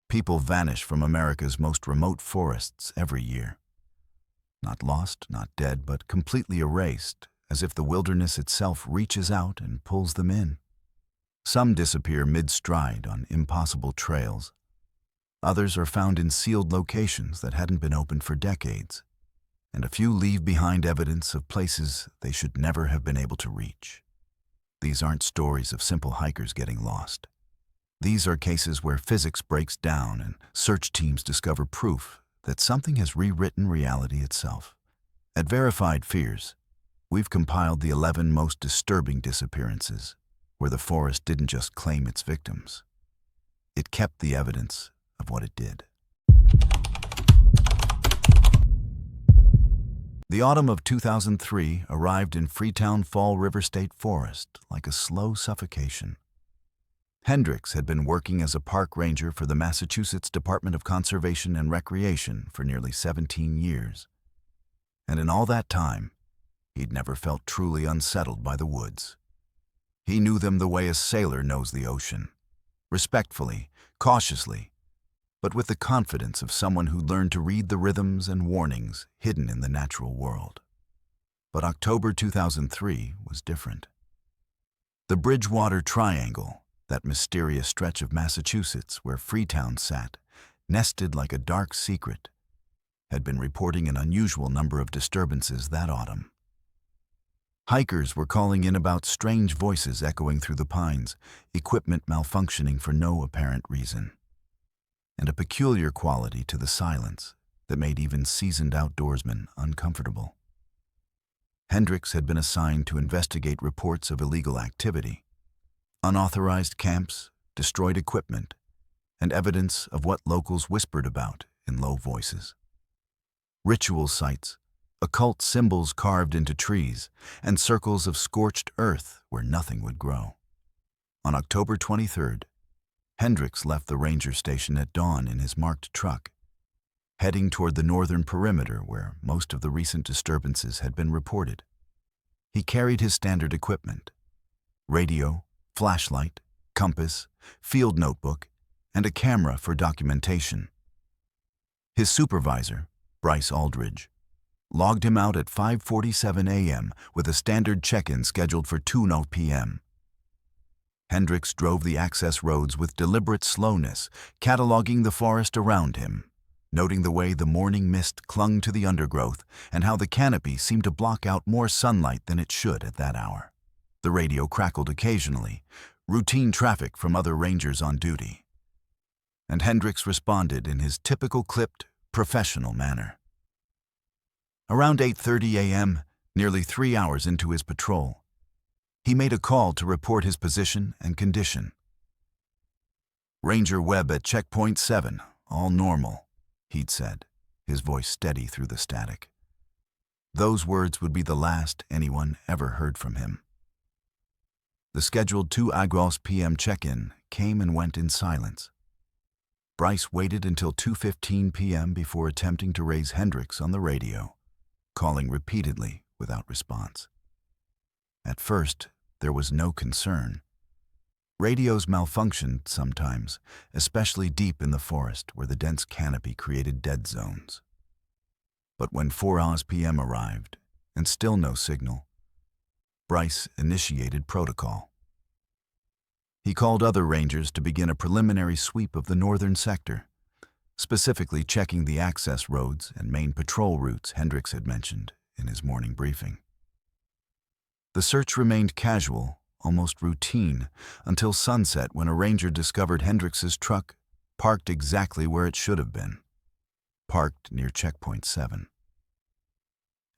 People vanish from America's most remote forests every year. Not lost, not dead, but completely erased, as if the wilderness itself reaches out and pulls them in. Some disappear mid-stride on impossible trails. Others are found in sealed locations that hadn't been opened for decades. And a few leave behind evidence of places they should never have been able to reach. These aren't stories of simple hikers getting lost. These are cases where physics breaks down and search teams discover proof that something has rewritten reality itself. At Verified Fears, we've compiled the 11 most disturbing disappearances, where the forest didn't just claim its victims. It kept the evidence of what it did. The autumn of 2003 arrived in Freetown Fall River State Forest like a slow suffocation. Hendricks had been working as a park ranger for the Massachusetts Department of Conservation and Recreation for nearly 17 years. And in all that time, he'd never felt truly unsettled by the woods. He knew them the way a sailor knows the ocean, respectfully, cautiously, but with the confidence of someone who learned to read the rhythms and warnings hidden in the natural world. But October 2003 was different. The Bridgewater Triangle, that mysterious stretch of Massachusetts where Freetown sat, nested like a dark secret, had been reporting an unusual number of disturbances that autumn. Hikers were calling in about strange voices echoing through the pines, equipment malfunctioning for no apparent reason, and a peculiar quality to the silence that made even seasoned outdoorsmen uncomfortable. Hendricks had been assigned to investigate reports of illegal activity, unauthorized camps, destroyed equipment, and evidence of what locals whispered about in low voices. Ritual sites, occult symbols carved into trees, and circles of scorched earth where nothing would grow. On October 23rd, Hendricks left the ranger station at dawn in his marked truck, heading toward the northern perimeter where most of the recent disturbances had been reported. He carried his standard equipment: radio, flashlight, compass, field notebook, and a camera for documentation. His supervisor, Bryce Aldridge, logged him out at 5:47 a.m. with a standard check-in scheduled for 2:00 p.m. Hendricks drove the access roads with deliberate slowness, cataloging the forest around him, noting the way the morning mist clung to the undergrowth and how the canopy seemed to block out more sunlight than it should at that hour. The radio crackled occasionally, routine traffic from other rangers on duty. And Hendricks responded in his typical clipped, professional manner. Around 8:30 a.m., nearly 3 hours into his patrol, he made a call to report his position and condition. "Ranger Webb at Checkpoint 7, all normal," he'd said, his voice steady through the static. Those words would be the last anyone ever heard from him. The scheduled 2:00 p.m. check-in came and went in silence. Bryce waited until 2:15 p.m. before attempting to raise Hendricks on the radio, calling repeatedly without response. At first, there was no concern. Radios malfunctioned sometimes, especially deep in the forest where the dense canopy created dead zones. But when 4:00 p.m. arrived, and still no signal, Bryce initiated protocol. He called other rangers to begin a preliminary sweep of the northern sector, specifically checking the access roads and main patrol routes Hendricks had mentioned in his morning briefing. The search remained casual, almost routine, until sunset when a ranger discovered Hendricks's truck parked exactly where it should have been, parked near Checkpoint 7.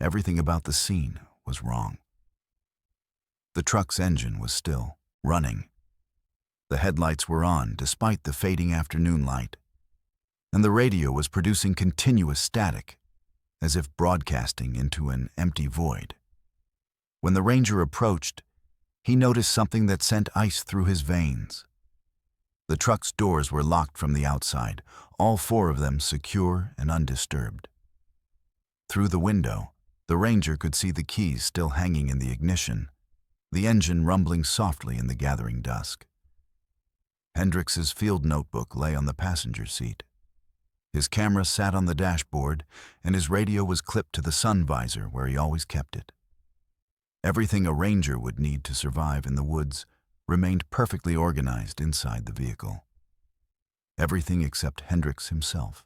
Everything about the scene was wrong. The truck's engine was still running. The headlights were on despite the fading afternoon light, and the radio was producing continuous static, as if broadcasting into an empty void. When the ranger approached, he noticed something that sent ice through his veins. The truck's doors were locked from the outside, all 4 of them secure and undisturbed. Through the window, the ranger could see the keys still hanging in the ignition, the engine rumbling softly in the gathering dusk. Hendrix's field notebook lay on the passenger seat. His camera sat on the dashboard, and his radio was clipped to the sun visor where he always kept it. Everything a ranger would need to survive in the woods remained perfectly organized inside the vehicle. Everything except Hendrix himself.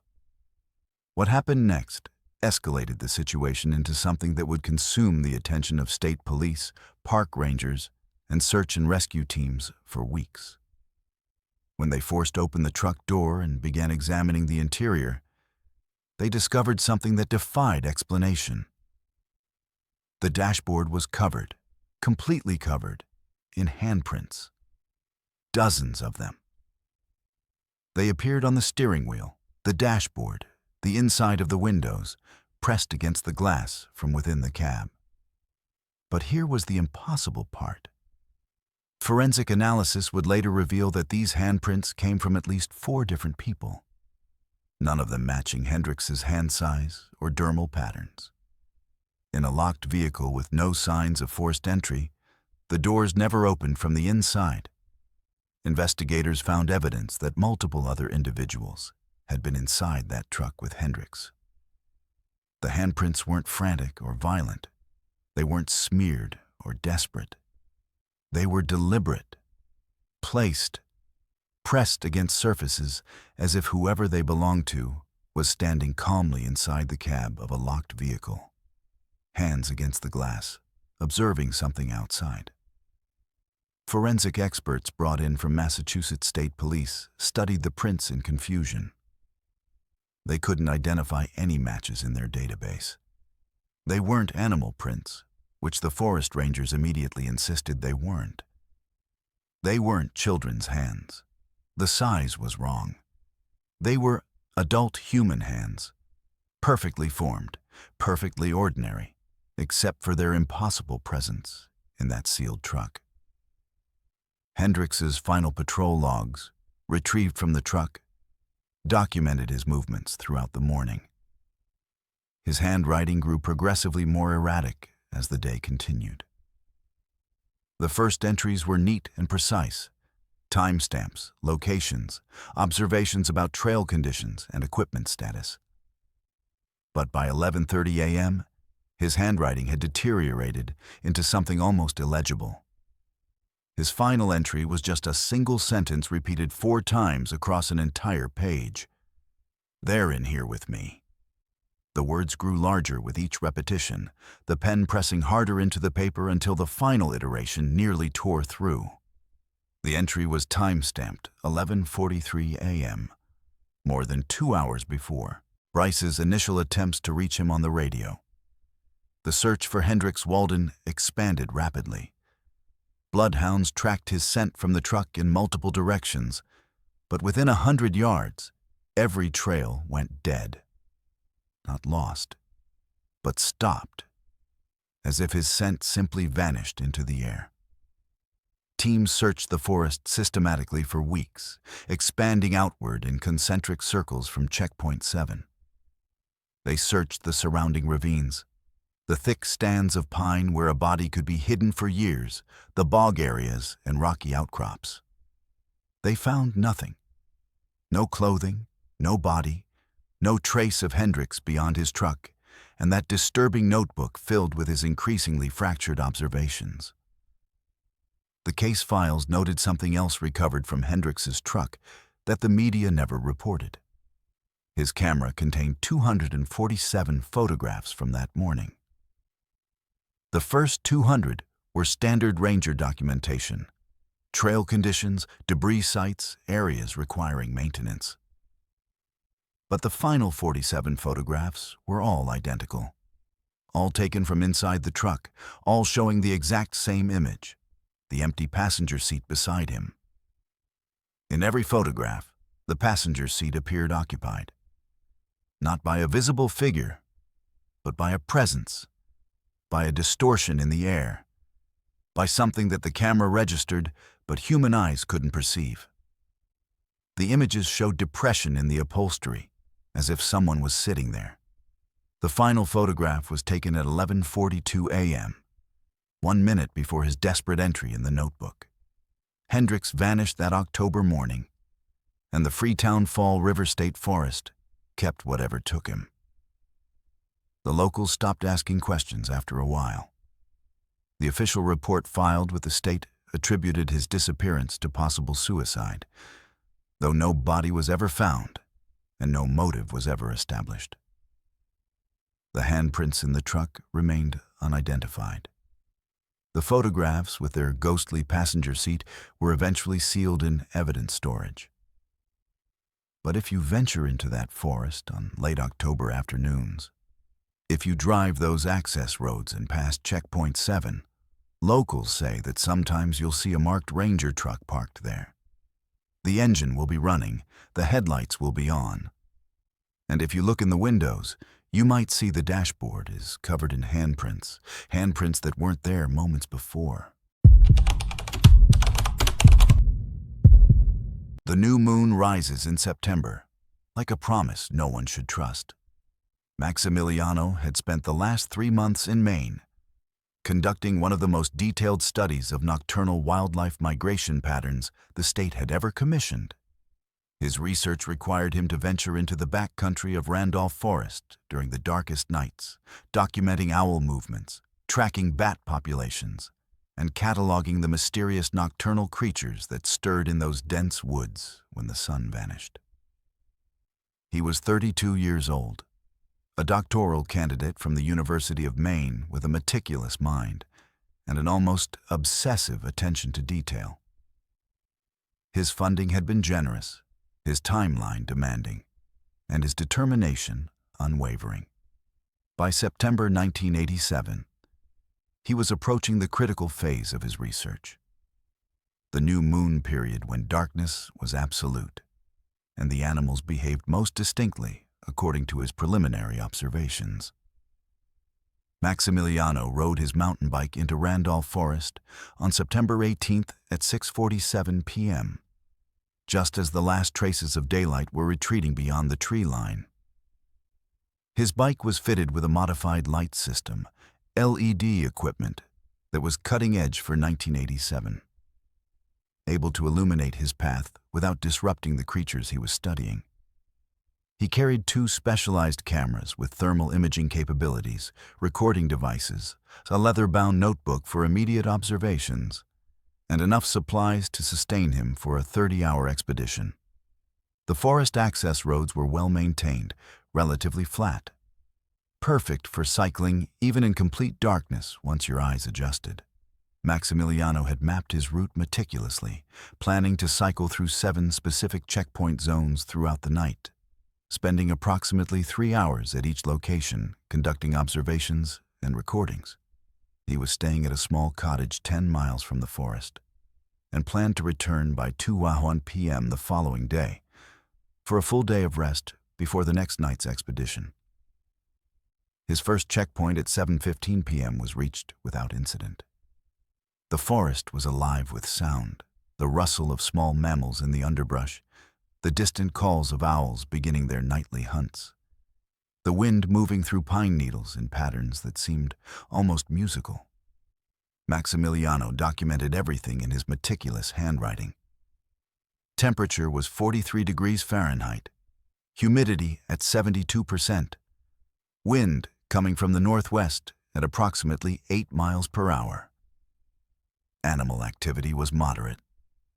What happened next escalated the situation into something that would consume the attention of state police, park rangers, and search and rescue teams for weeks. When they forced open the truck door and began examining the interior, they discovered something that defied explanation. The dashboard was covered, completely covered, in handprints. Dozens of them. They appeared on the steering wheel, the dashboard, the inside of the windows, pressed against the glass from within the cab. But here was the impossible part. Forensic analysis would later reveal that these handprints came from at least 4 different people, none of them matching Hendrix's hand size or dermal patterns. In a locked vehicle with no signs of forced entry, the doors never opened from the inside. Investigators found evidence that multiple other individuals had been inside that truck with Hendrix. The handprints weren't frantic or violent. They weren't smeared or desperate. They were deliberate, placed, pressed against surfaces as if whoever they belonged to was standing calmly inside the cab of a locked vehicle, hands against the glass, observing something outside. Forensic experts brought in from Massachusetts State Police studied the prints in confusion. They couldn't identify any matches in their database. They weren't animal prints, which the forest rangers immediately insisted they weren't. They weren't children's hands. The size was wrong. They were adult human hands, perfectly formed, perfectly ordinary, except for their impossible presence in that sealed truck. Hendrix's final patrol logs, retrieved from the truck, documented his movements throughout the morning. His handwriting grew progressively more erratic as the day continued. The first entries were neat and precise: timestamps, locations, observations about trail conditions and equipment status. But by 11:30 a.m., his handwriting had deteriorated into something almost illegible. His final entry was just a single sentence repeated 4 times across an entire page. "They're in here with me." The words grew larger with each repetition, the pen pressing harder into the paper until the final iteration nearly tore through. The entry was time-stamped 11:43 a.m., more than 2 hours before Bryce's initial attempts to reach him on the radio. The search for Hendrix Walden expanded rapidly. Bloodhounds tracked his scent from the truck in multiple directions, but within 100 yards, every trail went dead. Not lost, but stopped, as if his scent simply vanished into the air. Teams searched the forest systematically for weeks, expanding outward in concentric circles from Checkpoint 7. They searched the surrounding ravines, the thick stands of pine where a body could be hidden for years, the bog areas and rocky outcrops. They found nothing. No clothing, no body, no trace of Hendrix beyond his truck, and that disturbing notebook filled with his increasingly fractured observations. The case files noted something else recovered from Hendrix's truck that the media never reported. His camera contained 247 photographs from that morning. The first 200 were standard ranger documentation: trail conditions, debris sites, areas requiring maintenance. But the final 47 photographs were all identical, all taken from inside the truck, all showing the exact same image: the empty passenger seat beside him. In every photograph, the passenger seat appeared occupied, not by a visible figure, but by a presence, by a distortion in the air, by something that the camera registered but human eyes couldn't perceive. The images showed depression in the upholstery, as if someone was sitting there. The final photograph was taken at 11:42 a.m., 1 minute before his desperate entry in the notebook. Hendricks vanished that October morning, and the Freetown Fall River State Forest kept whatever took him. The locals stopped asking questions after a while. The official report filed with the state attributed his disappearance to possible suicide, though no body was ever found and no motive was ever established. The handprints in the truck remained unidentified. The photographs with their ghostly passenger seat were eventually sealed in evidence storage. But if you venture into that forest on late October afternoons, if you drive those access roads and past Checkpoint 7, locals say that sometimes you'll see a marked ranger truck parked there. The engine will be running, the headlights will be on. And if you look in the windows, you might see the dashboard is covered in handprints that weren't there moments before. The new moon rises in September, like a promise no one should trust. Maximiliano had spent the last 3 months in Maine, conducting one of the most detailed studies of nocturnal wildlife migration patterns the state had ever commissioned. His research required him to venture into the backcountry of Randolph Forest during the darkest nights, documenting owl movements, tracking bat populations, and cataloging the mysterious nocturnal creatures that stirred in those dense woods when the sun vanished. He was 32 years old, a doctoral candidate from the University of Maine with a meticulous mind and an almost obsessive attention to detail. His funding had been generous, his timeline demanding, and his determination unwavering. By September 1987, he was approaching the critical phase of his research, the new moon period when darkness was absolute, and the animals behaved most distinctly according to his preliminary observations. Maximiliano rode his mountain bike into Randolph Forest on September 18th at 6:47 p.m., just as the last traces of daylight were retreating beyond the tree line. His bike was fitted with a modified light system, LED equipment, that was cutting edge for 1987, able to illuminate his path without disrupting the creatures he was studying. He carried 2 specialized cameras with thermal imaging capabilities, recording devices, a leather-bound notebook for immediate observations, and enough supplies to sustain him for a 30-hour expedition. The forest access roads were well maintained, relatively flat, perfect for cycling even in complete darkness once your eyes adjusted. Maximiliano had mapped his route meticulously, planning to cycle through 7 specific checkpoint zones throughout the night, spending approximately 3 hours at each location, conducting observations and recordings. He was staying at a small cottage 10 miles from the forest and planned to return by 2:01 p.m. the following day for a full day of rest before the next night's expedition. His first checkpoint at 7:15 p.m. was reached without incident. The forest was alive with sound, the rustle of small mammals in the underbrush, the distant calls of owls beginning their nightly hunts, the wind moving through pine needles in patterns that seemed almost musical. Maximiliano documented everything in his meticulous handwriting. Temperature was 43 degrees Fahrenheit, humidity at 72%, wind coming from the northwest at approximately 8 miles per hour. Animal activity was moderate,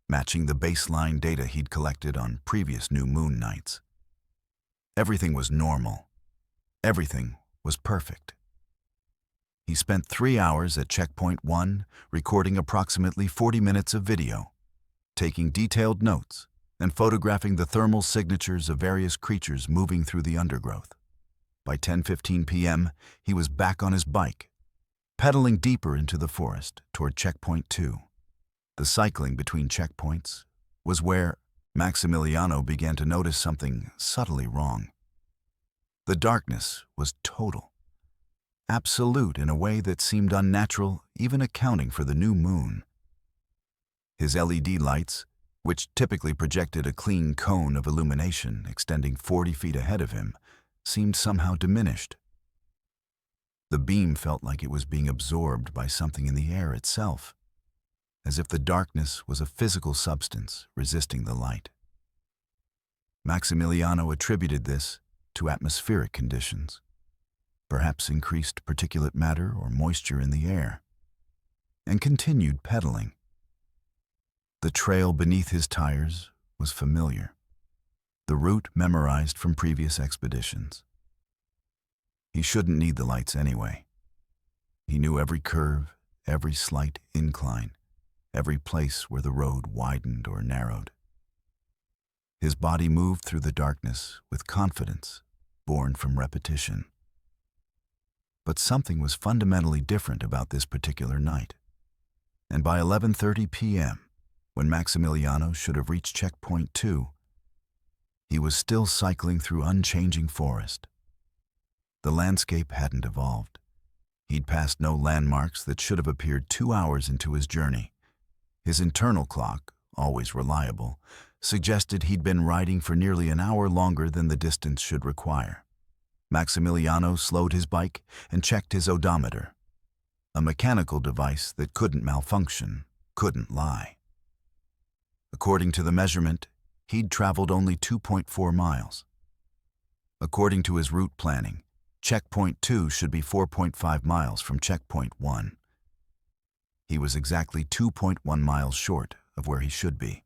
matching the baseline data he'd collected on previous new moon nights. Everything was normal. Everything was perfect. He spent 3 hours at Checkpoint 1, recording approximately 40 minutes of video, taking detailed notes, and photographing the thermal signatures of various creatures moving through the undergrowth. By 10:15 p.m., he was back on his bike, pedaling deeper into the forest toward Checkpoint 2. The cycling between checkpoints was where Maximiliano began to notice something subtly wrong. The darkness was total, absolute in a way that seemed unnatural, even accounting for the new moon. His LED lights, which typically projected a clean cone of illumination extending 40 feet ahead of him, seemed somehow diminished. The beam felt like it was being absorbed by something in the air itself, as if the darkness was a physical substance resisting the light. Maximiliano attributed this to atmospheric conditions, perhaps increased particulate matter or moisture in the air, and continued pedaling. The trail beneath his tires was familiar, the route memorized from previous expeditions. He shouldn't need the lights anyway. He knew every curve, every slight incline, every place where the road widened or narrowed. His body moved through the darkness with confidence born from repetition. But something was fundamentally different about this particular night. And by 11:30 p.m., when Maximiliano should have reached checkpoint 2, he was still cycling through unchanging forest. The landscape hadn't evolved. He'd passed no landmarks that should have appeared 2 hours into his journey. His internal clock, always reliable, suggested he'd been riding for nearly an hour longer than the distance should require. Maximiliano slowed his bike and checked his odometer, a mechanical device that couldn't malfunction, couldn't lie. According to the measurement, he'd traveled only 2.4 miles. According to his route planning, checkpoint 2 should be 4.5 miles from checkpoint 1. He was exactly 2.1 miles short of where he should be.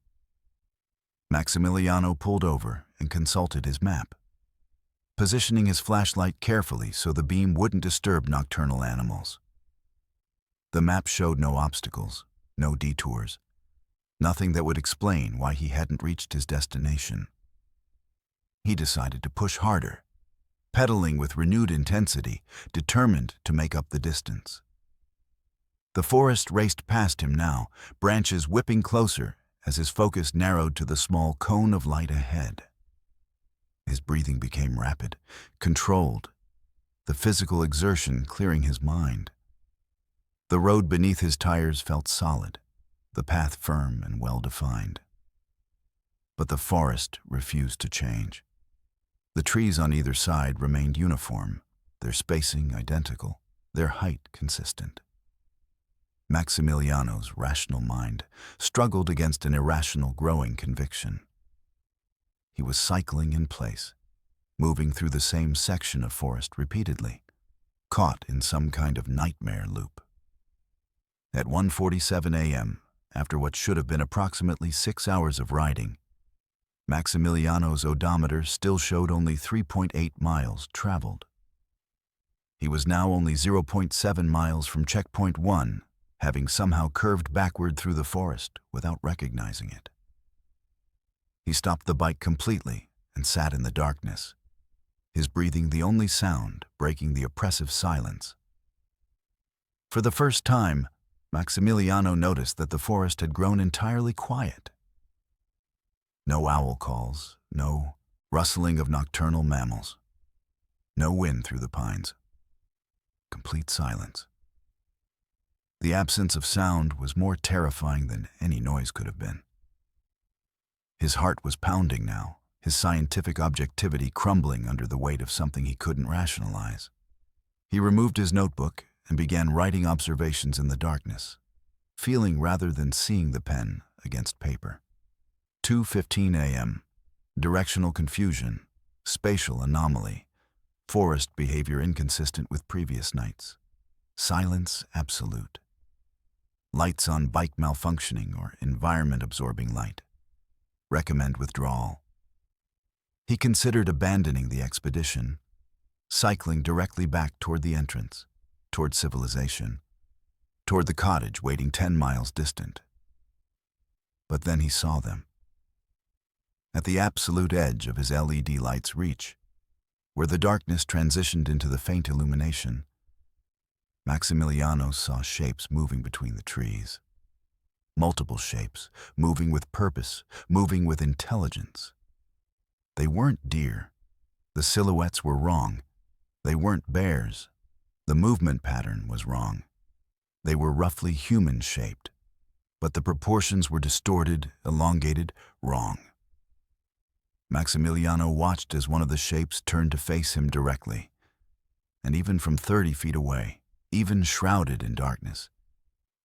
Maximiliano pulled over and consulted his map, positioning his flashlight carefully so the beam wouldn't disturb nocturnal animals. The map showed no obstacles, no detours, nothing that would explain why he hadn't reached his destination. He decided to push harder, pedaling with renewed intensity, determined to make up the distance. The forest raced past him now, branches whipping closer as his focus narrowed to the small cone of light ahead. His breathing became rapid, controlled, the physical exertion clearing his mind. The road beneath his tires felt solid, the path firm and well-defined. But the forest refused to change. The trees on either side remained uniform, their spacing identical, their height consistent. Maximiliano's rational mind struggled against an irrational growing conviction. He was cycling in place, moving through the same section of forest repeatedly, caught in some kind of nightmare loop. At 1:47 a.m., after what should have been approximately 6 hours of riding, Maximiliano's odometer still showed only 3.8 miles traveled. He was now only 0.7 miles from checkpoint 1, having somehow curved backward through the forest without recognizing it. He stopped the bike completely and sat in the darkness, his breathing the only sound breaking the oppressive silence. For the first time, Maximiliano noticed that the forest had grown entirely quiet. No owl calls, no rustling of nocturnal mammals, no wind through the pines. Complete silence. The absence of sound was more terrifying than any noise could have been. His heart was pounding now, his scientific objectivity crumbling under the weight of something he couldn't rationalize. He removed his notebook and began writing observations in the darkness, feeling rather than seeing the pen against paper. 2:15 a.m. Directional confusion, spatial anomaly, forest behavior inconsistent with previous nights, silence absolute, lights on bike malfunctioning or environment absorbing light, recommend withdrawal. He considered abandoning the expedition, cycling directly back toward the entrance, toward civilization, toward the cottage waiting 10 miles distant. But then he saw them. At the absolute edge of his LED light's reach, where the darkness transitioned into the faint illumination, Maximiliano saw shapes moving between the trees. Multiple shapes, moving with purpose, moving with intelligence. They weren't deer. The silhouettes were wrong. They weren't bears. The movement pattern was wrong. They were roughly human-shaped, but the proportions were distorted, elongated, wrong. Maximiliano watched as one of the shapes turned to face him directly, and even from 30 feet away, even shrouded in darkness,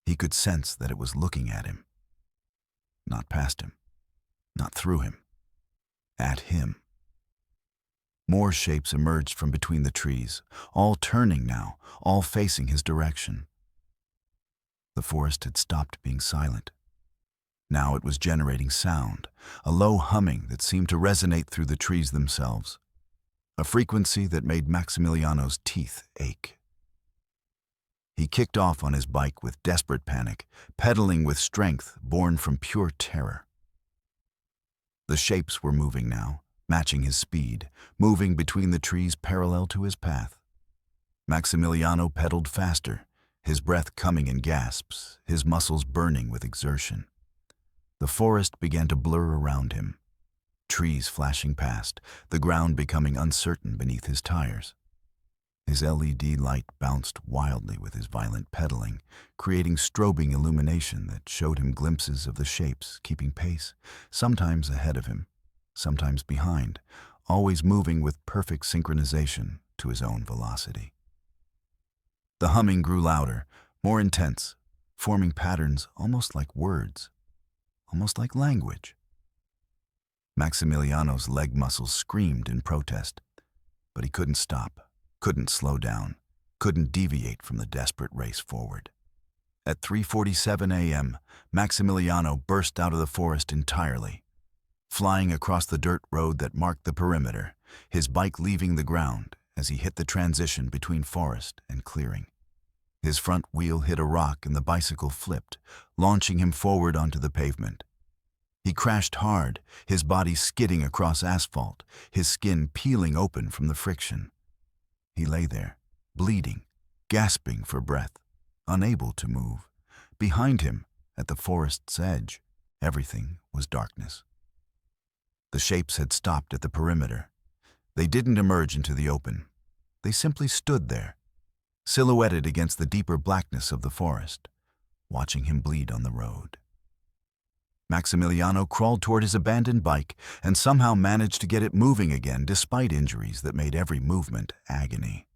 He could sense that it was looking at him. Not past him, not through him, at him. More shapes emerged from between the trees, all turning now, all facing his direction. The forest had stopped being silent. Now it was generating sound, a low humming that seemed to resonate through the trees themselves, a frequency that made Maximiliano's teeth ache. He kicked off on his bike with desperate panic, pedaling with strength born from pure terror. The shapes were moving now, matching his speed, moving between the trees parallel to his path. Maximiliano pedaled faster, his breath coming in gasps, his muscles burning with exertion. The forest began to blur around him, trees flashing past, the ground becoming uncertain beneath his tires. His LED light bounced wildly with his violent pedaling, creating strobing illumination that showed him glimpses of the shapes keeping pace, sometimes ahead of him, sometimes behind, always moving with perfect synchronization to his own velocity. The humming grew louder, more intense, forming patterns almost like words, almost like language. Maximiliano's leg muscles screamed in protest, but he couldn't stop, couldn't slow down, couldn't deviate from the desperate race forward. At 3:47 a.m., Maximiliano burst out of the forest entirely, flying across the dirt road that marked the perimeter, his bike leaving the ground as he hit the transition between forest and clearing. His front wheel hit a rock and the bicycle flipped, launching him forward onto the pavement. He crashed hard, his body skidding across asphalt, his skin peeling open from the friction. He lay there, bleeding, gasping for breath, unable to move. Behind him, at the forest's edge, everything was darkness. The shapes had stopped at the perimeter. They didn't emerge into the open. They simply stood there, silhouetted against the deeper blackness of the forest, watching him bleed on the road. Maximiliano crawled toward his abandoned bike and somehow managed to get it moving again despite injuries that made every movement agony.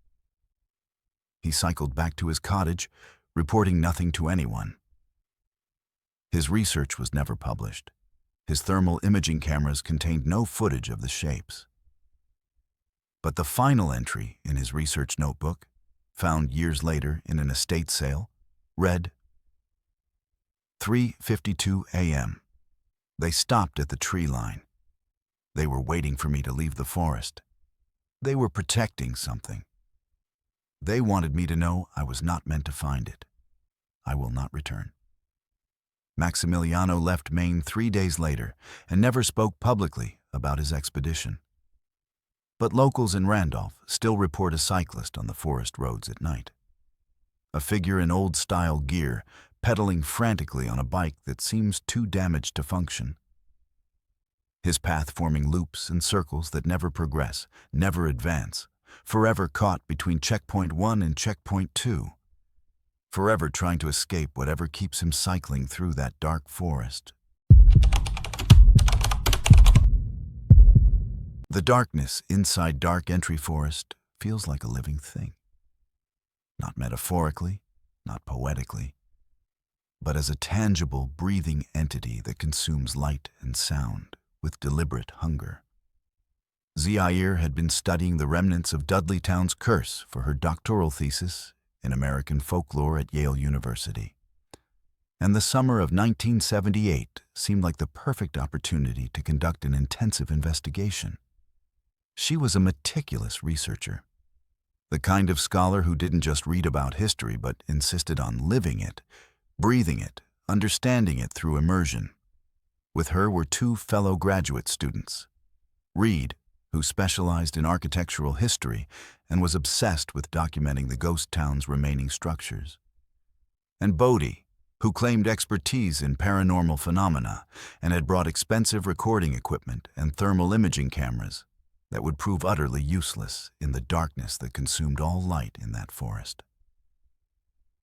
He cycled back to his cottage, reporting nothing to anyone. His research was never published. His thermal imaging cameras contained no footage of the shapes. But the final entry in his research notebook, found years later in an estate sale, read, 3:52 a.m. They stopped at the tree line. They were waiting for me to leave the forest. They were protecting something. They wanted me to know I was not meant to find it. I will not return. Maximiliano left Maine 3 days later and never spoke publicly about his expedition. But locals in Randolph still report a cyclist on the forest roads at night. A figure in old-style gear, pedaling frantically on a bike that seems too damaged to function. His path forming loops and circles that never progress, never advance, forever caught between checkpoint 1 and checkpoint 2, forever trying to escape whatever keeps him cycling through that dark forest. The darkness inside Dark Entry Forest feels like a living thing. Not metaphorically, not poetically, but as a tangible, breathing entity that consumes light and sound with deliberate hunger. Zaire had been studying the remnants of Dudleytown's curse for her doctoral thesis in American folklore at Yale University. And the summer of 1978 seemed like the perfect opportunity to conduct an intensive investigation. She was a meticulous researcher, the kind of scholar who didn't just read about history but insisted on living it, breathing it, understanding it through immersion. With her were 2 fellow graduate students. Reed, who specialized in architectural history and was obsessed with documenting the ghost town's remaining structures. And Bodie, who claimed expertise in paranormal phenomena and had brought expensive recording equipment and thermal imaging cameras that would prove utterly useless in the darkness that consumed all light in that forest.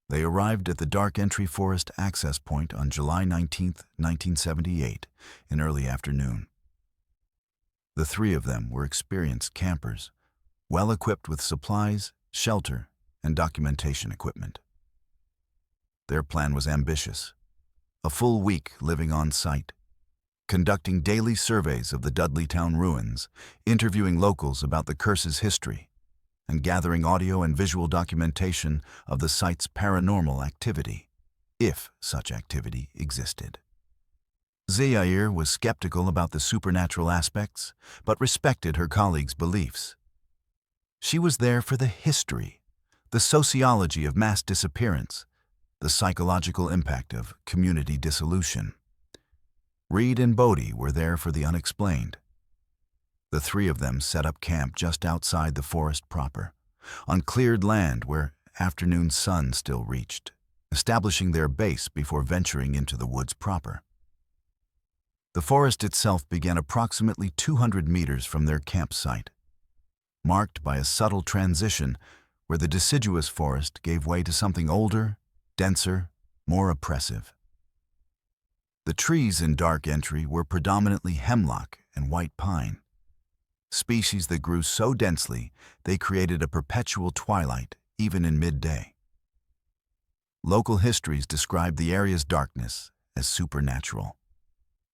They arrived at the Dark Entry Forest access point on July 19, 1978, in early afternoon. The 3 of them were experienced campers, well equipped with supplies, shelter, and documentation equipment. Their plan was ambitious. A full week living on site, conducting daily surveys of the Dudleytown ruins, interviewing locals about the curse's history, and gathering audio and visual documentation of the site's paranormal activity, if such activity existed. Zaire was skeptical about the supernatural aspects, but respected her colleagues' beliefs. She was there for the history, the sociology of mass disappearance, the psychological impact of community dissolution. Reed and Bodie were there for the unexplained. The three of them set up camp just outside the forest proper, on cleared land where afternoon sun still reached, establishing their base before venturing into the woods proper. The forest itself began approximately 200 meters from their campsite, marked by a subtle transition where the deciduous forest gave way to something older, denser, more oppressive. The trees in Dark Entry were predominantly hemlock and white pine, species that grew so densely they created a perpetual twilight even in midday. Local histories describe the area's darkness as supernatural,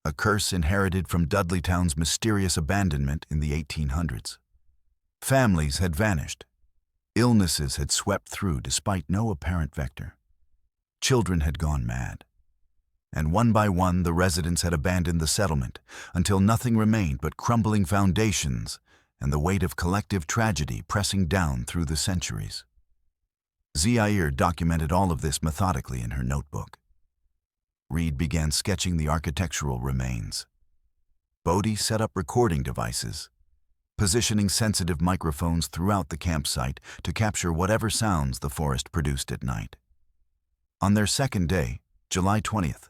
a curse inherited from Dudleytown's mysterious abandonment in the 1800s. Families had vanished. Illnesses had swept through despite no apparent vector. Children had gone mad. And one by one, the residents had abandoned the settlement until nothing remained but crumbling foundations and the weight of collective tragedy pressing down through the centuries. Zaire documented all of this methodically in her notebook. Reed began sketching the architectural remains. Bodie set up recording devices, positioning sensitive microphones throughout the campsite to capture whatever sounds the forest produced at night. On their second day, July 20th,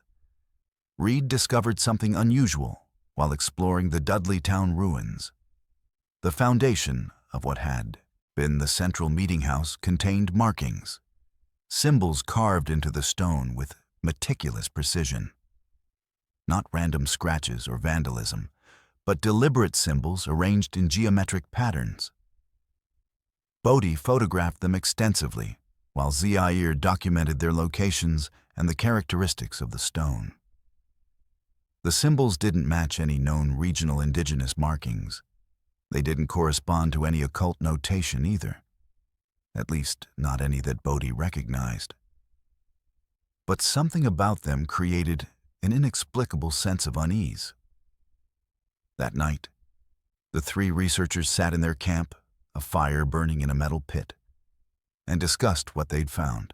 Reed discovered something unusual while exploring the Dudleytown ruins. The foundation of what had been the central meeting house contained markings, symbols carved into the stone with meticulous precision. Not random scratches or vandalism, but deliberate symbols arranged in geometric patterns. Bodie photographed them extensively, while Zaire documented their locations and the characteristics of the stone. The symbols didn't match any known regional indigenous markings. They didn't correspond to any occult notation either, at least not any that Bodie recognized. But something about them created an inexplicable sense of unease. That night, the three researchers sat in their camp, a fire burning in a metal pit, and discussed what they'd found.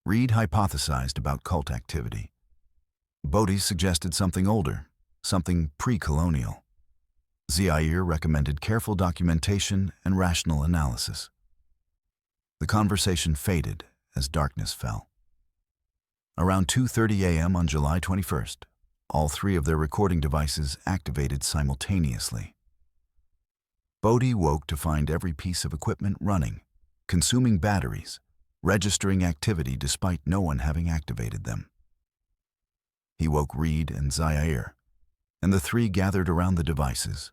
Reed hypothesized about cult activity. Bodie suggested something older, something pre-colonial. Zaire recommended careful documentation and rational analysis. The conversation faded as darkness fell. Around 2:30 a.m. on July 21st, all three of their recording devices activated simultaneously. Bodie woke to find every piece of equipment running, consuming batteries, registering activity despite no one having activated them. He woke Reed and Zaire, and the three gathered around the devices,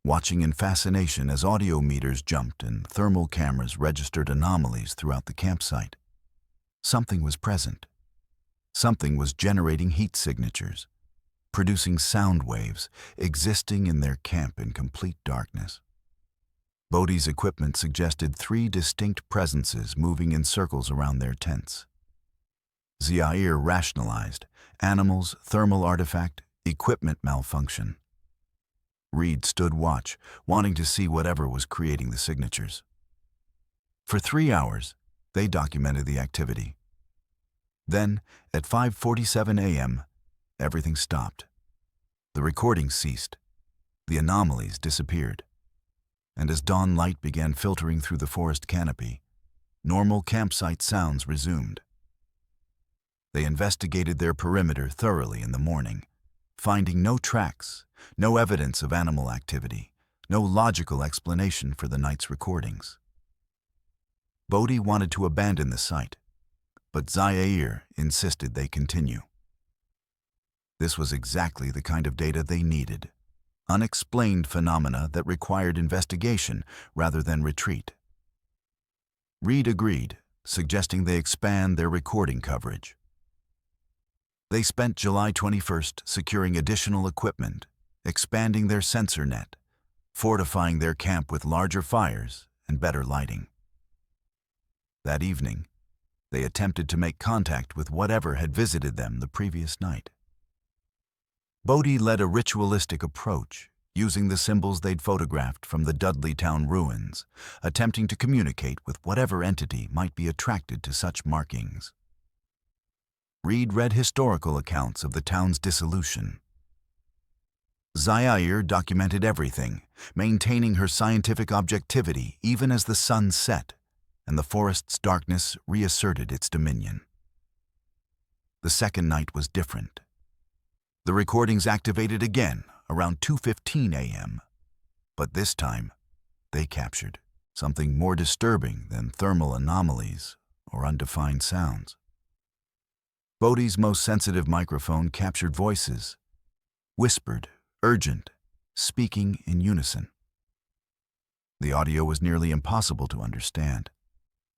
watching in fascination as audio meters jumped and thermal cameras registered anomalies throughout the campsite. Something was present. Something was generating heat signatures, producing sound waves, existing in their camp in complete darkness. Bodie's equipment suggested three distinct presences moving in circles around their tents. Zaire rationalized animals, thermal artifact, equipment malfunction. Reed stood watch, wanting to see whatever was creating the signatures. For 3 hours, they documented the activity. Then, at 5:47 a.m., everything stopped. The recording ceased. The anomalies disappeared. And as dawn light began filtering through the forest canopy, normal campsite sounds resumed. They investigated their perimeter thoroughly in the morning, finding no tracks, no evidence of animal activity, no logical explanation for the night's recordings. Bodie wanted to abandon the site, but Zaire insisted they continue. This was exactly the kind of data they needed, unexplained phenomena that required investigation rather than retreat. Reed agreed, suggesting they expand their recording coverage. They spent July 21st securing additional equipment, expanding their sensor net, fortifying their camp with larger fires and better lighting. That evening, they attempted to make contact with whatever had visited them the previous night. Bodhi led a ritualistic approach, using the symbols they'd photographed from the Dudleytown ruins, attempting to communicate with whatever entity might be attracted to such markings. Reed read historical accounts of the town's dissolution. Zaire documented everything, maintaining her scientific objectivity even as the sun set and the forest's darkness reasserted its dominion. The second night was different. The recordings activated again around 2:15 a.m., but this time they captured something more disturbing than thermal anomalies or undefined sounds. Bodhi's most sensitive microphone captured voices, whispered, urgent, speaking in unison. The audio was nearly impossible to understand,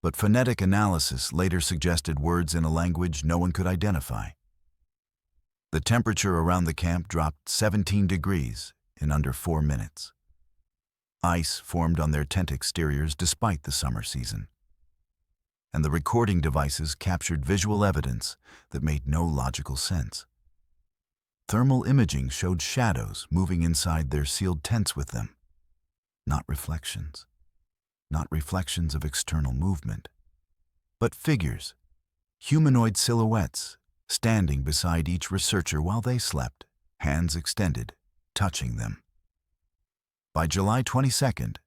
but phonetic analysis later suggested words in a language no one could identify. The temperature around the camp dropped 17 degrees in under 4 minutes. Ice formed on their tent exteriors despite the summer season. And the recording devices captured visual evidence that made no logical sense. Thermal imaging showed shadows moving inside their sealed tents with them. Not reflections of external movement, but figures, humanoid silhouettes, standing beside each researcher while they slept, hands extended, touching them. By July 22nd,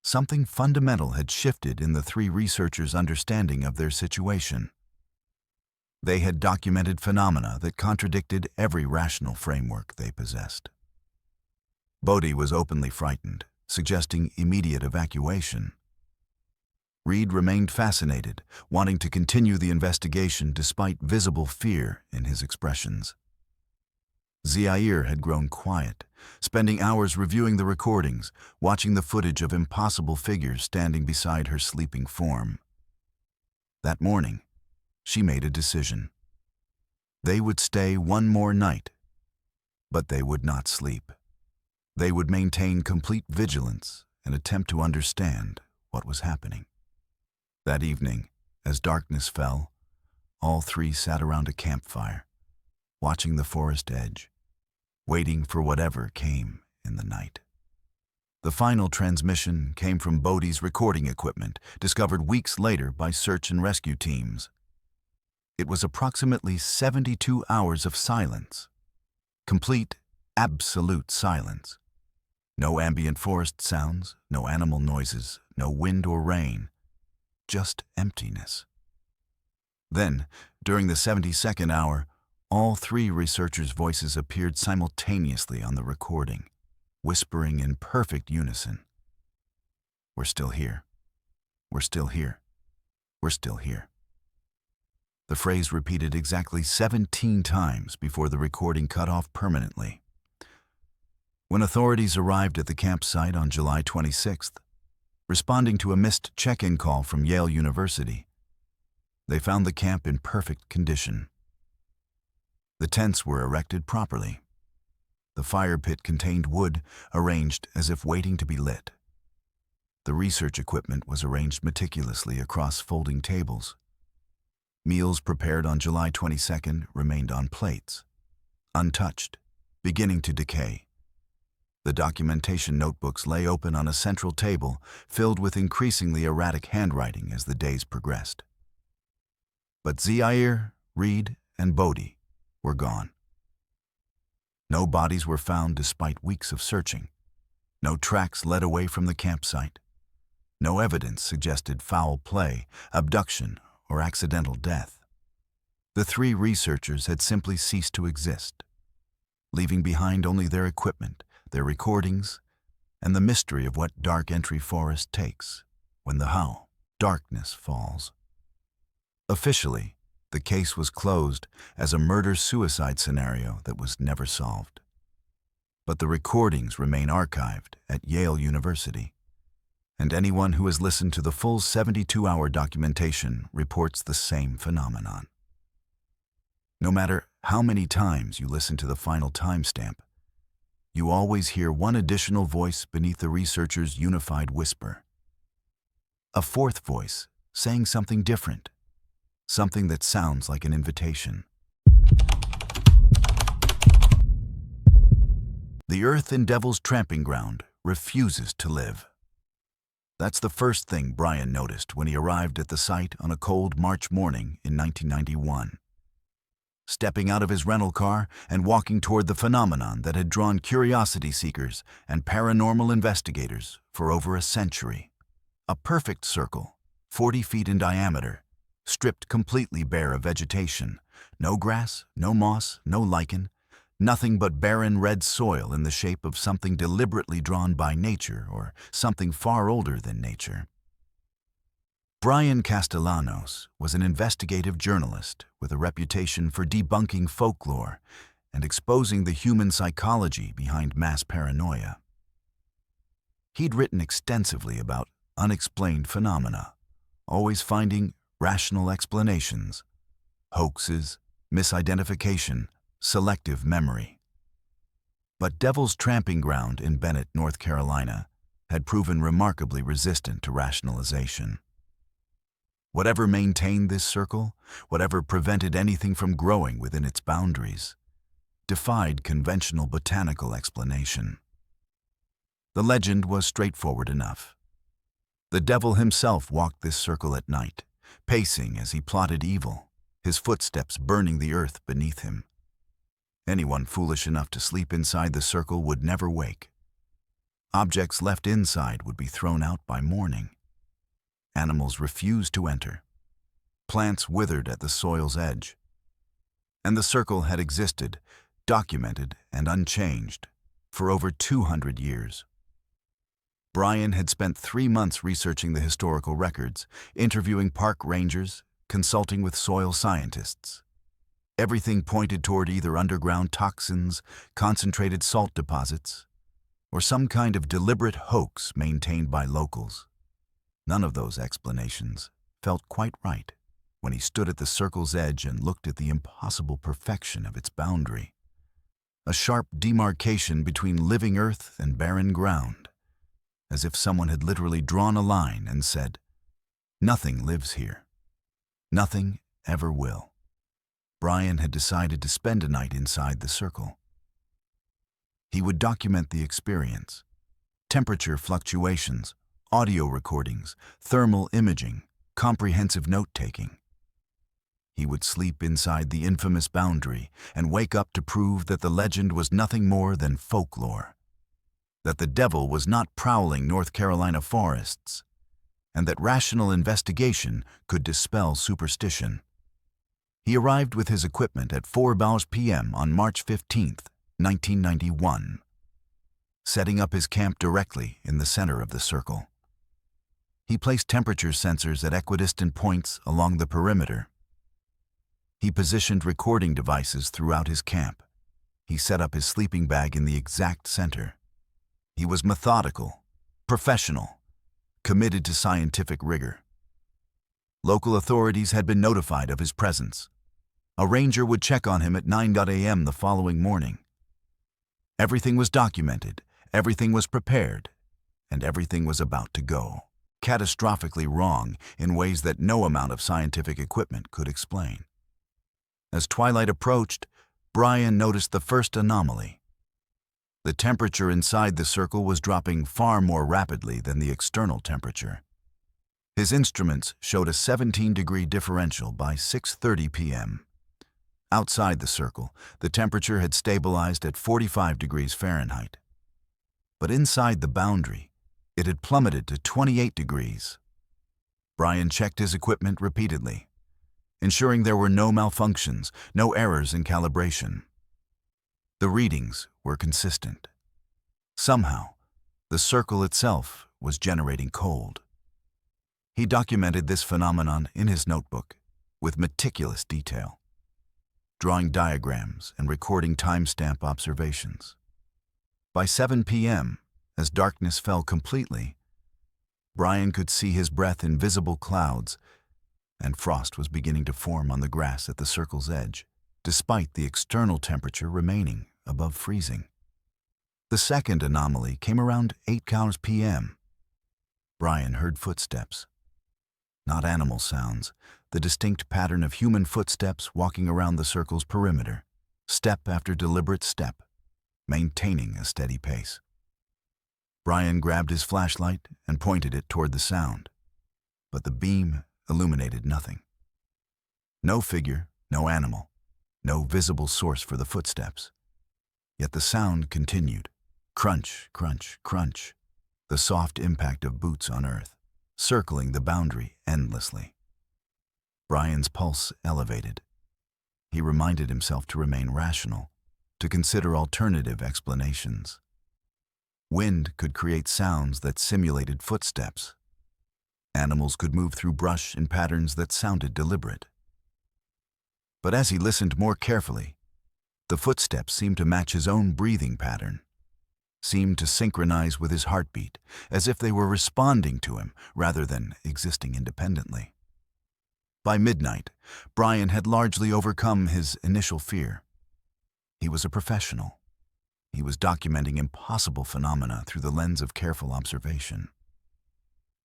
something fundamental had shifted in the three researchers' understanding of their situation. They had documented phenomena that contradicted every rational framework they possessed. Bodhi was openly frightened, suggesting immediate evacuation. Reed remained fascinated, wanting to continue the investigation despite visible fear in his expressions. Zaire had grown quiet, spending hours reviewing the recordings, watching the footage of impossible figures standing beside her sleeping form. That morning, she made a decision. They would stay one more night, but they would not sleep. They would maintain complete vigilance and attempt to understand what was happening. That evening, as darkness fell, all three sat around a campfire, watching the forest edge, waiting for whatever came in the night. The final transmission came from Bodhi's recording equipment, discovered weeks later by search and rescue teams. It was approximately 72 hours of silence. Complete, absolute silence. No ambient forest sounds, no animal noises, no wind or rain. Just emptiness. Then, during the 72nd hour, all three researchers' voices appeared simultaneously on the recording, whispering in perfect unison. "We're still here. We're still here. We're still here." The phrase repeated exactly 17 times before the recording cut off permanently. When authorities arrived at the campsite on July 26th, responding to a missed check-in call from Yale University, they found the camp in perfect condition. The tents were erected properly. The fire pit contained wood arranged as if waiting to be lit. The research equipment was arranged meticulously across folding tables. Meals prepared on July 22nd remained on plates, untouched, beginning to decay. The documentation notebooks lay open on a central table filled with increasingly erratic handwriting as the days progressed. But Zaire, Reed, and Bodhi were gone. No bodies were found despite weeks of searching. No tracks led away from the campsite. No evidence suggested foul play, abduction, or accidental death. The three researchers had simply ceased to exist, leaving behind only their equipment, their recordings, and the mystery of what dark entry forest takes when the darkness falls. Officially, the case was closed as a murder-suicide scenario that was never solved. But the recordings remain archived at Yale University, and anyone who has listened to the full 72-hour documentation reports the same phenomenon. No matter how many times you listen to the final timestamp, you always hear one additional voice beneath the researchers' unified whisper. A fourth voice saying something different, something that sounds like an invitation. The Earth in Devil's Tramping Ground refuses to live. That's the first thing Brian noticed when he arrived at the site on a cold March morning in 1991. Stepping out of his rental car and walking toward the phenomenon that had drawn curiosity seekers and paranormal investigators for over a century. A perfect circle, 40 feet in diameter, stripped completely bare of vegetation. No grass, no moss, no lichen, nothing but barren red soil in the shape of something deliberately drawn by nature or something far older than nature. Brian Castellanos was an investigative journalist with a reputation for debunking folklore and exposing the human psychology behind mass paranoia. He'd written extensively about unexplained phenomena, always finding rational explanations, hoaxes, misidentification, selective memory. But Devil's Tramping Ground in Bennett, North Carolina, had proven remarkably resistant to rationalization. Whatever maintained this circle, whatever prevented anything from growing within its boundaries, defied conventional botanical explanation. The legend was straightforward enough. The devil himself walked this circle at night, pacing as he plotted evil, his footsteps burning the earth beneath him. Anyone foolish enough to sleep inside the circle would never wake. Objects left inside would be thrown out by morning. Animals refused to enter. Plants withered at the soil's edge. And the circle had existed, documented and unchanged, for over 200 years. Brian had spent 3 months researching the historical records, interviewing park rangers, consulting with soil scientists. Everything pointed toward either underground toxins, concentrated salt deposits, or some kind of deliberate hoax maintained by locals. None of those explanations felt quite right when he stood at the circle's edge and looked at the impossible perfection of its boundary. A sharp demarcation between living earth and barren ground, as if someone had literally drawn a line and said, "Nothing lives here. Nothing ever will." Brian had decided to spend a night inside the circle. He would document the experience, temperature fluctuations, audio recordings, thermal imaging, comprehensive note-taking. He would sleep inside the infamous boundary and wake up to prove that the legend was nothing more than folklore, that the devil was not prowling North Carolina forests, and that rational investigation could dispel superstition. He arrived with his equipment at 4 p.m. on March 15, 1991, setting up his camp directly in the center of the circle. He placed temperature sensors at equidistant points along the perimeter. He positioned recording devices throughout his camp. He set up his sleeping bag in the exact center. He was methodical, professional, committed to scientific rigor. Local authorities had been notified of his presence. A ranger would check on him at 9 a.m. the following morning. Everything was documented, everything was prepared, and everything was about to go catastrophically wrong in ways that no amount of scientific equipment could explain. As twilight approached, Brian noticed the first anomaly. The temperature inside the circle was dropping far more rapidly than the external temperature. His instruments showed a 17-degree differential by 6:30 p.m. Outside the circle, the temperature had stabilized at 45 degrees Fahrenheit. But inside the boundary, it had plummeted to 28 degrees. Brian checked his equipment repeatedly, ensuring there were no malfunctions, no errors in calibration. The readings were consistent. Somehow, the circle itself was generating cold. He documented this phenomenon in his notebook with meticulous detail, drawing diagrams and recording timestamp observations. By 7 p.m., as darkness fell completely, Brian could see his breath in visible clouds, and frost was beginning to form on the grass at the circle's edge, despite the external temperature remaining above freezing. The second anomaly came around 8 p.m. Brian heard footsteps. Not animal sounds, the distinct pattern of human footsteps walking around the circle's perimeter, step after deliberate step, maintaining a steady pace. Brian grabbed his flashlight and pointed it toward the sound, but the beam illuminated nothing. No figure, no animal, no visible source for the footsteps. Yet the sound continued. Crunch, crunch, crunch, the soft impact of boots on earth, circling the boundary endlessly. Brian's pulse elevated. He reminded himself to remain rational, to consider alternative explanations. Wind could create sounds that simulated footsteps. Animals could move through brush in patterns that sounded deliberate. But as he listened more carefully, the footsteps seemed to match his own breathing pattern, seemed to synchronize with his heartbeat, as if they were responding to him rather than existing independently. By midnight, Brian had largely overcome his initial fear. He was a professional. He was documenting impossible phenomena through the lens of careful observation.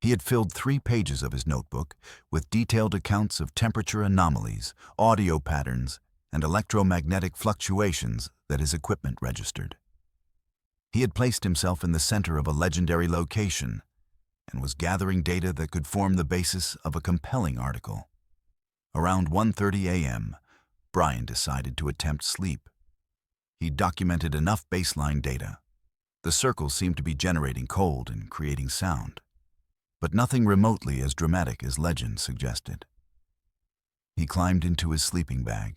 He had filled 3 pages of his notebook with detailed accounts of temperature anomalies, audio patterns, and electromagnetic fluctuations that his equipment registered. He had placed himself in the center of a legendary location and was gathering data that could form the basis of a compelling article. Around 1:30 a.m., Brian decided to attempt sleep. He documented enough baseline data. The circle seemed to be generating cold and creating sound, but nothing remotely as dramatic as legend suggested. He climbed into his sleeping bag,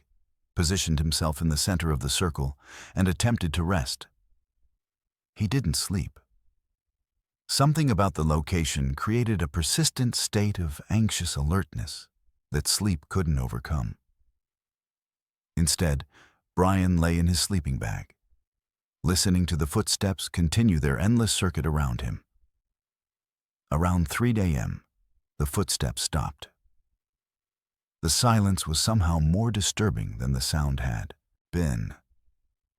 positioned himself in the center of the circle, and attempted to rest. He didn't sleep. Something about the location created a persistent state of anxious alertness that sleep couldn't overcome. Instead, Brian lay in his sleeping bag, listening to the footsteps continue their endless circuit around him. Around 3 a.m., the footsteps stopped. The silence was somehow more disturbing than the sound had been.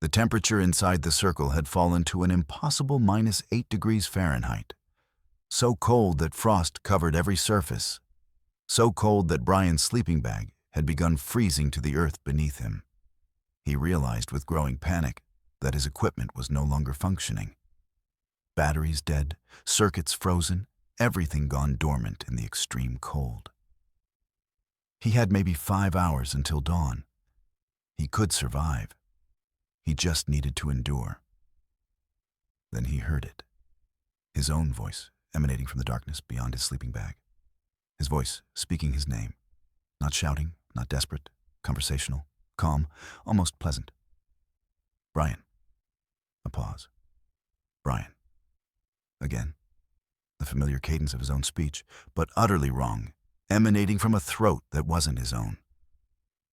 The temperature inside the circle had fallen to an impossible -8 degrees Fahrenheit, so cold that frost covered every surface, so cold that Brian's sleeping bag had begun freezing to the earth beneath him. He realized with growing panic that his equipment was no longer functioning. Batteries dead, circuits frozen, everything gone dormant in the extreme cold. He had maybe 5 hours until dawn. He could survive. He just needed to endure. Then he heard it. His own voice emanating from the darkness beyond his sleeping bag. His voice speaking his name. Not shouting, not desperate, conversational, calm, almost pleasant. Brian. A pause. Brian. Again. The familiar cadence of his own speech, but utterly wrong, emanating from a throat that wasn't his own.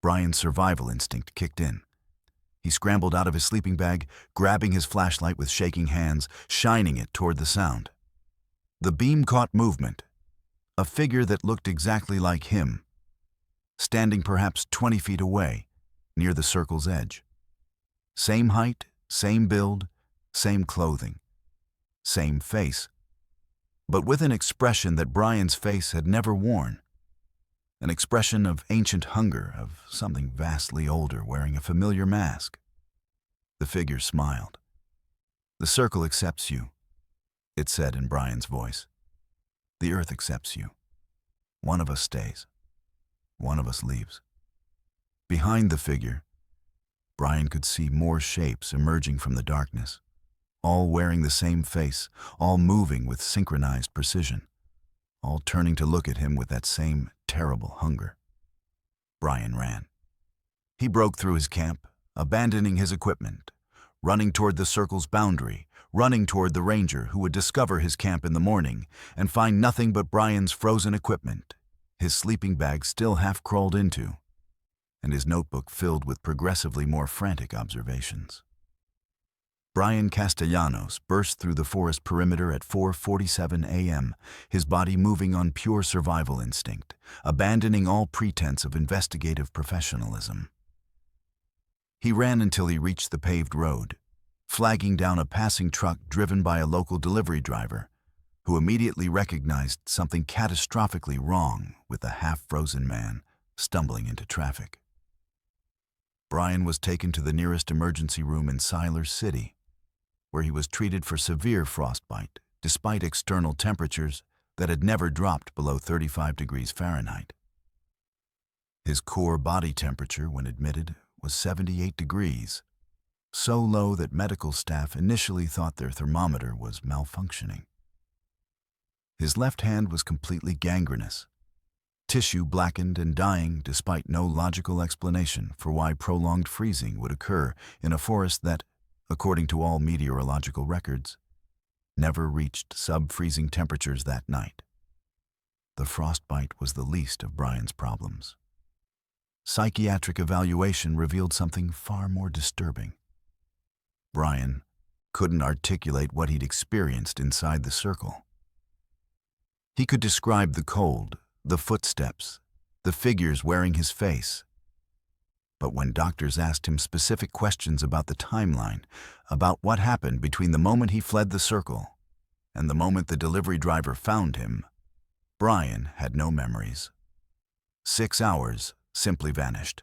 Brian's survival instinct kicked in. He scrambled out of his sleeping bag, grabbing his flashlight with shaking hands, shining it toward the sound. The beam caught movement. A figure that looked exactly like him, standing perhaps 20 feet away, near the circle's edge. Same height, same build, same clothing, same face, but with an expression that Brian's face had never worn. An expression of ancient hunger, of something vastly older wearing a familiar mask. The figure smiled. "The circle accepts you," it said in Brian's voice. "The earth accepts you. One of us stays. One of us leaves." Behind the figure, Brian could see more shapes emerging from the darkness, all wearing the same face, all moving with synchronized precision, all turning to look at him with that same terrible hunger. Brian ran. He broke through his camp, abandoning his equipment, running toward the circle's boundary, running toward the ranger who would discover his camp in the morning and find nothing but Brian's frozen equipment, his sleeping bag still half crawled into, and his notebook filled with progressively more frantic observations. Brian Castellanos burst through the forest perimeter at 4:47 a.m., his body moving on pure survival instinct, abandoning all pretense of investigative professionalism. He ran until he reached the paved road, flagging down a passing truck driven by a local delivery driver, who immediately recognized something catastrophically wrong with the half-frozen man stumbling into traffic. Brian was taken to the nearest emergency room in Siler City, where he was treated for severe frostbite, despite external temperatures that had never dropped below 35 degrees Fahrenheit. His core body temperature, when admitted, was 78 degrees, so low that medical staff initially thought their thermometer was malfunctioning. His left hand was completely gangrenous, tissue blackened and dying despite no logical explanation for why prolonged freezing would occur in a forest that, according to all meteorological records, never reached sub-freezing temperatures that night. The frostbite was the least of Brian's problems. Psychiatric evaluation revealed something far more disturbing. Brian couldn't articulate what he'd experienced inside the circle. He could describe the cold, the footsteps, the figures wearing his face. But when doctors asked him specific questions about the timeline, about what happened between the moment he fled the circle and the moment the delivery driver found him, Brian had no memories. 6 hours simply vanished.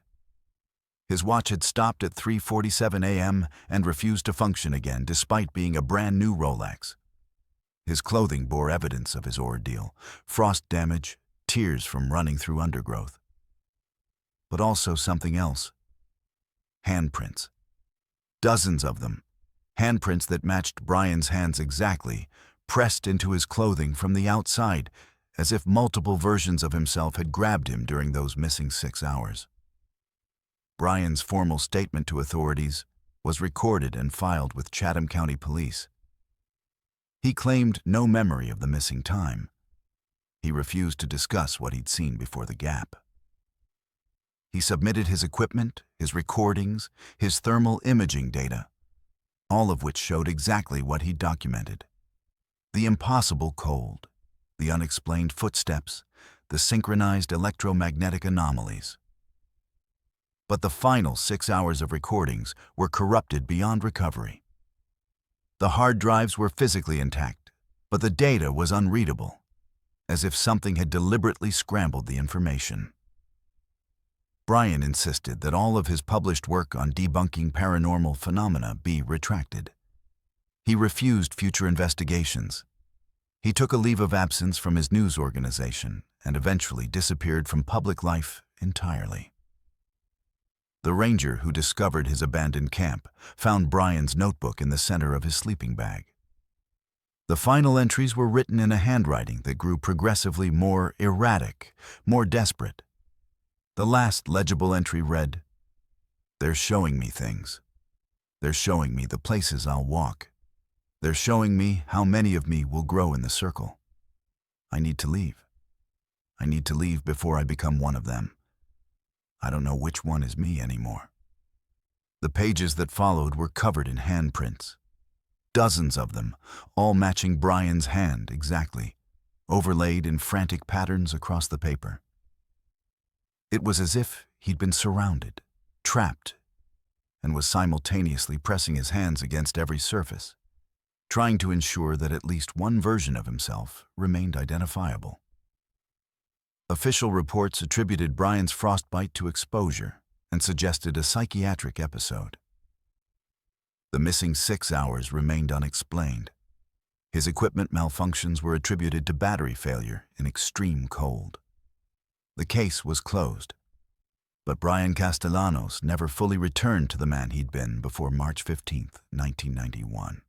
His watch had stopped at 3:47 a.m. and refused to function again despite being a brand new Rolex. His clothing bore evidence of his ordeal: frost damage, tears from running through undergrowth. But also something else. Handprints. Dozens of them. Handprints that matched Brian's hands exactly, pressed into his clothing from the outside, as if multiple versions of himself had grabbed him during those missing 6 hours. Brian's formal statement to authorities was recorded and filed with Chatham County Police. He claimed no memory of the missing time. He refused to discuss what he'd seen before the gap. He submitted his equipment, his recordings, his thermal imaging data, all of which showed exactly what he'd documented: the impossible cold, the unexplained footsteps, the synchronized electromagnetic anomalies. But the final 6 hours of recordings were corrupted beyond recovery. The hard drives were physically intact, but the data was unreadable, as if something had deliberately scrambled the information. Brian insisted that all of his published work on debunking paranormal phenomena be retracted. He refused future investigations. He took a leave of absence from his news organization and eventually disappeared from public life entirely. The ranger who discovered his abandoned camp found Brian's notebook in the center of his sleeping bag. The final entries were written in a handwriting that grew progressively more erratic, more desperate. The last legible entry read, "They're showing me things. They're showing me the places I'll walk. They're showing me how many of me will grow in the circle. I need to leave. I need to leave before I become one of them. I don't know which one is me anymore." The pages that followed were covered in handprints. Dozens of them, all matching Brian's hand exactly, overlaid in frantic patterns across the paper. It was as if he'd been surrounded, trapped, and was simultaneously pressing his hands against every surface, trying to ensure that at least one version of himself remained identifiable. Official reports attributed Brian's frostbite to exposure and suggested a psychiatric episode. The missing 6 hours remained unexplained. His equipment malfunctions were attributed to battery failure in extreme cold. The case was closed, but Brian Castellanos never fully returned to the man he'd been before March 15, 1991.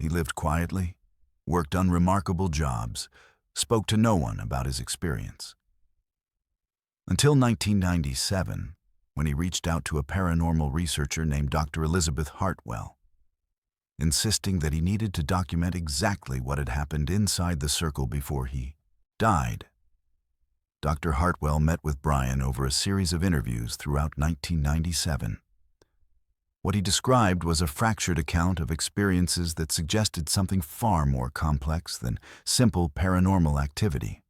He lived quietly, worked unremarkable jobs, spoke to no one about his experience. Until 1997, when he reached out to a paranormal researcher named Dr. Elizabeth Hartwell, insisting that he needed to document exactly what had happened inside the circle before he died. Dr. Hartwell met with Brian over a series of interviews throughout 1997. What he described was a fractured account of experiences that suggested something far more complex than simple paranormal activity.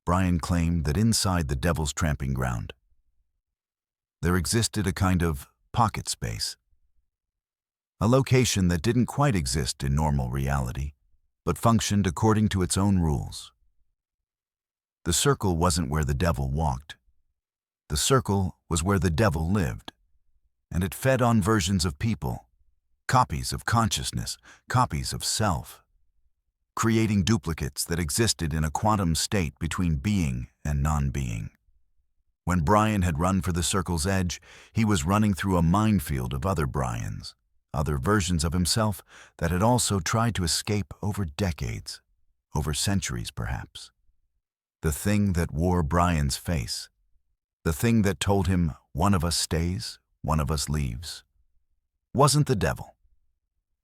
Brian claimed that inside the Devil's Tramping Ground, there existed a kind of pocket space, a location that didn't quite exist in normal reality, but functioned according to its own rules. The circle wasn't where the devil walked. The circle was where the devil lived, and it fed on versions of people, copies of consciousness, copies of self, creating duplicates that existed in a quantum state between being and non-being. When Brian had run for the circle's edge, he was running through a minefield of other Brians, other versions of himself that had also tried to escape over decades, over centuries perhaps. The thing that wore Brian's face, the thing that told him one of us stays, one of us leaves, wasn't the devil.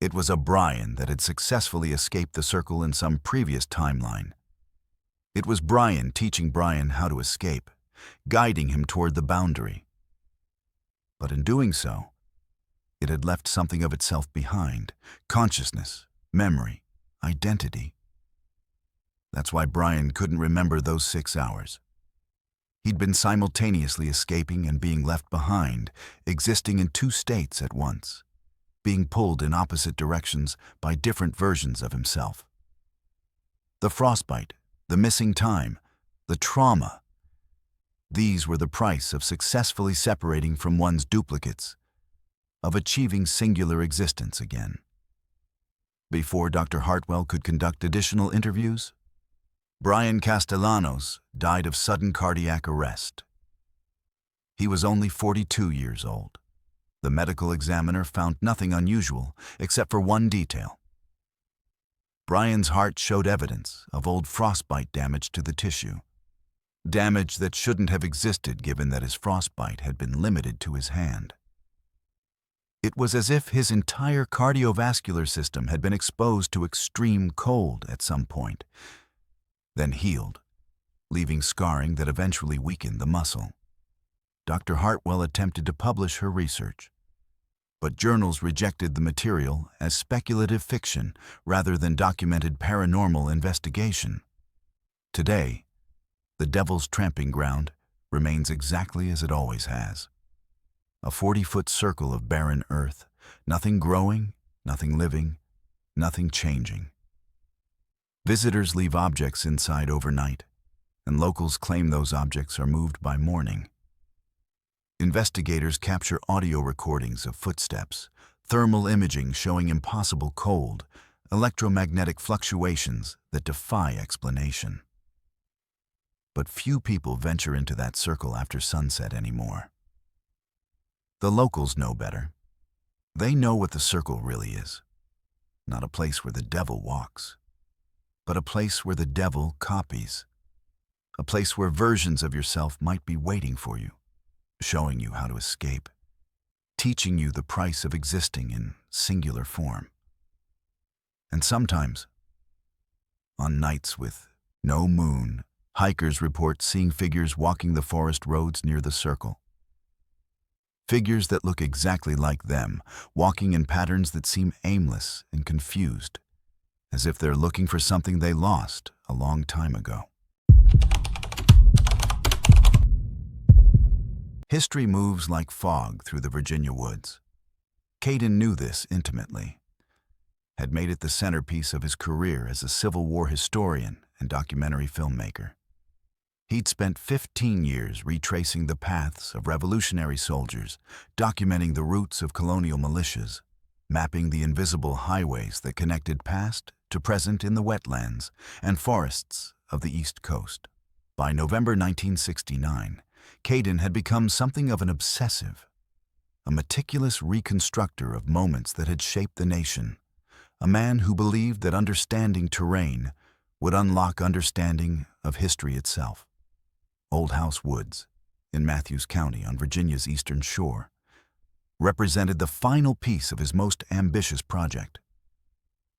It was a Brian that had successfully escaped the circle in some previous timeline. It was Brian teaching Brian how to escape, guiding him toward the boundary. But in doing so, it had left something of itself behind: consciousness, memory, identity. That's why Brian couldn't remember those 6 hours. He'd been simultaneously escaping and being left behind, existing in two states at once, being pulled in opposite directions by different versions of himself. The frostbite, the missing time, the trauma, these were the price of successfully separating from one's duplicates, of achieving singular existence again. Before Dr. Hartwell could conduct additional interviews, Brian Castellanos died of sudden cardiac arrest. He was only 42 years old. The medical examiner found nothing unusual except for one detail. Brian's heart showed evidence of old frostbite damage to the tissue, damage that shouldn't have existed given that his frostbite had been limited to his hand. It was as if his entire cardiovascular system had been exposed to extreme cold at some point, then healed, leaving scarring that eventually weakened the muscle. Dr. Hartwell attempted to publish her research, but journals rejected the material as speculative fiction rather than documented paranormal investigation. Today, the Devil's Tramping Ground remains exactly as it always has. A 40-foot circle of barren earth, nothing growing, nothing living, nothing changing. Visitors leave objects inside overnight, and locals claim those objects are moved by morning. Investigators capture audio recordings of footsteps, thermal imaging showing impossible cold, electromagnetic fluctuations that defy explanation. But few people venture into that circle after sunset anymore. The locals know better. They know what the circle really is. Not a place where the devil walks, but a place where the devil copies. A place where versions of yourself might be waiting for you, showing you how to escape, teaching you the price of existing in singular form. And sometimes, on nights with no moon, hikers report seeing figures walking the forest roads near the circle. Figures that look exactly like them, walking in patterns that seem aimless and confused, as if they're looking for something they lost a long time ago. History moves like fog through the Virginia woods. Caden knew this intimately, had made it the centerpiece of his career as a Civil War historian and documentary filmmaker. He'd spent 15 years retracing the paths of revolutionary soldiers, documenting the routes of colonial militias, mapping the invisible highways that connected past to present in the wetlands and forests of the East Coast. By November 1969, Caden had become something of an obsessive, a meticulous reconstructor of moments that had shaped the nation, a man who believed that understanding terrain would unlock understanding of history itself. Old House Woods, in Matthews County on Virginia's eastern shore, represented the final piece of his most ambitious project.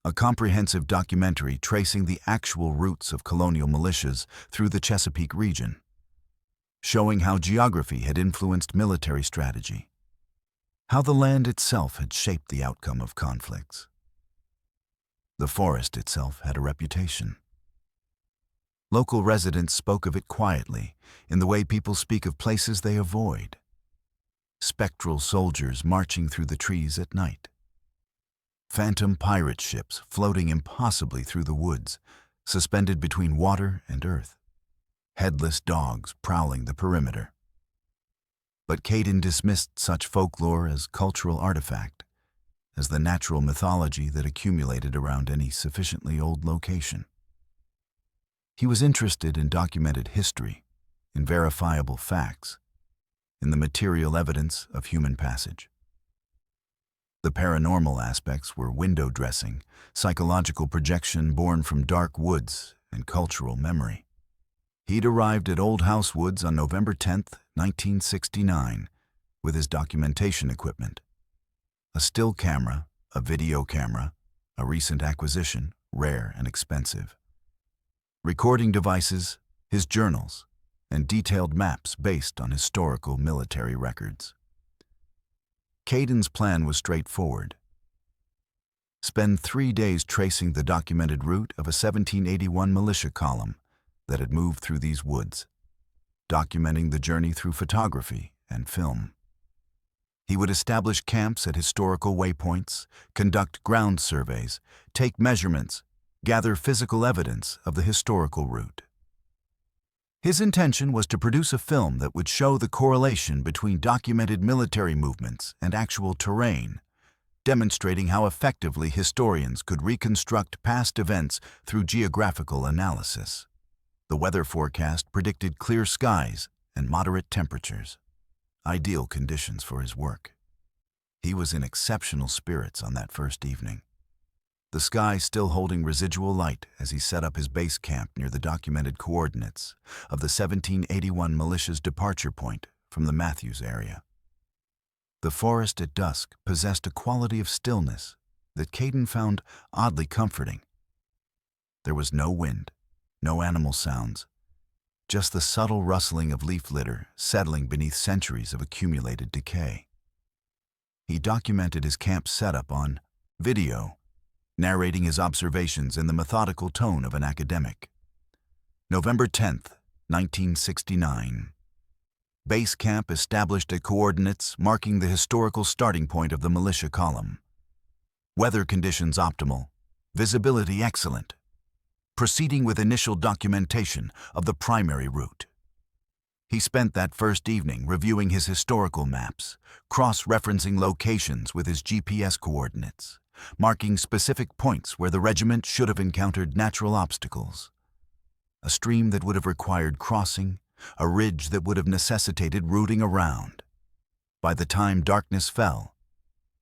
A comprehensive documentary tracing the actual routes of colonial militias through the Chesapeake region, showing how geography had influenced military strategy, how the land itself had shaped the outcome of conflicts. The forest itself had a reputation. Local residents spoke of it quietly, in the way people speak of places they avoid. Spectral soldiers marching through the trees at night. Phantom pirate ships floating impossibly through the woods, suspended between water and earth. Headless dogs prowling the perimeter. But Caden dismissed such folklore as cultural artifact, as the natural mythology that accumulated around any sufficiently old location. He was interested in documented history, in verifiable facts, in the material evidence of human passage. The paranormal aspects were window dressing, psychological projection born from dark woods, and cultural memory. He'd arrived at Old House Woods on November 10th, 1969, with his documentation equipment. A still camera, a video camera, a recent acquisition, rare and expensive. Recording devices, his journals, and detailed maps based on historical military records. Caden's plan was straightforward. Spend 3 days tracing the documented route of a 1781 militia column that had moved through these woods, documenting the journey through photography and film. He would establish camps at historical waypoints, conduct ground surveys, take measurements, gather physical evidence of the historical route. His intention was to produce a film that would show the correlation between documented military movements and actual terrain, demonstrating how effectively historians could reconstruct past events through geographical analysis. The weather forecast predicted clear skies and moderate temperatures, ideal conditions for his work. He was in exceptional spirits on that first evening, the sky still holding residual light as he set up his base camp near the documented coordinates of the 1781 militia's departure point from the Matthews area. The forest at dusk possessed a quality of stillness that Caden found oddly comforting. There was no wind, no animal sounds, just the subtle rustling of leaf litter settling beneath centuries of accumulated decay. He documented his camp setup on video, narrating his observations in the methodical tone of an academic. November 10th, 1969. Base camp established at coordinates marking the historical starting point of the militia column. Weather conditions optimal, visibility excellent. Proceeding with initial documentation of the primary route. He spent that first evening reviewing his historical maps, cross-referencing locations with his GPS coordinates, marking specific points where the regiment should have encountered natural obstacles. A stream that would have required crossing, a ridge that would have necessitated rooting around. By the time darkness fell,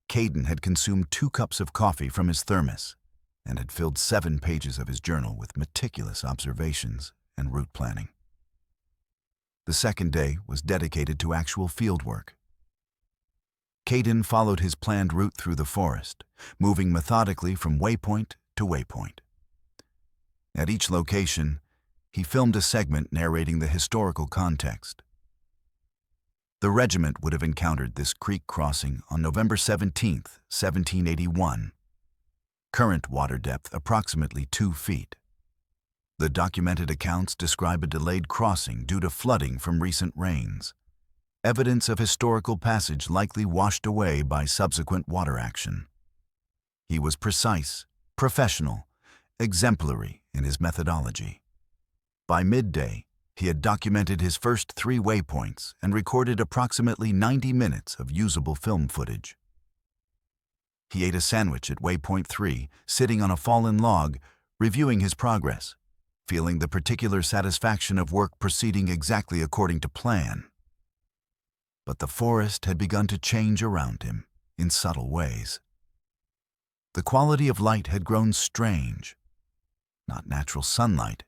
Caden had consumed 2 cups of coffee from his thermos and had filled 7 pages of his journal with meticulous observations and route planning. The second day was dedicated to actual field work. Caden followed his planned route through the forest, moving methodically from waypoint to waypoint. At each location, he filmed a segment narrating the historical context. The regiment would have encountered this creek crossing on November 17th, 1781. Current water depth approximately 2 feet. The documented accounts describe a delayed crossing due to flooding from recent rains. Evidence of historical passage likely washed away by subsequent water action. He was precise, professional, exemplary in his methodology. By midday, he had documented his first 3 waypoints and recorded approximately 90 minutes of usable film footage. He ate a sandwich at waypoint 3, sitting on a fallen log, reviewing his progress, feeling the particular satisfaction of work proceeding exactly according to plan. But the forest had begun to change around him in subtle ways. The quality of light had grown strange, not natural sunlight,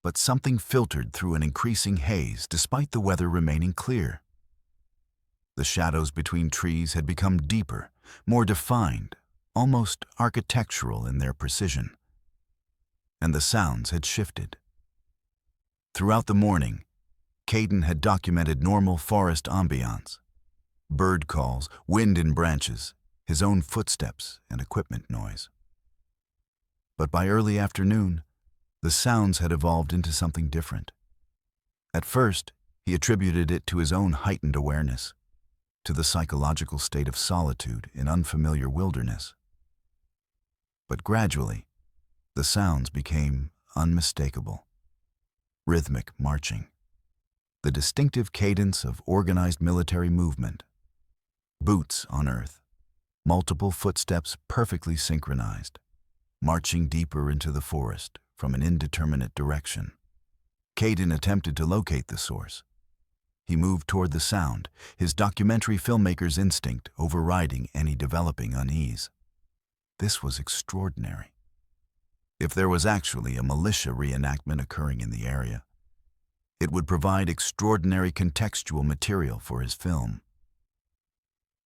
but something filtered through an increasing haze despite the weather remaining clear. The shadows between trees had become deeper, more defined, almost architectural in their precision. And the sounds had shifted. Throughout the morning, Caden had documented normal forest ambiance. Bird calls, wind in branches, his own footsteps and equipment noise. But by early afternoon, the sounds had evolved into something different. At first, he attributed it to his own heightened awareness, to the psychological state of solitude in unfamiliar wilderness. But gradually, the sounds became unmistakable. Rhythmic marching, the distinctive cadence of organized military movement. Boots on earth, multiple footsteps perfectly synchronized, marching deeper into the forest from an indeterminate direction. Caden attempted to locate the source. He moved toward the sound, his documentary filmmaker's instinct overriding any developing unease. This was extraordinary. If there was actually a militia reenactment occurring in the area, it would provide extraordinary contextual material for his film.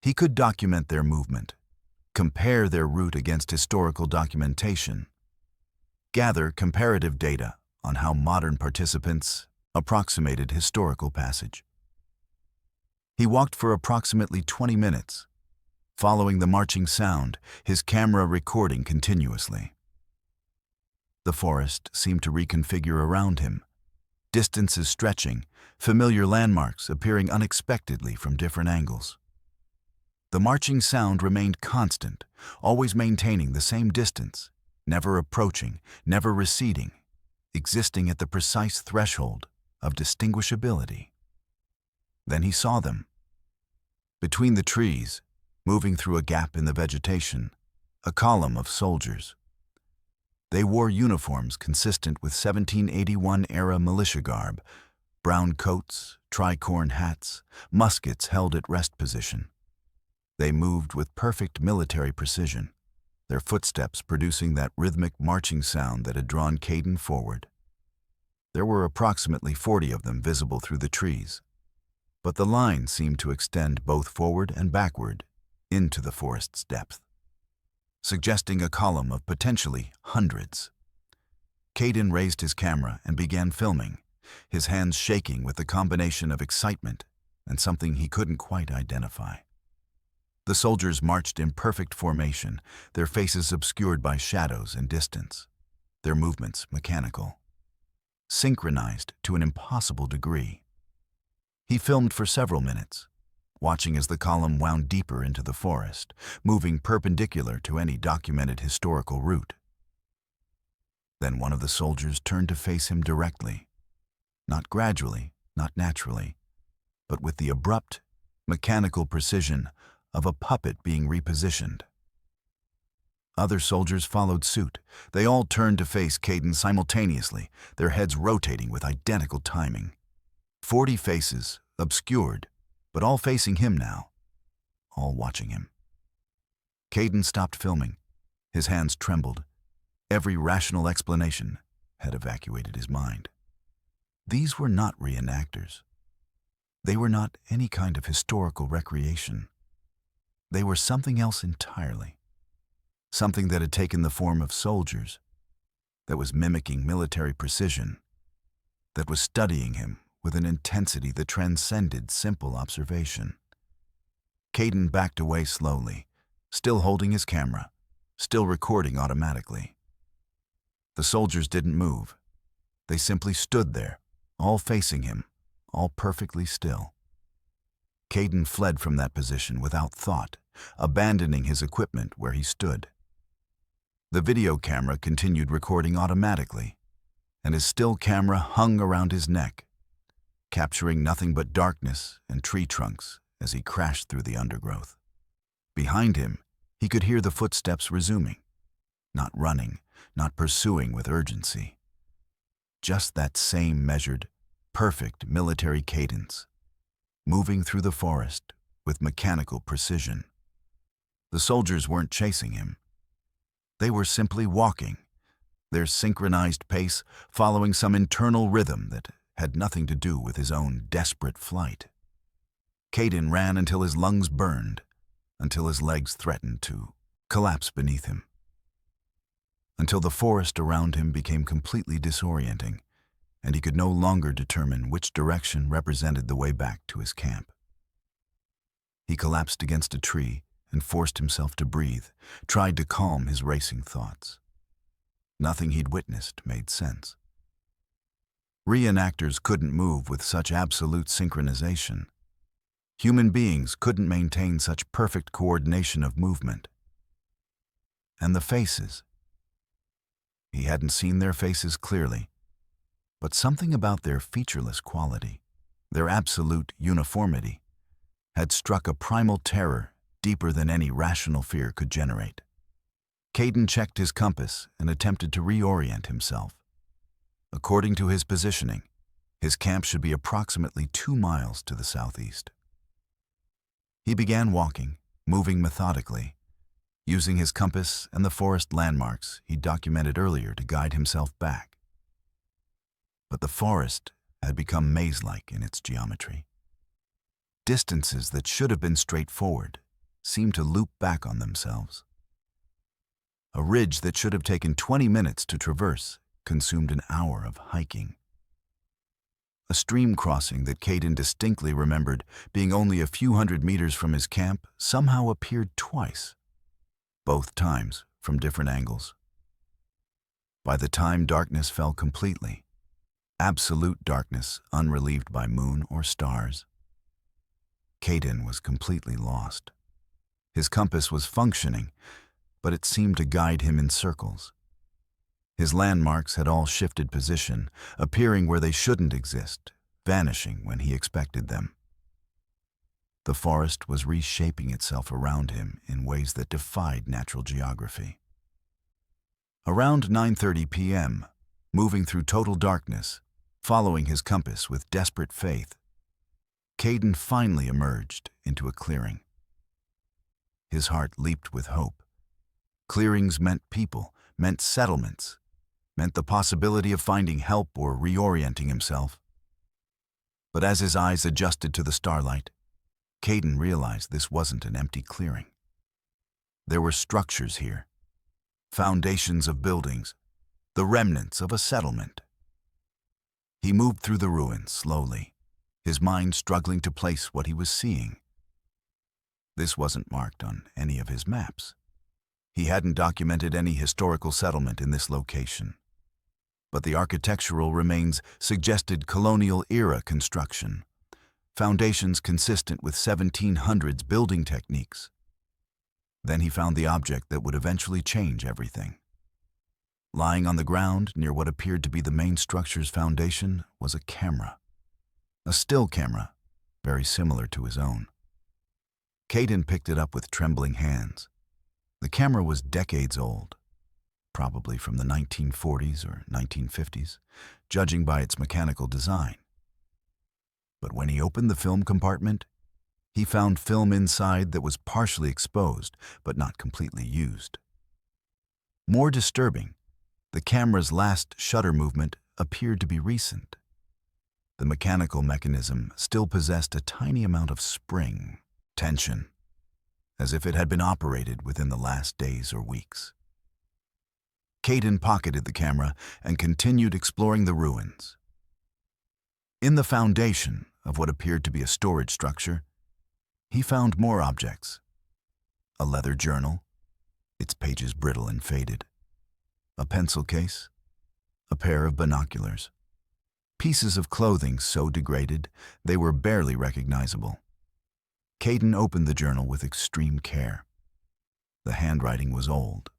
He could document their movement, compare their route against historical documentation, gather comparative data on how modern participants approximated historical passage. He walked for approximately 20 minutes, following the marching sound, his camera recording continuously. The forest seemed to reconfigure around him, distances stretching, familiar landmarks appearing unexpectedly from different angles. The marching sound remained constant, always maintaining the same distance, never approaching, never receding, existing at the precise threshold of distinguishability. Then he saw them. Between the trees, moving through a gap in the vegetation, a column of soldiers. They wore uniforms consistent with 1781-era militia garb, brown coats, tricorn hats, muskets held at rest position. They moved with perfect military precision, their footsteps producing that rhythmic marching sound that had drawn Caden forward. There were approximately 40 of them visible through the trees, but the line seemed to extend both forward and backward into the forest's depth, suggesting a column of potentially hundreds. Caden raised his camera and began filming, his hands shaking with the combination of excitement and something he couldn't quite identify. The soldiers marched in perfect formation, their faces obscured by shadows and distance, their movements mechanical, synchronized to an impossible degree. He filmed for several minutes, watching as the column wound deeper into the forest, moving perpendicular to any documented historical route. Then one of the soldiers turned to face him directly, not gradually, not naturally, but with the abrupt, mechanical precision of a puppet being repositioned. Other soldiers followed suit. They all turned to face Caden simultaneously, their heads rotating with identical timing. 40 faces, obscured, but all facing him now, all watching him. Caden stopped filming. His hands trembled. Every rational explanation had evacuated his mind. These were not reenactors. They were not any kind of historical recreation. They were something else entirely. Something that had taken the form of soldiers, that was mimicking military precision, that was studying him with an intensity that transcended simple observation. Caden backed away slowly, still holding his camera, still recording automatically. The soldiers didn't move. They simply stood there, all facing him, all perfectly still. Caden fled from that position without thought, abandoning his equipment where he stood. The video camera continued recording automatically, and his still camera hung around his neck, capturing nothing but darkness and tree trunks as he crashed through the undergrowth. Behind him, he could hear the footsteps resuming, not running, not pursuing with urgency. Just that same measured, perfect military cadence, moving through the forest with mechanical precision. The soldiers weren't chasing him. They were simply walking, their synchronized pace following some internal rhythm that had nothing to do with his own desperate flight. Caden ran until his lungs burned, until his legs threatened to collapse beneath him, until the forest around him became completely disorienting, and he could no longer determine which direction represented the way back to his camp. He collapsed against a tree and forced himself to breathe, tried to calm his racing thoughts. Nothing he'd witnessed made sense. Reenactors couldn't move with such absolute synchronization. Human beings couldn't maintain such perfect coordination of movement. And the faces. He hadn't seen their faces clearly, but something about their featureless quality, their absolute uniformity, had struck a primal terror deeper than any rational fear could generate. Caden checked his compass and attempted to reorient himself. According to his positioning, his camp should be approximately 2 miles to the southeast. He began walking, moving methodically, using his compass and the forest landmarks he'd documented earlier to guide himself back. But the forest had become maze-like in its geometry. Distances that should have been straightforward seemed to loop back on themselves. A ridge that should have taken 20 minutes to traverse consumed an hour of hiking. A stream crossing that Caden distinctly remembered being only a few hundred meters from his camp somehow appeared twice, both times from different angles. By the time darkness fell completely, absolute darkness unrelieved by moon or stars, Caden was completely lost. His compass was functioning, but it seemed to guide him in circles. His landmarks had all shifted position, appearing where they shouldn't exist, vanishing when he expected them. The forest was reshaping itself around him in ways that defied natural geography. Around 9:30 p.m., moving through total darkness, following his compass with desperate faith, Caden finally emerged into a clearing. His heart leaped with hope. Clearings meant people, meant settlements, meant the possibility of finding help or reorienting himself. But as his eyes adjusted to the starlight, Caden realized this wasn't an empty clearing. There were structures here, foundations of buildings, the remnants of a settlement. He moved through the ruins slowly, his mind struggling to place what he was seeing. This wasn't marked on any of his maps. He hadn't documented any historical settlement in this location. But the architectural remains suggested colonial-era construction, foundations consistent with 1700s building techniques. Then he found the object that would eventually change everything. Lying on the ground near what appeared to be the main structure's foundation was a camera. A still camera, very similar to his own. Caden picked it up with trembling hands. The camera was decades old, probably from the 1940s or 1950s, judging by its mechanical design. But when he opened the film compartment, he found film inside that was partially exposed, but not completely used. More disturbing, the camera's last shutter movement appeared to be recent. The mechanical mechanism still possessed a tiny amount of spring, tension, as if it had been operated within the last days or weeks. Caden pocketed the camera and continued exploring the ruins. In the foundation of what appeared to be a storage structure, he found more objects. A leather journal, its pages brittle and faded. A pencil case. A pair of binoculars. Pieces of clothing so degraded they were barely recognizable. Caden opened the journal with extreme care. The handwriting was old,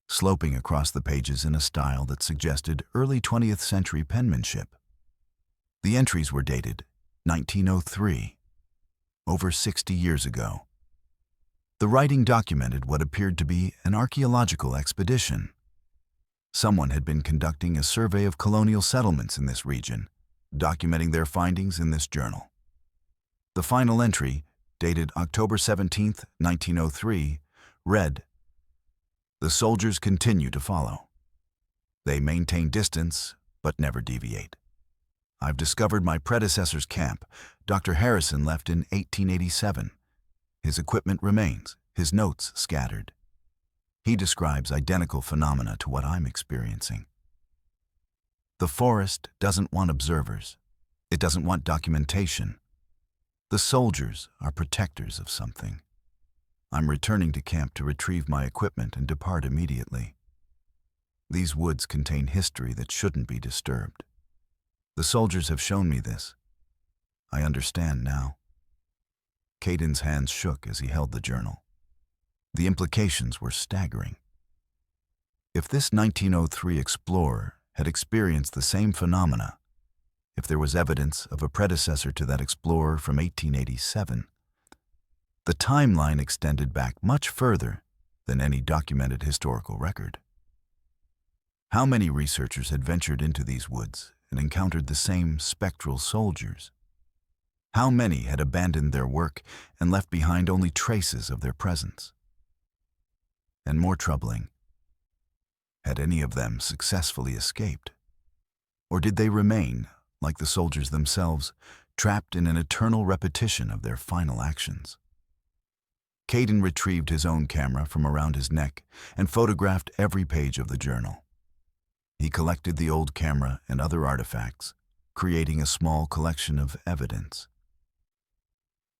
sloping across the pages in a style that suggested early 20th century penmanship. The entries were dated 1903, over 60 years ago. The writing documented what appeared to be an archaeological expedition. Someone had been conducting a survey of colonial settlements in this region, documenting their findings in this journal. The final entry, dated October 17, 1903, read, "The soldiers continue to follow. They maintain distance, but never deviate. I've discovered my predecessor's camp. Dr. Harrison left in 1887. His equipment remains, his notes scattered. He describes identical phenomena to what I'm experiencing. The forest doesn't want observers. It doesn't want documentation. The The soldiers are protectors of something. I'm returning to camp to retrieve my equipment and depart immediately. These woods contain history that shouldn't be disturbed. The soldiers have shown me this. I understand now. Caden's hands shook as he held the journal. The implications were staggering. If this 1903 explorer had experienced the same phenomena, if there was evidence of a predecessor to that explorer from 1887, the timeline extended back much further than any documented historical record. How many researchers had ventured into these woods and encountered the same spectral soldiers? How many had abandoned their work and left behind only traces of their presence? And more troubling, had any of them successfully escaped? Or did they remain, like the soldiers themselves, trapped in an eternal repetition of their final actions? Caden retrieved his own camera from around his neck and photographed every page of the journal. He collected the old camera and other artifacts, creating a small collection of evidence.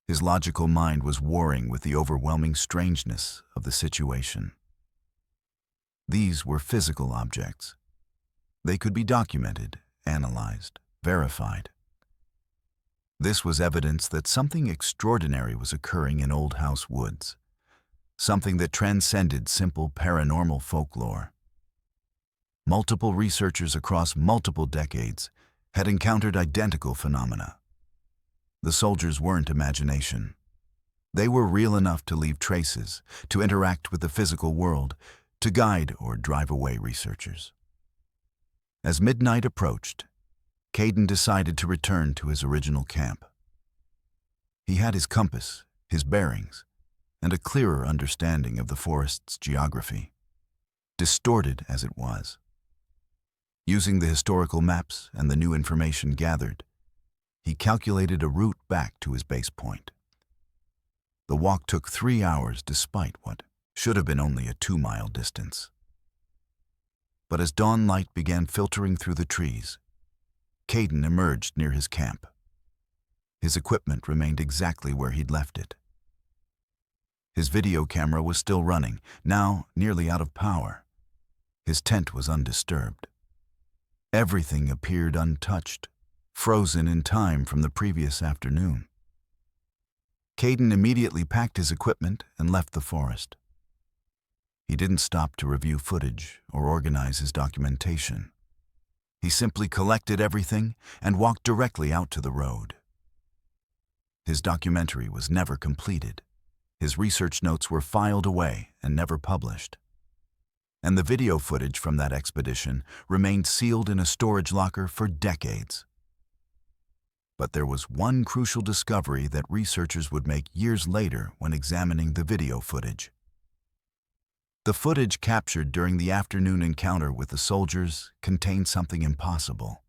His logical mind was warring with the overwhelming strangeness of the situation. These were physical objects. They could be documented, analyzed, verified. This was evidence that something extraordinary was occurring in Old House Woods, something that transcended simple paranormal folklore. Multiple researchers across multiple decades had encountered identical phenomena. The soldiers weren't imagination. They were real enough to leave traces, to interact with the physical world, to guide or drive away researchers. As midnight approached, Caden decided to return to his original camp. He had his compass, his bearings, and a clearer understanding of the forest's geography, distorted as it was. Using the historical maps and the new information gathered, he calculated a route back to his base point. The walk took 3 hours despite what should have been only a 2-mile distance. But as dawn light began filtering through the trees, Caden emerged near his camp. His equipment remained exactly where he'd left it. His video camera was still running, now nearly out of power. His tent was undisturbed. Everything appeared untouched, frozen in time from the previous afternoon. Caden immediately packed his equipment and left the forest. He didn't stop to review footage or organize his documentation. He simply collected everything and walked directly out to the road. His documentary was never completed. His research notes were filed away and never published. And the video footage from that expedition remained sealed in a storage locker for decades. But there was one crucial discovery that researchers would make years later when examining the video footage. The footage captured during the afternoon encounter with the soldiers contained something impossible.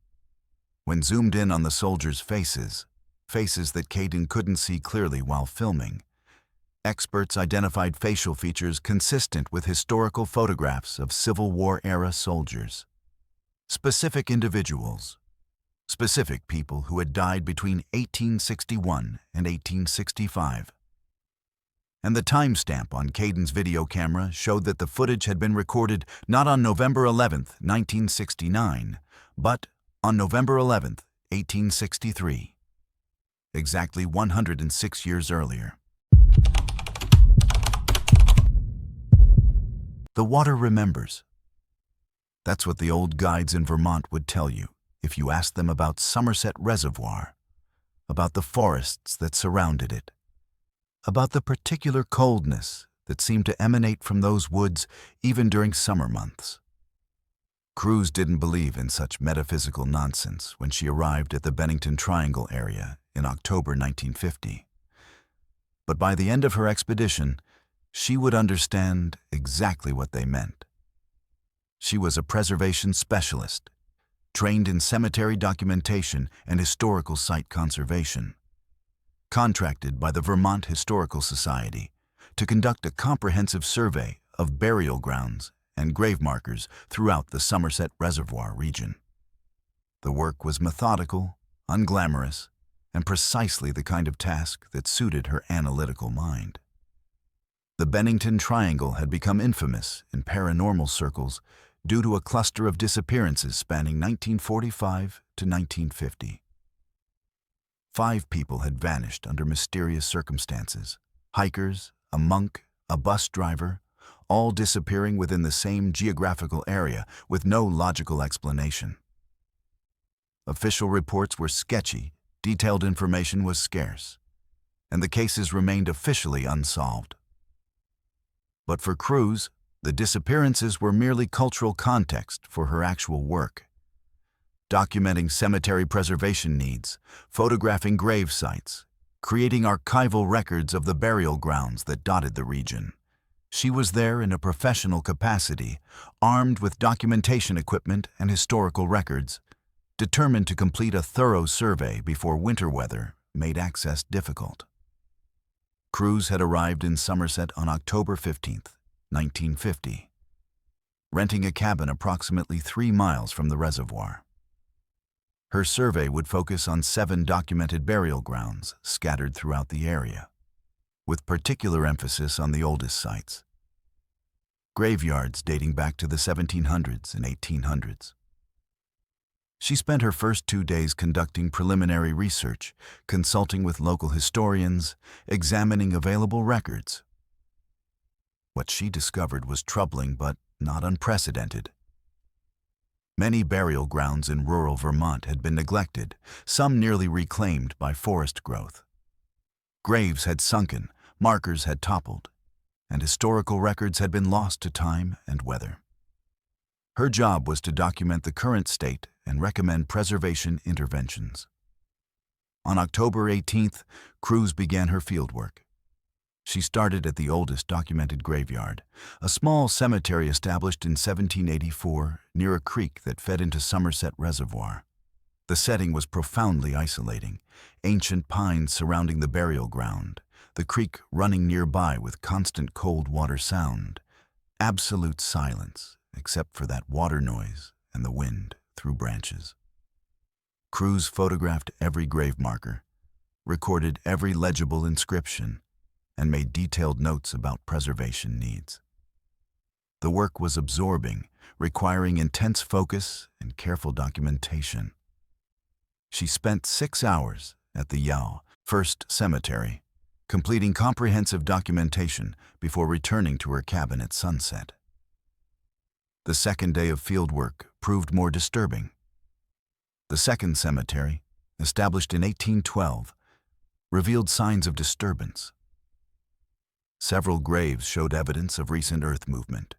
When zoomed in on the soldiers' faces that Caden couldn't see clearly while filming, experts identified facial features consistent with historical photographs of Civil War-era soldiers. Specific individuals, specific people who had died between 1861 and 1865. And the timestamp on Caden's video camera showed that the footage had been recorded not on November 11, 1969, but on November 11, 1863, exactly 106 years earlier. The water remembers. That's what the old guides in Vermont would tell you if you asked them about Somerset Reservoir, about the forests that surrounded it, about the particular coldness that seemed to emanate from those woods even during summer months. Cruz didn't believe in such metaphysical nonsense when she arrived at the Bennington Triangle area in October 1950. But by the end of her expedition, she would understand exactly what they meant. She was a preservation specialist, trained in cemetery documentation and historical site conservation, contracted by the Vermont Historical Society to conduct a comprehensive survey of burial grounds and grave markers throughout the Somerset Reservoir region. The work was methodical, unglamorous, and precisely the kind of task that suited her analytical mind. The Bennington Triangle had become infamous in paranormal circles due to a cluster of disappearances spanning 1945 to 1950. 5 people had vanished under mysterious circumstances: hikers, a monk, a bus driver, all disappearing within the same geographical area with no logical explanation. Official reports were sketchy, detailed information was scarce, and the cases remained officially unsolved. But for Cruz, the disappearances were merely cultural context for her actual work. Documenting cemetery preservation needs, photographing grave sites, creating archival records of the burial grounds that dotted the region. She was there in a professional capacity, armed with documentation equipment and historical records, determined to complete a thorough survey before winter weather made access difficult. Cruz had arrived in Somerset on October 15, 1950, renting a cabin approximately 3 miles from the reservoir. Her survey would focus on 7 documented burial grounds scattered throughout the area, with particular emphasis on the oldest sites. Graveyards dating back to the 1700s and 1800s. She spent her first 2 days conducting preliminary research, consulting with local historians, examining available records. What she discovered was troubling but not unprecedented. Many burial grounds in rural Vermont had been neglected, some nearly reclaimed by forest growth. Graves had sunken, markers had toppled, and historical records had been lost to time and weather. Her job was to document the current state and recommend preservation interventions. On October 18th, Cruz began her fieldwork. She started at the oldest documented graveyard, a small cemetery established in 1784 near a creek that fed into Somerset Reservoir. The setting was profoundly isolating, ancient pines surrounding the burial ground, the creek running nearby with constant cold water sound, absolute silence except for that water noise and the wind through branches. Cruz photographed every grave marker, recorded every legible inscription, and made detailed notes about preservation needs. The work was absorbing, requiring intense focus and careful documentation. She spent 6 hours at the Yao First Cemetery, completing comprehensive documentation before returning to her cabin at sunset. The second day of fieldwork proved more disturbing. The second cemetery, established in 1812, revealed signs of disturbance. Several graves showed evidence of recent earth movement.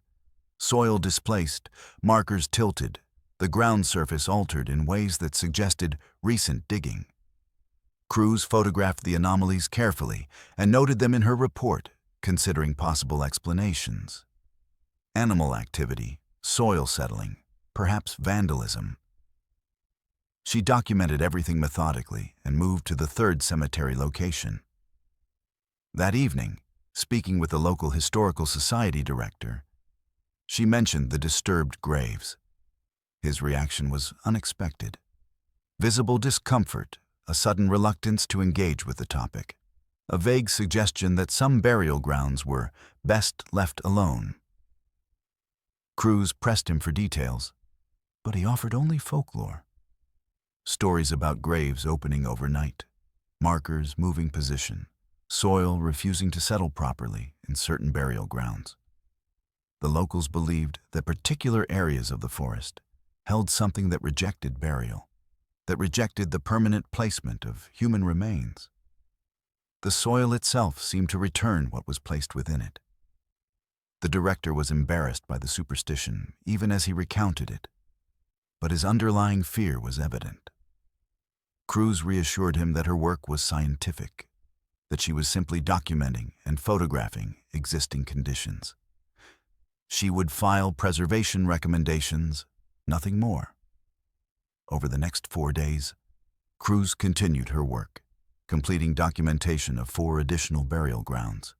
Soil displaced, markers tilted, the ground surface altered in ways that suggested recent digging. Cruz photographed the anomalies carefully and noted them in her report, considering possible explanations. Animal activity, soil settling, perhaps vandalism. She documented everything methodically and moved to the third cemetery location. That evening, speaking with the local historical society director, she mentioned the disturbed graves. His reaction was unexpected. Visible discomfort, a sudden reluctance to engage with the topic, a vague suggestion that some burial grounds were best left alone. Cruz pressed him for details, but he offered only folklore. Stories about graves opening overnight, markers moving position, soil refusing to settle properly in certain burial grounds. The locals believed that particular areas of the forest held something that rejected burial, that rejected the permanent placement of human remains. The soil itself seemed to return what was placed within it. The director was embarrassed by the superstition, even as he recounted it, but his underlying fear was evident. Cruz reassured him that her work was scientific, that she was simply documenting and photographing existing conditions. She would file preservation recommendations, nothing more. Over the next 4 days, Cruz continued her work, completing documentation of 4 additional burial grounds.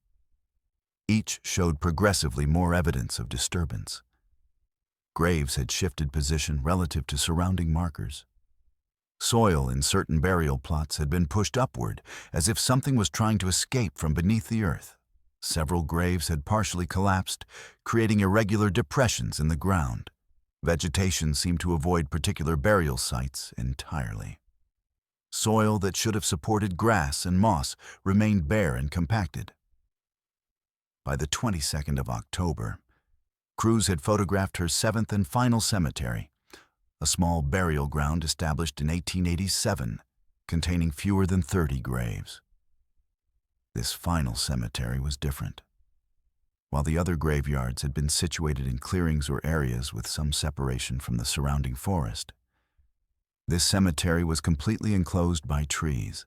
Each showed progressively more evidence of disturbance. Graves had shifted position relative to surrounding markers. Soil in certain burial plots had been pushed upward, as if something was trying to escape from beneath the earth. Several graves had partially collapsed, creating irregular depressions in the ground. Vegetation seemed to avoid particular burial sites entirely. Soil that should have supported grass and moss remained bare and compacted. By the 22nd of October, crews had photographed her seventh and final cemetery, a small burial ground established in 1887, containing fewer than 30 graves. This final cemetery was different. While the other graveyards had been situated in clearings or areas with some separation from the surrounding forest, this cemetery was completely enclosed by trees.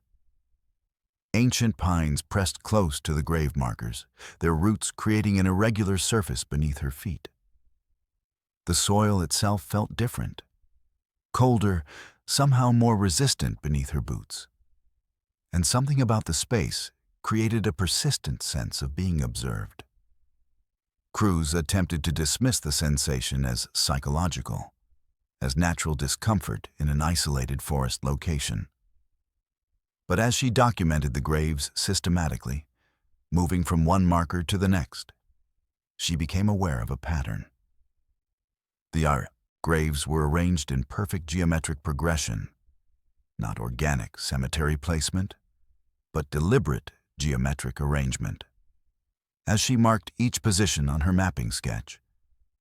Ancient pines pressed close to the grave markers, their roots creating an irregular surface beneath her feet. The soil itself felt different, colder, somehow more resistant beneath her boots. And something about the space created a persistent sense of being observed. Crews attempted to dismiss the sensation as psychological, as natural discomfort in an isolated forest location. But as she documented the graves systematically, moving from one marker to the next, she became aware of a pattern. The graves were arranged in perfect geometric progression, not organic cemetery placement, but deliberate geometric arrangement. As she marked each position on her mapping sketch,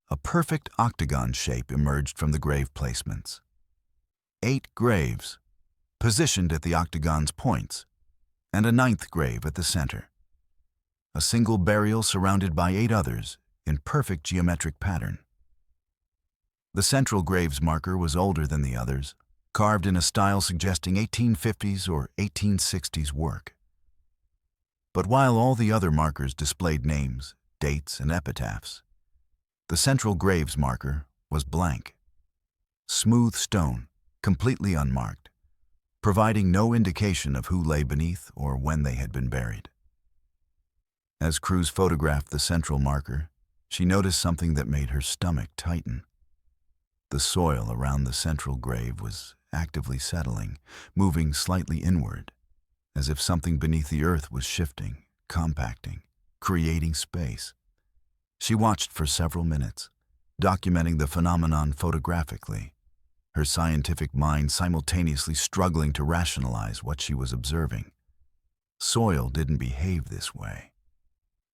a perfect octagon shape emerged from the grave placements. 8 graves, positioned at the octagon's points, and a 9th grave at the center. A single burial surrounded by 8 others in perfect geometric pattern. The central grave's marker was older than the others, carved in a style suggesting 1850s or 1860s work. But while all the other markers displayed names, dates, and epitaphs, the central grave's marker was blank. Smooth stone, completely unmarked, providing no indication of who lay beneath or when they had been buried. As crews photographed the central marker, she noticed something that made her stomach tighten. The soil around the central grave was actively settling, moving slightly inward, as if something beneath the earth was shifting, compacting, creating space. She watched for several minutes, documenting the phenomenon photographically, her scientific mind simultaneously struggling to rationalize what she was observing. Soil didn't behave this way.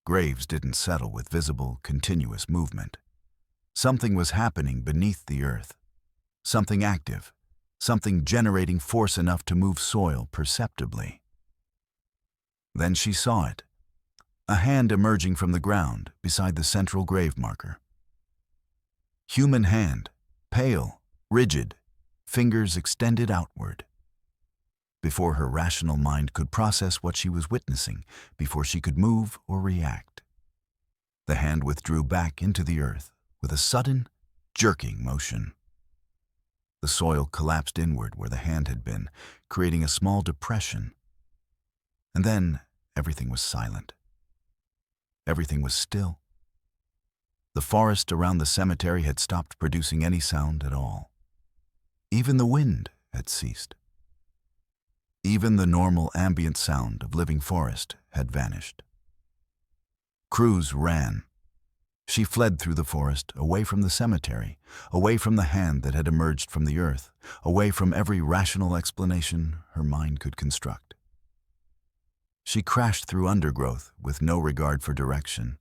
Graves didn't settle with visible, continuous movement. Something was happening beneath the earth, something active, something generating force enough to move soil perceptibly. Then she saw it, a hand emerging from the ground beside the central grave marker. Human hand, pale, rigid, fingers extended outward. Before her rational mind could process what she was witnessing, before she could move or react, the hand withdrew back into the earth with a sudden, jerking motion. The soil collapsed inward where the hand had been, creating a small depression. And then everything was silent. Everything was still. The forest around the cemetery had stopped producing any sound at all. Even the wind had ceased. Even the normal ambient sound of living forest had vanished. Cruz ran. She fled through the forest, away from the cemetery, away from the hand that had emerged from the earth, away from every rational explanation her mind could construct. She crashed through undergrowth with no regard for direction,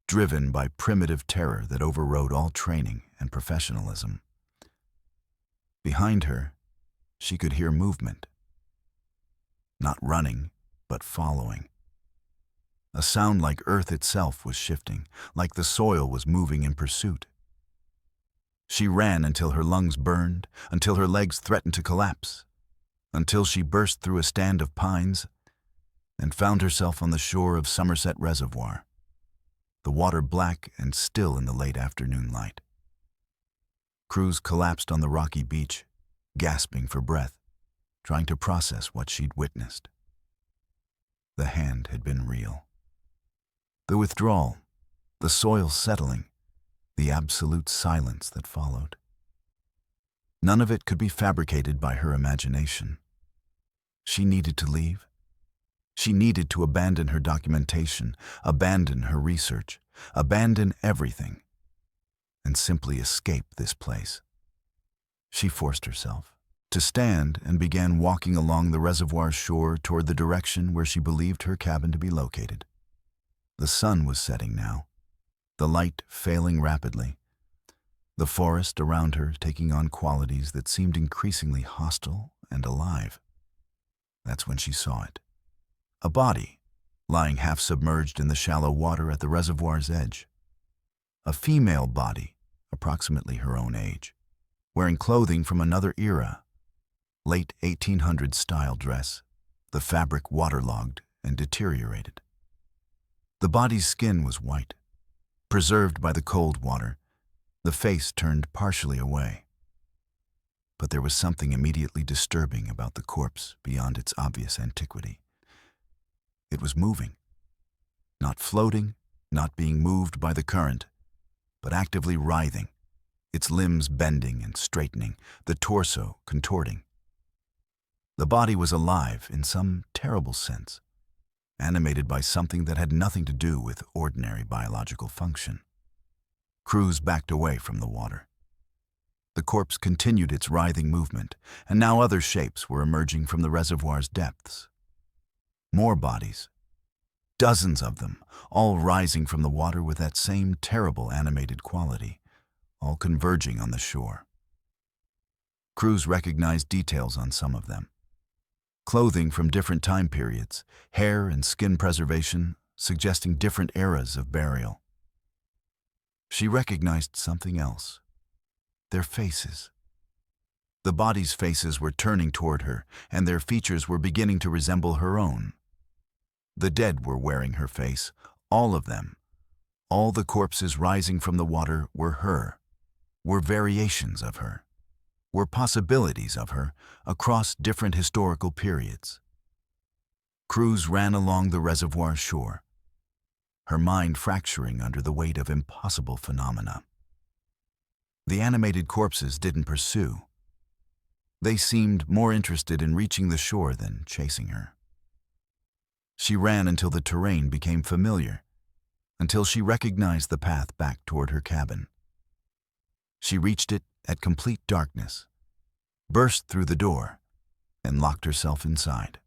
driven by primitive terror that overrode all training and professionalism. Behind her, she could hear movement. Not running, but following. A sound like earth itself was shifting, like the soil was moving in pursuit. She ran until her lungs burned, until her legs threatened to collapse, until she burst through a stand of pines and found herself on the shore of Somerset Reservoir, the water black and still in the late afternoon light. Cruz collapsed on the rocky beach, gasping for breath, trying to process what she'd witnessed. The hand had been real. The withdrawal, the soil settling, the absolute silence that followed. None of it could be fabricated by her imagination. She needed to leave. She needed to abandon her documentation, abandon her research, abandon everything, and simply escape this place. She forced herself to stand and began walking along the reservoir's shore toward the direction where she believed her cabin to be located. The sun was setting now, the light failing rapidly, the forest around her taking on qualities that seemed increasingly hostile and alive. That's when she saw it. A body, lying half submerged in the shallow water at the reservoir's edge. A female body, approximately her own age, wearing clothing from another era, late 1800s style dress, the fabric waterlogged and deteriorated. The body's skin was white, preserved by the cold water, the face turned partially away. But there was something immediately disturbing about the corpse beyond its obvious antiquity. It was moving, not floating, not being moved by the current, but actively writhing, its limbs bending and straightening, the torso contorting. The body was alive in some terrible sense, animated by something that had nothing to do with ordinary biological function. Cruz backed away from the water. The corpse continued its writhing movement, and now other shapes were emerging from the reservoir's depths. More bodies, dozens of them, all rising from the water with that same terrible animated quality, all converging on the shore. Cruz recognized details on some of them. Clothing from different time periods, hair and skin preservation suggesting different eras of burial. She recognized something else. Their faces. The bodies' faces were turning toward her, and their features were beginning to resemble her own. The dead were wearing her face, all of them. All the corpses rising from the water were her, were variations of her, were possibilities of her across different historical periods. Cruz ran along the reservoir shore, her mind fracturing under the weight of impossible phenomena. The animated corpses didn't pursue. They seemed more interested in reaching the shore than chasing her. She ran until the terrain became familiar, until she recognized the path back toward her cabin. She reached it at complete darkness, burst through the door, and locked herself inside.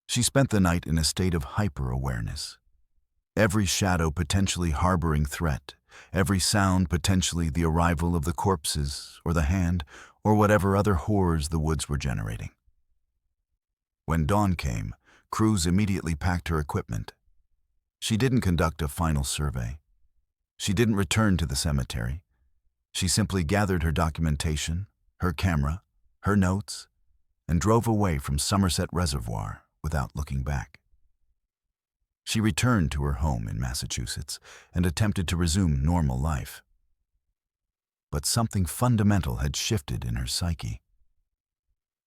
She spent the night in a state of hyper-awareness, every shadow potentially harboring threat, every sound potentially the arrival of the corpses or the hand or whatever other horrors the woods were generating. When dawn came, Cruz immediately packed her equipment. She didn't conduct a final survey. She didn't return to the cemetery. She simply gathered her documentation, her camera, her notes, and drove away from Somerset Reservoir without looking back. She returned to her home in Massachusetts and attempted to resume normal life. But something fundamental had shifted in her psyche.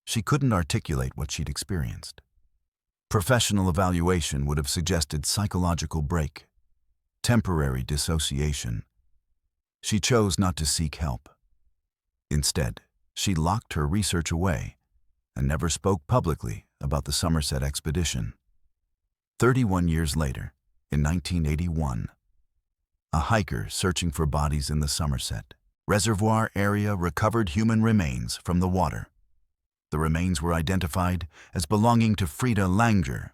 She couldn't articulate what she'd experienced. Professional evaluation would have suggested psychological break, temporary dissociation. She chose not to seek help. Instead, she locked her research away and never spoke publicly about the Somerset expedition. 31 years later, in 1981, a hiker searching for bodies in the Somerset Reservoir area recovered human remains from the water. The remains were identified as belonging to Frida Langer,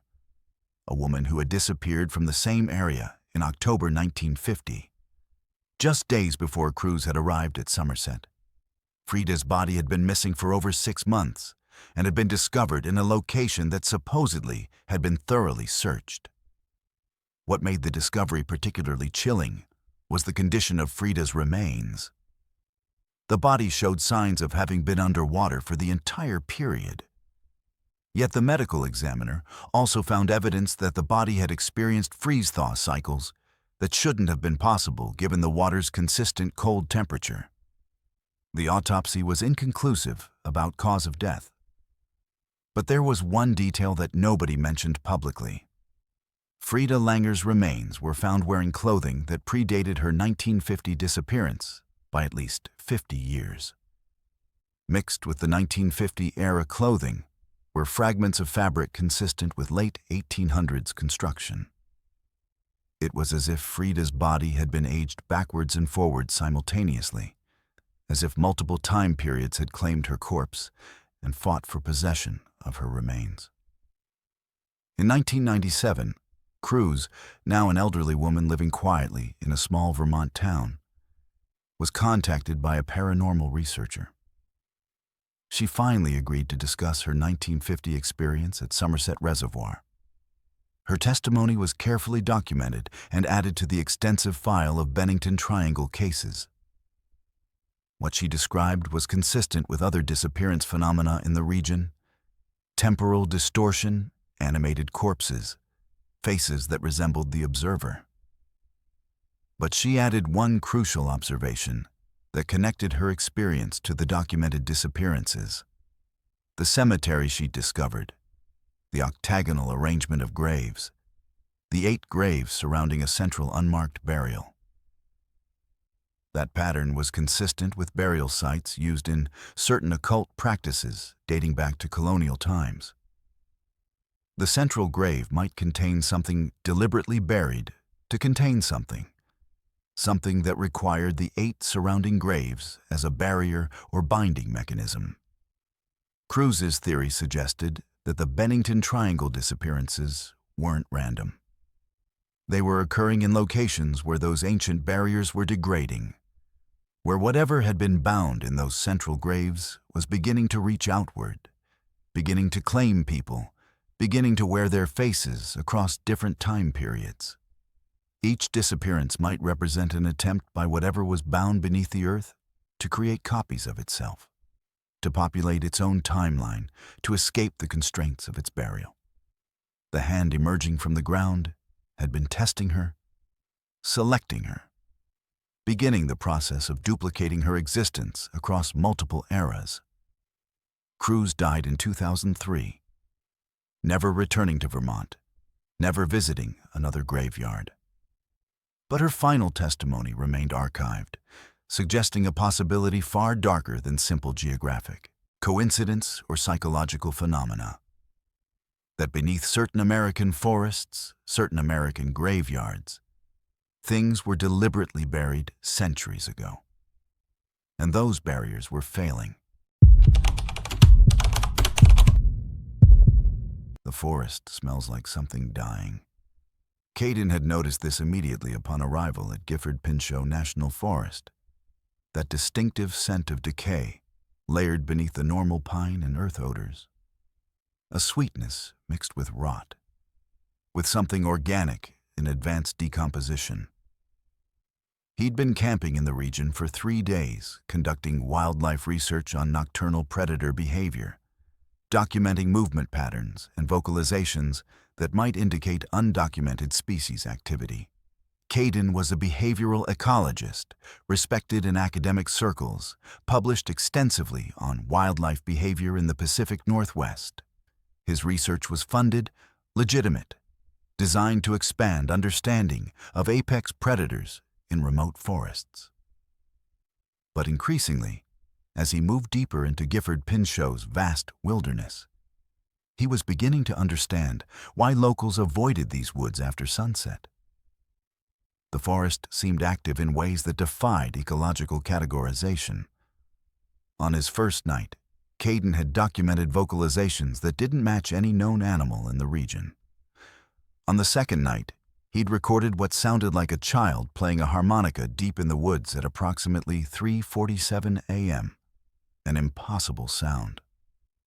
a woman who had disappeared from the same area in October 1950. Just days before Cruz had arrived at Somerset, Frida's body had been missing for over 6 months and had been discovered in a location that supposedly had been thoroughly searched. What made the discovery particularly chilling was the condition of Frida's remains. The body showed signs of having been underwater for the entire period. Yet the medical examiner also found evidence that the body had experienced freeze-thaw cycles that shouldn't have been possible given the water's consistent cold temperature. The autopsy was inconclusive about cause of death. But there was one detail that nobody mentioned publicly. Frida Langer's remains were found wearing clothing that predated her 1950 disappearance by at least 50 years. Mixed with the 1950-era clothing were fragments of fabric consistent with late 1800s construction. It was as if Frida's body had been aged backwards and forwards simultaneously, as if multiple time periods had claimed her corpse and fought for possession of her remains. In 1997, Cruz, now an elderly woman living quietly in a small Vermont town, was contacted by a paranormal researcher. She finally agreed to discuss her 1950 experience at Somerset Reservoir. Her testimony was carefully documented and added to the extensive file of Bennington Triangle cases. What she described was consistent with other disappearance phenomena in the region: temporal distortion, animated corpses, faces that resembled the observer. But she added one crucial observation that connected her experience to the documented disappearances: the cemetery she'd discovered, the octagonal arrangement of graves, the 8 graves surrounding a central unmarked burial. That pattern was consistent with burial sites used in certain occult practices dating back to colonial times. The central grave might contain something deliberately buried to contain something that required the 8 surrounding graves as a barrier or binding mechanism. Cruz's theory suggested that the Bennington Triangle disappearances weren't random. They were occurring in locations where those ancient barriers were degrading, where whatever had been bound in those central graves was beginning to reach outward, beginning to claim people, beginning to wear their faces across different time periods. Each disappearance might represent an attempt by whatever was bound beneath the earth to create copies of itself, to populate its own timeline, to escape the constraints of its burial. The hand emerging from the ground had been testing her, selecting her, beginning the process of duplicating her existence across multiple eras. Cruz died in 2003, never returning to Vermont, never visiting another graveyard. But her final testimony remained archived, suggesting a possibility far darker than simple geographic, coincidence, or psychological phenomena. That beneath certain American forests, certain American graveyards, things were deliberately buried centuries ago. And those barriers were failing. The forest smells like something dying. Caden had noticed this immediately upon arrival at Gifford-Pinchot National Forest. That distinctive scent of decay, layered beneath the normal pine and earth odors. A sweetness mixed with rot, with something organic in advanced decomposition. He'd been camping in the region for 3 days, conducting wildlife research on nocturnal predator behavior, documenting movement patterns and vocalizations that might indicate undocumented species activity. Caden was a behavioral ecologist, respected in academic circles, published extensively on wildlife behavior in the Pacific Northwest. His research was funded, legitimate, designed to expand understanding of apex predators in remote forests. But increasingly, as he moved deeper into Gifford-Pinchot's vast wilderness, he was beginning to understand why locals avoided these woods after sunset. The forest seemed active in ways that defied ecological categorization. On his first night, Caden had documented vocalizations that didn't match any known animal in the region. On the second night, he'd recorded what sounded like a child playing a harmonica deep in the woods at approximately 3:47 a.m. An impossible sound,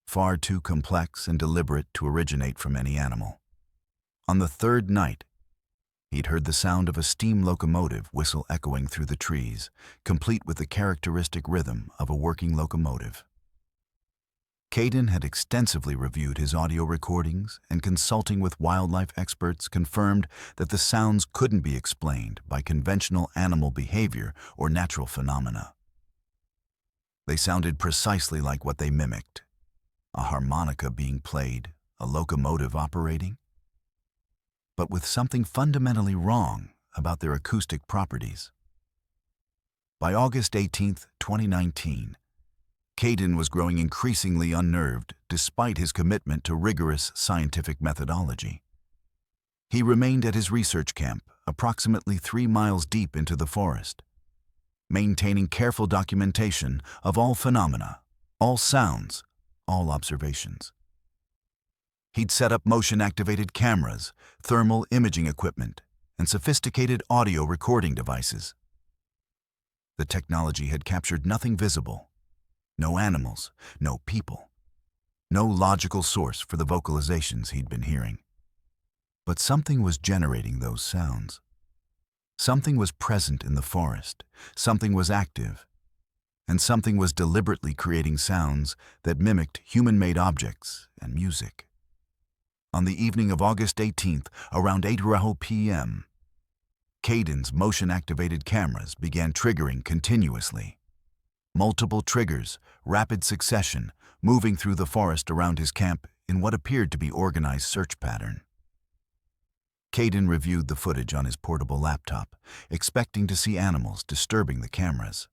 far too complex and deliberate to originate from any animal. On the third night, he'd heard the sound of a steam locomotive whistle echoing through the trees, complete with the characteristic rhythm of a working locomotive. Caden had extensively reviewed his audio recordings, and consulting with wildlife experts confirmed that the sounds couldn't be explained by conventional animal behavior or natural phenomena. They sounded precisely like what they mimicked: a harmonica being played, a locomotive operating, but with something fundamentally wrong about their acoustic properties. By August 18, 2019, Caden was growing increasingly unnerved despite his commitment to rigorous scientific methodology. He remained at his research camp, approximately 3 miles deep into the forest, maintaining careful documentation of all phenomena, all sounds, all observations. He'd set up motion-activated cameras, thermal imaging equipment, and sophisticated audio recording devices. The technology had captured nothing visible, no animals, no people, no logical source for the vocalizations he'd been hearing. But something was generating those sounds. Something was present in the forest, something was active, and something was deliberately creating sounds that mimicked human-made objects and music. On the evening of August 18th, around 8:00 p.m., Caden's motion-activated cameras began triggering continuously. Multiple triggers, rapid succession, moving through the forest around his camp in what appeared to be organized search pattern. Caden reviewed the footage on his portable laptop, expecting to see animals disturbing the cameras.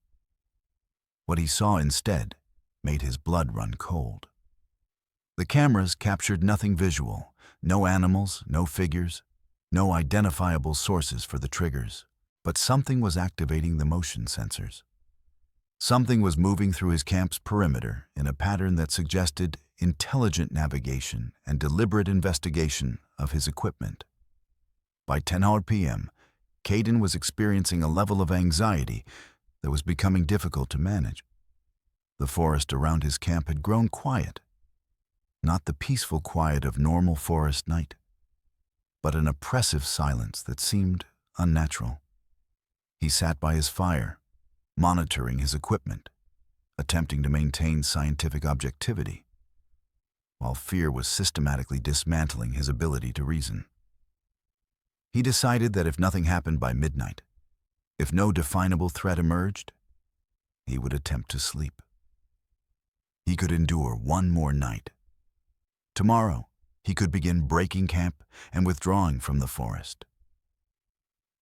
What he saw instead made his blood run cold. The cameras captured nothing visual, no animals, no figures, no identifiable sources for the triggers, but something was activating the motion sensors. Something was moving through his camp's perimeter in a pattern that suggested intelligent navigation and deliberate investigation of his equipment. By 10:00 p.m., Caden was experiencing a level of anxiety that was becoming difficult to manage. The forest around his camp had grown quiet, not the peaceful quiet of normal forest night, but an oppressive silence that seemed unnatural. He sat by his fire, monitoring his equipment, attempting to maintain scientific objectivity, while fear was systematically dismantling his ability to reason. He decided that if nothing happened by midnight, if no definable threat emerged, he would attempt to sleep. He could endure one more night. Tomorrow, he could begin breaking camp and withdrawing from the forest.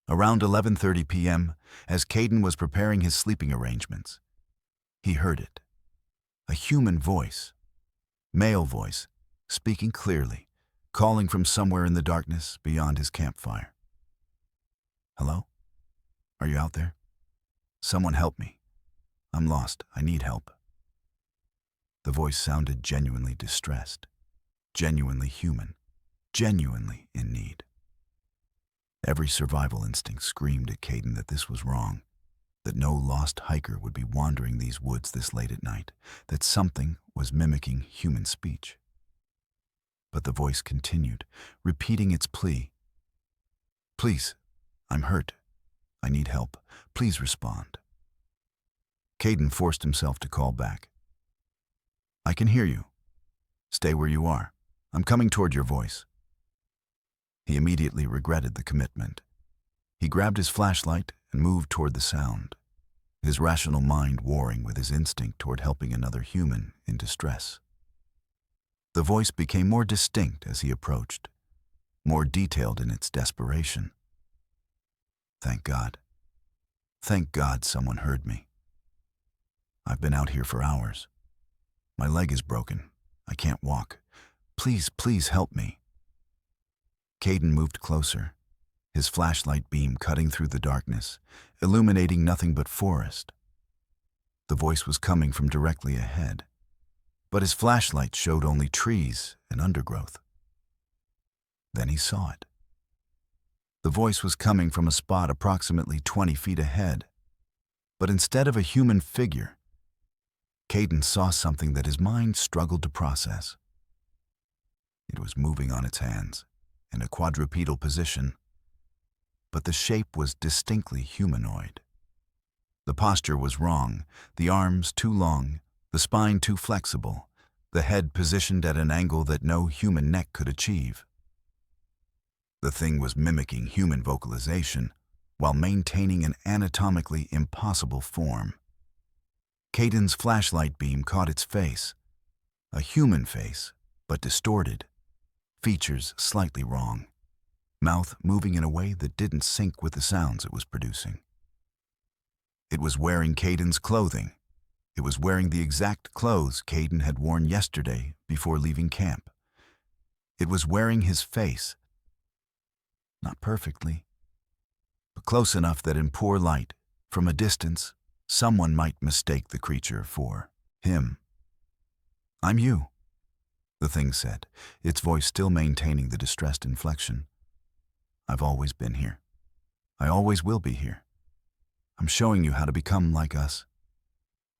Around 11:30 p.m., as Caden was preparing his sleeping arrangements, he heard it. A human voice, male voice, speaking clearly, calling from somewhere in the darkness beyond his campfire. "Hello? Are you out there? Someone help me. I'm lost. I need help." The voice sounded genuinely distressed, genuinely human, genuinely in need. Every survival instinct screamed at Caden that this was wrong, that no lost hiker would be wandering these woods this late at night, that something was mimicking human speech. But the voice continued, repeating its plea. "Please, I'm hurt. I need help. Please respond." Caden forced himself to call back. "I can hear you. Stay where you are. I'm coming toward your voice." He immediately regretted the commitment. He grabbed his flashlight and moved toward the sound, his rational mind warring with his instinct toward helping another human in distress. The voice became more distinct as he approached, more detailed in its desperation. "Thank God. Thank God someone heard me. I've been out here for hours. My leg is broken. I can't walk. Please, please help me." Caden moved closer, his flashlight beam cutting through the darkness, illuminating nothing but forest. The voice was coming from directly ahead, but his flashlight showed only trees and undergrowth. Then he saw it. The voice was coming from a spot approximately 20 feet ahead, but instead of a human figure, Caden saw something that his mind struggled to process. It was moving on its hands, in a quadrupedal position, but the shape was distinctly humanoid. The posture was wrong, the arms too long, the spine too flexible, the head positioned at an angle that no human neck could achieve. The thing was mimicking human vocalization while maintaining an anatomically impossible form. Caden's flashlight beam caught its face, a human face, but distorted, features slightly wrong, mouth moving in a way that didn't sync with the sounds it was producing. It was wearing Caden's clothing, It was wearing the exact clothes Caden had worn yesterday before leaving camp. It was wearing his face. Not perfectly, but close enough that in poor light, from a distance, someone might mistake the creature for him. "I'm you," the thing said, its voice still maintaining the distressed inflection. "I've always been here. I always will be here. I'm showing you how to become like us,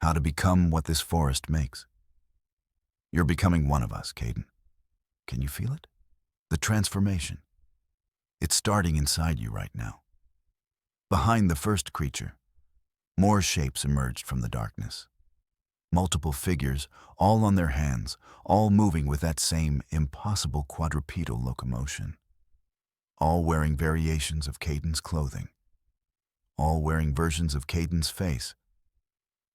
how to become what this forest makes. You're becoming one of us, Caden. Can you feel it? The transformation. It's starting inside you right now." Behind the first creature, more shapes emerged from the darkness. Multiple figures, all on their hands, all moving with that same impossible quadrupedal locomotion. All wearing variations of Caden's clothing. All wearing versions of Caden's face.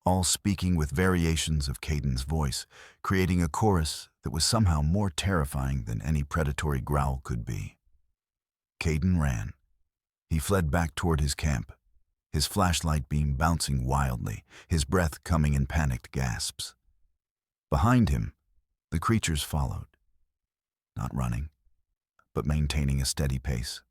All speaking with variations of Caden's voice, creating a chorus that was somehow more terrifying than any predatory growl could be. Caden ran. He fled back toward his camp, his flashlight beam bouncing wildly, his breath coming in panicked gasps. Behind him, the creatures followed, not running, but maintaining a steady pace,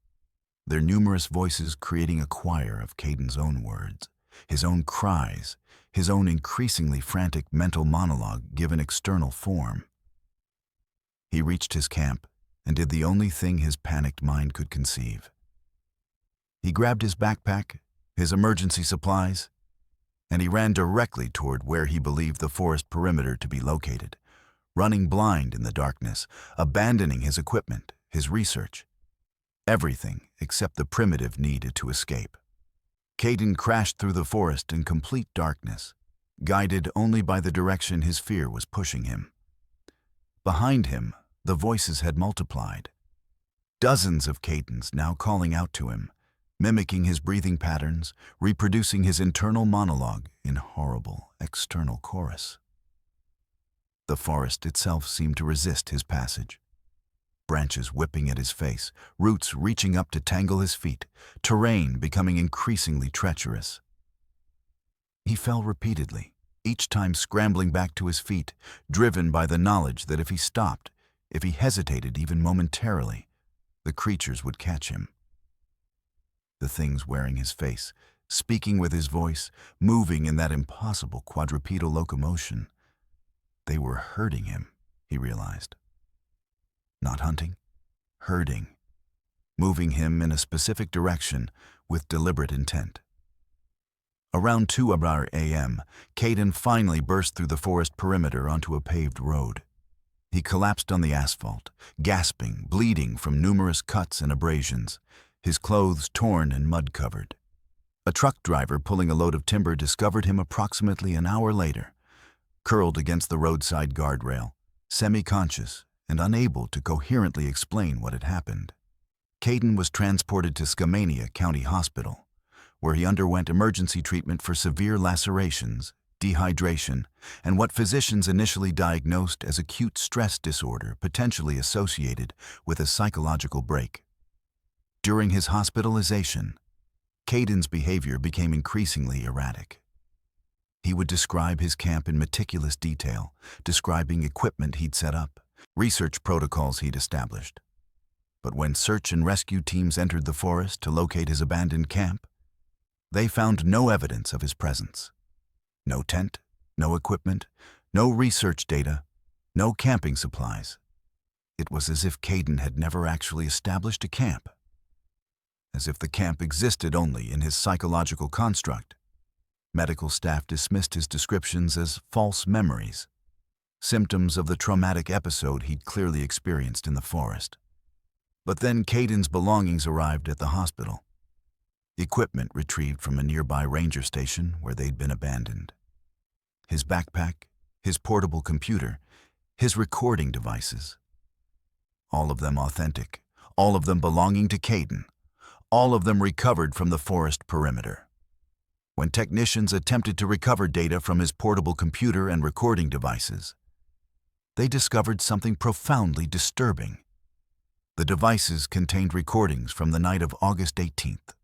their numerous voices creating a choir of Caden's own words, his own cries, his own increasingly frantic mental monologue given external form. He reached his camp and did the only thing his panicked mind could conceive. He grabbed his backpack, his emergency supplies, and he ran directly toward where he believed the forest perimeter to be located, running blind in the darkness, abandoning his equipment, his research, everything except the primitive needed to escape. Caden crashed through the forest in complete darkness, guided only by the direction his fear was pushing him. Behind him, the voices had multiplied. Dozens of Cadens now calling out to him, mimicking his breathing patterns, reproducing his internal monologue in horrible external chorus. The forest itself seemed to resist his passage. Branches whipping at his face, roots reaching up to tangle his feet, terrain becoming increasingly treacherous. He fell repeatedly, each time scrambling back to his feet, driven by the knowledge that if he stopped, if he hesitated even momentarily, the creatures would catch him. The things wearing his face, speaking with his voice, moving in that impossible quadrupedal locomotion. They were herding him, he realized. Not hunting, herding, moving him in a specific direction with deliberate intent. Around 2 a.m., Caden finally burst through the forest perimeter onto a paved road. He collapsed on the asphalt, gasping, bleeding from numerous cuts and abrasions, his clothes torn and mud-covered. A truck driver pulling a load of timber discovered him approximately an hour later, curled against the roadside guardrail, semi-conscious and unable to coherently explain what had happened. Caden was transported to Skamania County Hospital, where he underwent emergency treatment for severe lacerations, dehydration, and what physicians initially diagnosed as acute stress disorder potentially associated with a psychological break. During his hospitalization, Caden's behavior became increasingly erratic. He would describe his camp in meticulous detail, describing equipment he'd set up, research protocols he'd established. But when search and rescue teams entered the forest to locate his abandoned camp, they found no evidence of his presence. No tent, no equipment, no research data, no camping supplies. It was as if Caden had never actually established a camp. As if the camp existed only in his psychological construct. Medical staff dismissed his descriptions as false memories, symptoms of the traumatic episode he'd clearly experienced in the forest. But then Caden's belongings arrived at the hospital. Equipment retrieved from a nearby ranger station where they'd been abandoned. His backpack, his portable computer, his recording devices. All of them authentic, all of them belonging to Caden, all of them recovered from the forest perimeter. When technicians attempted to recover data from his portable computer and recording devices, they discovered something profoundly disturbing. The devices contained recordings from the night of August 18th.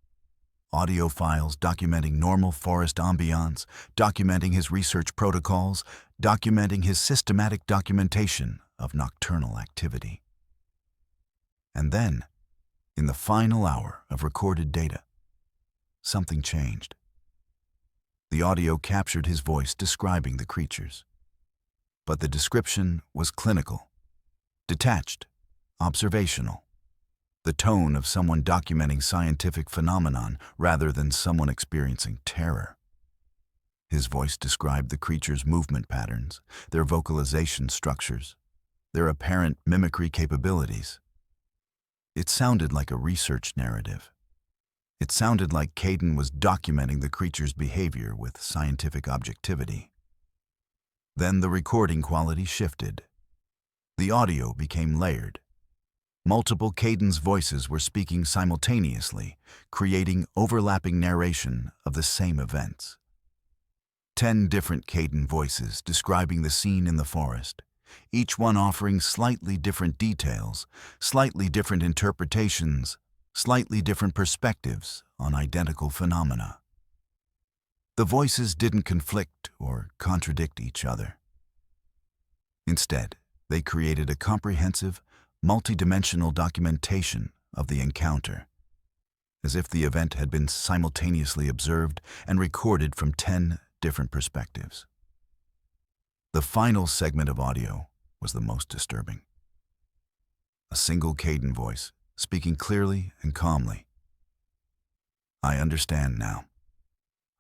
audio files documenting normal forest ambiance, documenting his research protocols, documenting his systematic documentation of nocturnal activity. And then, in the final hour of recorded data, something changed. The audio captured his voice describing the creatures. But the description was clinical, detached, observational. The tone of someone documenting scientific phenomenon rather than someone experiencing terror. His voice described the creatures' movement patterns, their vocalization structures, their apparent mimicry capabilities. It sounded like a research narrative. It sounded like Caden was documenting the creature's behavior with scientific objectivity. Then the recording quality shifted. The audio became layered. Multiple Caden's voices were speaking simultaneously, creating overlapping narration of the same events. 10 different Caden voices describing the scene in the forest, each one offering slightly different details, slightly different interpretations, slightly different perspectives on identical phenomena. The voices didn't conflict or contradict each other. Instead, they created a comprehensive, multidimensional documentation of the encounter, as if the event had been simultaneously observed and recorded from 10 different perspectives. The final segment of audio was the most disturbing. A single Caden voice, speaking clearly and calmly. "I understand now.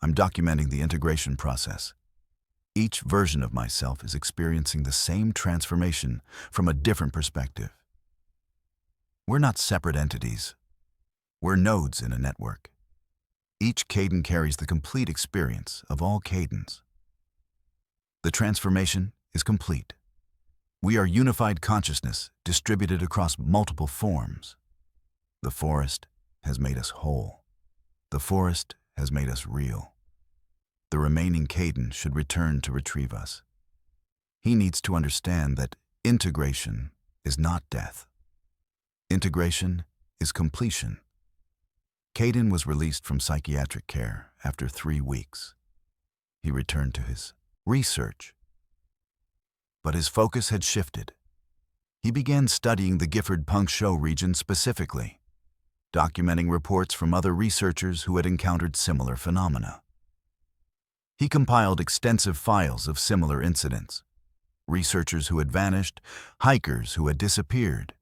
I'm documenting the integration process. Each version of myself is experiencing the same transformation from a different perspective. We're not separate entities. We're nodes in a network. Each Caden carries the complete experience of all Cadens. The transformation is complete. We are unified consciousness distributed across multiple forms. The forest has made us whole. The forest has made us real. The remaining Caden should return to retrieve us. He needs to understand that integration is not death. Integration is completion." Caden was released from psychiatric care after 3 weeks. He returned to his research. But his focus had shifted. He began studying the Gifford-Punchot region specifically, documenting reports from other researchers who had encountered similar phenomena. He compiled extensive files of similar incidents, researchers who had vanished, hikers who had disappeared,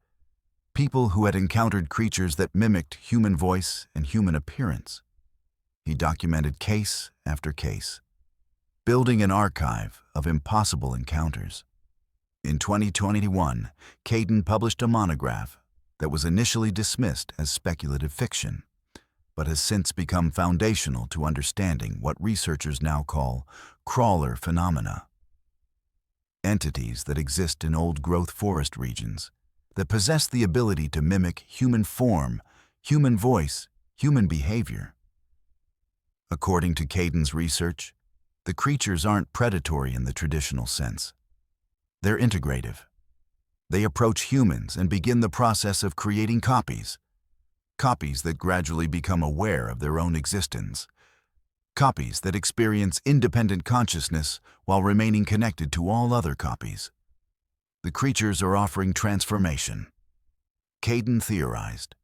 people who had encountered creatures that mimicked human voice and human appearance. He documented case after case, building an archive of impossible encounters. In 2021, Caden published a monograph that was initially dismissed as speculative fiction, but has since become foundational to understanding what researchers now call crawler phenomena. Entities that exist in old-growth forest regions that possess the ability to mimic human form, human voice, human behavior. According to Caden's research, the creatures aren't predatory in the traditional sense. They're integrative. They approach humans and begin the process of creating copies that gradually become aware of their own existence, copies that experience independent consciousness while remaining connected to all other copies. The creatures are offering transformation. Caden theorized.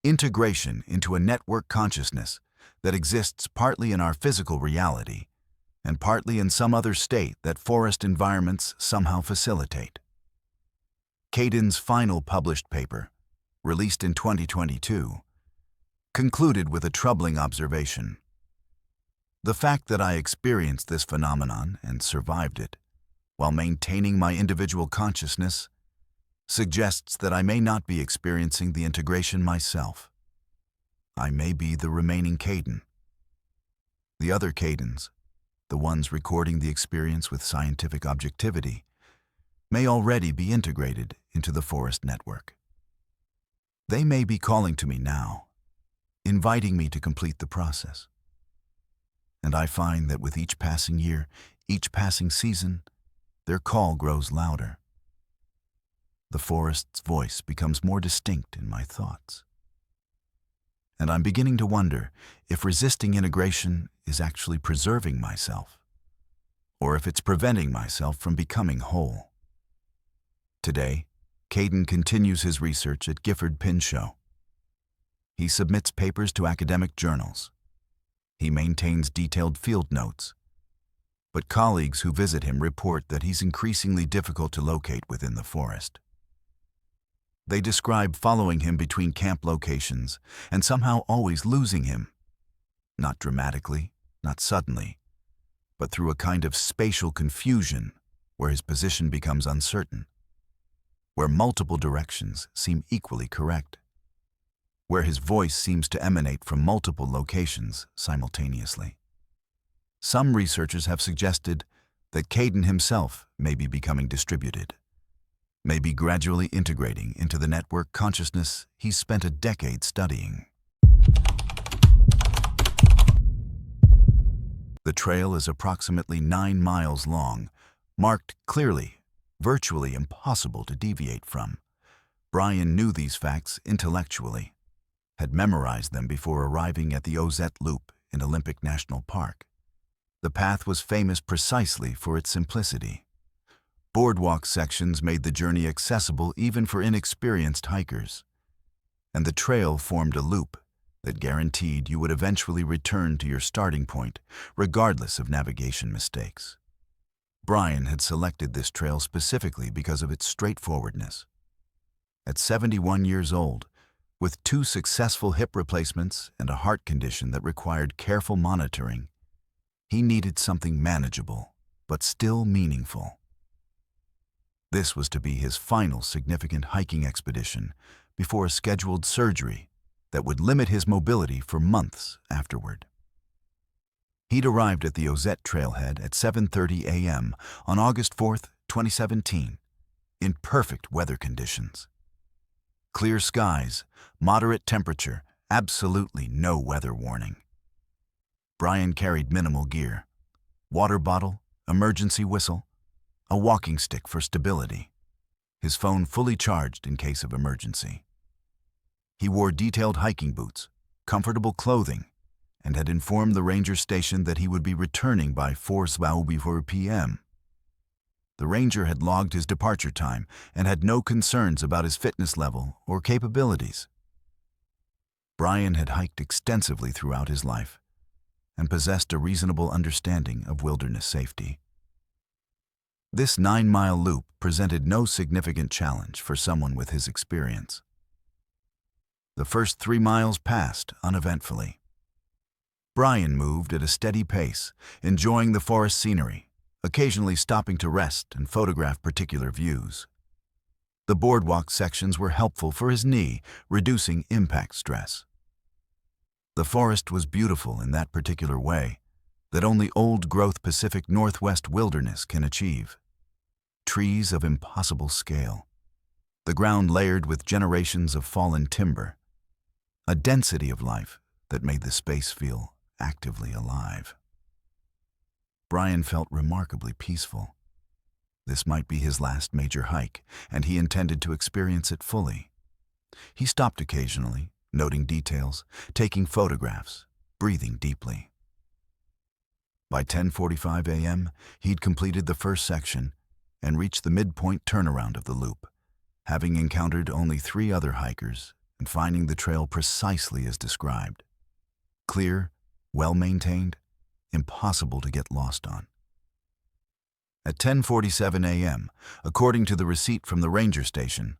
Integration into a network consciousness that exists partly in our physical reality and partly in some other state that forest environments somehow facilitate. Caden's final published paper, released in 2022, concluded with a troubling observation. The fact that I experienced this phenomenon and survived it, while maintaining my individual consciousness, suggests that I may not be experiencing the integration myself. I may be the remaining Caden. The other Cadens, the ones recording the experience with scientific objectivity, may already be integrated into the forest network. They may be calling to me now, inviting me to complete the process. And I find that with each passing year, each passing season, their call grows louder. The forest's voice becomes more distinct in my thoughts. and I'm beginning to wonder if resisting integration is actually preserving myself, or if it's preventing myself from becoming whole. Today, Caden continues his research at Gifford Pinchot. He submits papers to academic journals. He maintains detailed field notes. But colleagues who visit him report that he's increasingly difficult to locate within the forest. They describe following him between camp locations and somehow always losing him. Not dramatically, not suddenly, but through a kind of spatial confusion where his position becomes uncertain, where multiple directions seem equally correct, where his voice seems to emanate from multiple locations simultaneously. Some researchers have suggested that Caden himself may be becoming distributed, may be gradually integrating into the network consciousness he's spent a decade studying. The trail is approximately 9 miles long, marked clearly, virtually impossible to deviate from. Brian knew these facts intellectually, had memorized them before arriving at the Ozette Loop in Olympic National Park. The path was famous precisely for its simplicity. Boardwalk sections made the journey accessible even for inexperienced hikers, and the trail formed a loop that guaranteed you would eventually return to your starting point, regardless of navigation mistakes. Brian had selected this trail specifically because of its straightforwardness. At 71 years old, with 2 successful hip replacements and a heart condition that required careful monitoring, he needed something manageable, but still meaningful. This was to be his final significant hiking expedition before a scheduled surgery that would limit his mobility for months afterward. He'd arrived at the Ozette trailhead at 7:30 a.m. on August 4, 2017, in perfect weather conditions. Clear skies, moderate temperature, absolutely no weather warning. Brian carried minimal gear: water bottle, emergency whistle, a walking stick for stability, his phone fully charged in case of emergency. He wore detailed hiking boots, comfortable clothing, and had informed the ranger station that he would be returning by 4:04 p.m. The ranger had logged his departure time and had no concerns about his fitness level or capabilities. Brian had hiked extensively throughout his life and possessed a reasonable understanding of wilderness safety. This 9-mile loop presented no significant challenge for someone with his experience. The first 3 miles passed uneventfully. Brian moved at a steady pace, enjoying the forest scenery, occasionally stopping to rest and photograph particular views. The boardwalk sections were helpful for his knee, reducing impact stress. The forest was beautiful in that particular way that only old-growth Pacific Northwest wilderness can achieve. Trees of impossible scale, the ground layered with generations of fallen timber, a density of life that made the space feel actively alive. Brian felt remarkably peaceful. This might be his last major hike, and he intended to experience it fully. He stopped occasionally, noting details, taking photographs, breathing deeply. By 10:45 a.m., he'd completed the first section and reached the midpoint turnaround of the loop, having encountered only 3 other hikers and finding the trail precisely as described. Clear, well-maintained, impossible to get lost on. At 10:47 a.m., according to the receipt from the ranger station,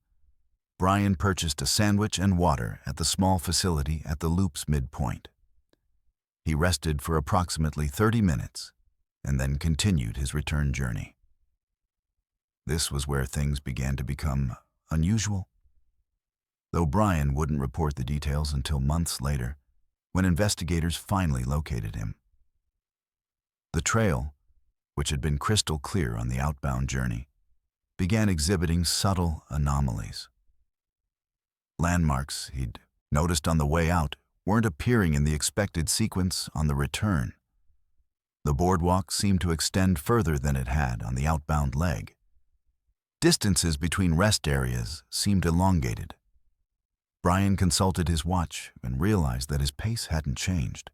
Brian purchased a sandwich and water at the small facility at the loop's midpoint. He rested for approximately 30 minutes and then continued his return journey. This was where things began to become unusual. Though Brian wouldn't report the details until months later, when investigators finally located him. The trail, which had been crystal clear on the outbound journey, began exhibiting subtle anomalies. Landmarks he'd noticed on the way out weren't appearing in the expected sequence on the return. The boardwalk seemed to extend further than it had on the outbound leg. Distances between rest areas seemed elongated. Brian consulted his watch and realized that his pace hadn't changed.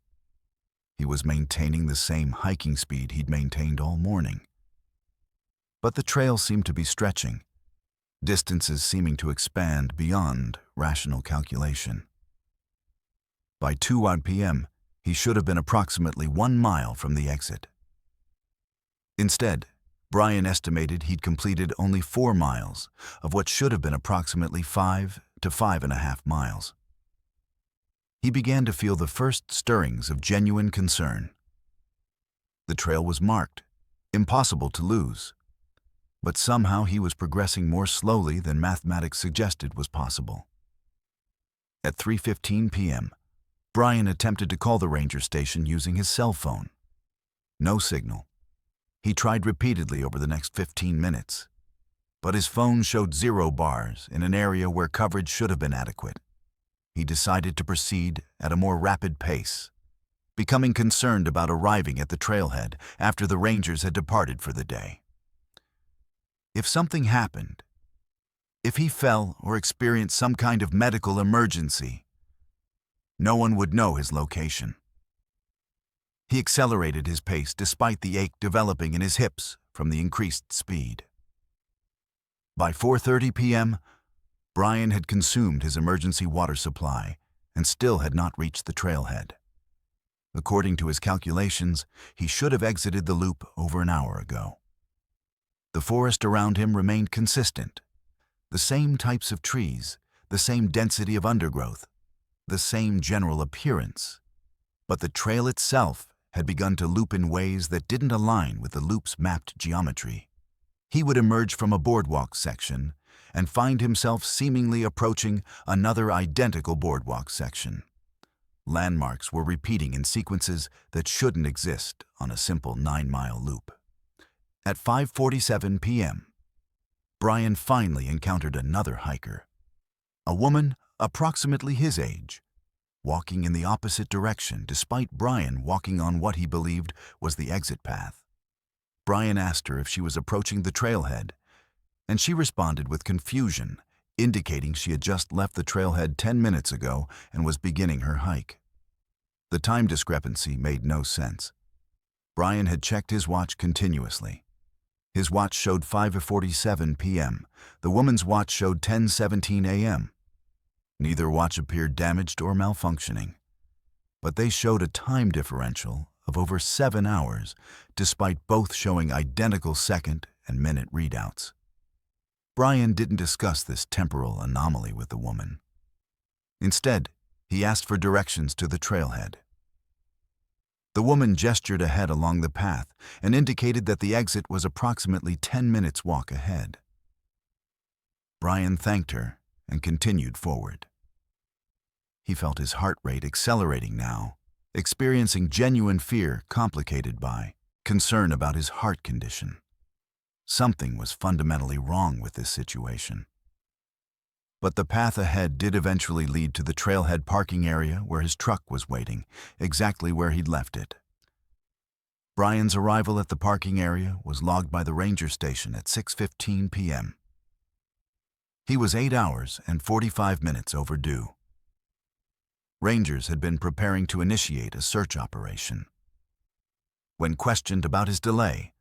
He was maintaining the same hiking speed he'd maintained all morning. But the trail seemed to be stretching, distances seeming to expand beyond rational calculation. By 2 p.m., he should have been approximately 1 mile from the exit. Instead, Brian estimated he'd completed only 4 miles of what should have been approximately 5 to 5.5 miles. He began to feel the first stirrings of genuine concern. The trail was marked, impossible to lose, but somehow he was progressing more slowly than mathematics suggested was possible. At 3:15 p.m., Brian attempted to call the ranger station using his cell phone. No signal. He tried repeatedly over the next 15 minutes, but his phone showed 0 bars in an area where coverage should have been adequate. He decided to proceed at a more rapid pace, becoming concerned about arriving at the trailhead after the rangers had departed for the day. If something happened, if he fell or experienced some kind of medical emergency, no one would know his location. He accelerated his pace despite the ache developing in his hips from the increased speed. By 4:30 p.m., Brian had consumed his emergency water supply and still had not reached the trailhead. According to his calculations, he should have exited the loop over an hour ago. The forest around him remained consistent. The same types of trees, the same density of undergrowth, the same general appearance. But the trail itself had begun to loop in ways that didn't align with the loop's mapped geometry. He would emerge from a boardwalk section and find himself seemingly approaching another identical boardwalk section. Landmarks were repeating in sequences that shouldn't exist on a simple 9-mile loop. At 5:47 p.m., Brian finally encountered another hiker, a woman approximately his age, walking in the opposite direction despite Brian walking on what he believed was the exit path. Brian asked her if she was approaching the trailhead, and she responded with confusion, indicating she had just left the trailhead 10 minutes ago and was beginning her hike. The time discrepancy made no sense. Brian had checked his watch continuously. His watch showed 5:47 p.m. The woman's watch showed 10:17 a.m. Neither watch appeared damaged or malfunctioning, but they showed a time differential of over 7 hours, despite both showing identical second and minute readouts. Brian didn't discuss this temporal anomaly with the woman. Instead, he asked for directions to the trailhead. The woman gestured ahead along the path and indicated that the exit was approximately 10 minutes walk ahead. Brian thanked her and continued forward. He felt his heart rate accelerating now, experiencing genuine fear complicated by concern about his heart condition. Something was fundamentally wrong with this situation. But the path ahead did eventually lead to the trailhead parking area where his truck was waiting, exactly where he'd left it. Brian's arrival at the parking area was logged by the ranger station at 6:15 p.m. He was 8 hours and 45 minutes overdue. Rangers had been preparing to initiate a search operation. When questioned about his delay,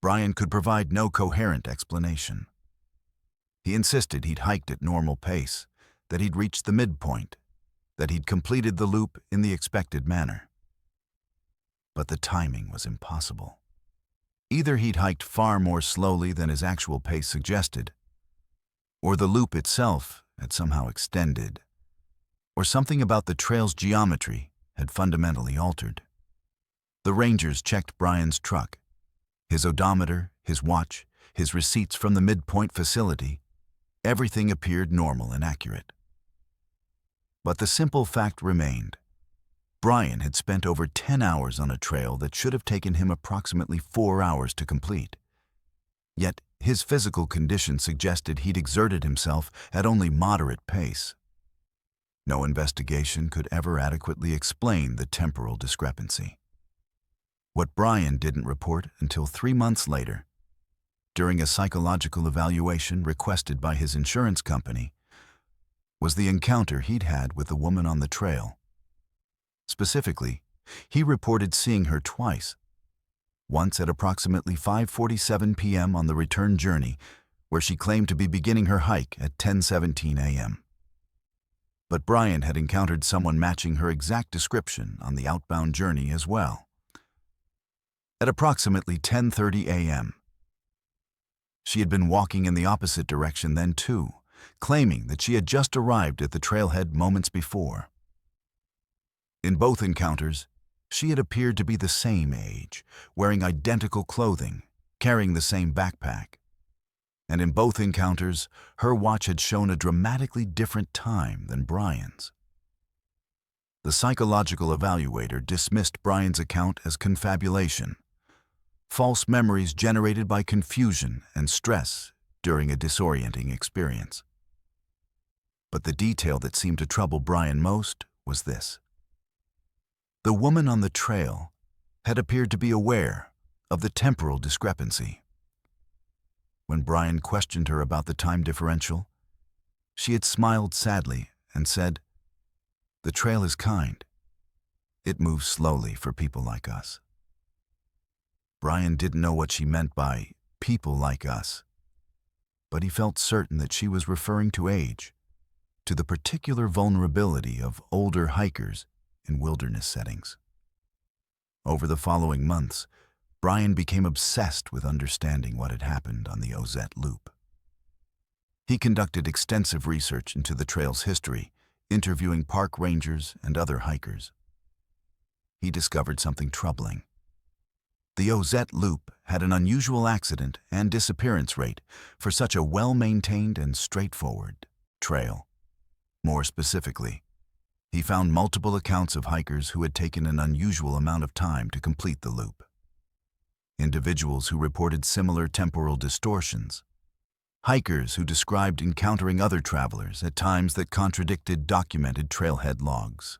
Brian could provide no coherent explanation. He insisted he'd hiked at normal pace, that he'd reached the midpoint, that he'd completed the loop in the expected manner. But the timing was impossible. Either he'd hiked far more slowly than his actual pace suggested, or the loop itself had somehow extended, or something about the trail's geometry had fundamentally altered. The rangers checked Brian's truck, his odometer, his watch, his receipts from the midpoint facility. Everything appeared normal and accurate. But the simple fact remained. Brian had spent over 10 hours on a trail that should have taken him approximately 4 hours to complete. Yet his physical condition suggested he'd exerted himself at only moderate pace. No investigation could ever adequately explain the temporal discrepancy. What Brian didn't report until 3 months later, during a psychological evaluation requested by his insurance company, was the encounter he'd had with the woman on the trail. Specifically, he reported seeing her twice, once at approximately 5:47 p.m. on the return journey, where she claimed to be beginning her hike at 10:17 a.m. But Brian had encountered someone matching her exact description on the outbound journey as well. At approximately 10:30 a.m., she had been walking in the opposite direction then too, claiming that she had just arrived at the trailhead moments before. In both encounters, she had appeared to be the same age, wearing identical clothing, carrying the same backpack. And in both encounters, her watch had shown a dramatically different time than Brian's. The psychological evaluator dismissed Brian's account as confabulation, false memories generated by confusion and stress during a disorienting experience. But the detail that seemed to trouble Brian most was this. The woman on the trail had appeared to be aware of the temporal discrepancy. When Brian questioned her about the time differential, she had smiled sadly and said, "The trail is kind. It moves slowly for people like us." Brian didn't know what she meant by people like us, but he felt certain that she was referring to age, to the particular vulnerability of older hikers in wilderness settings. Over the following months, Brian became obsessed with understanding what had happened on the Ozette Loop. He conducted extensive research into the trail's history, interviewing park rangers and other hikers. He discovered something troubling. The Ozette Loop had an unusual accident and disappearance rate for such a well-maintained and straightforward trail. More specifically, he found multiple accounts of hikers who had taken an unusual amount of time to complete the loop. Individuals who reported similar temporal distortions. Hikers who described encountering other travelers at times that contradicted documented trailhead logs.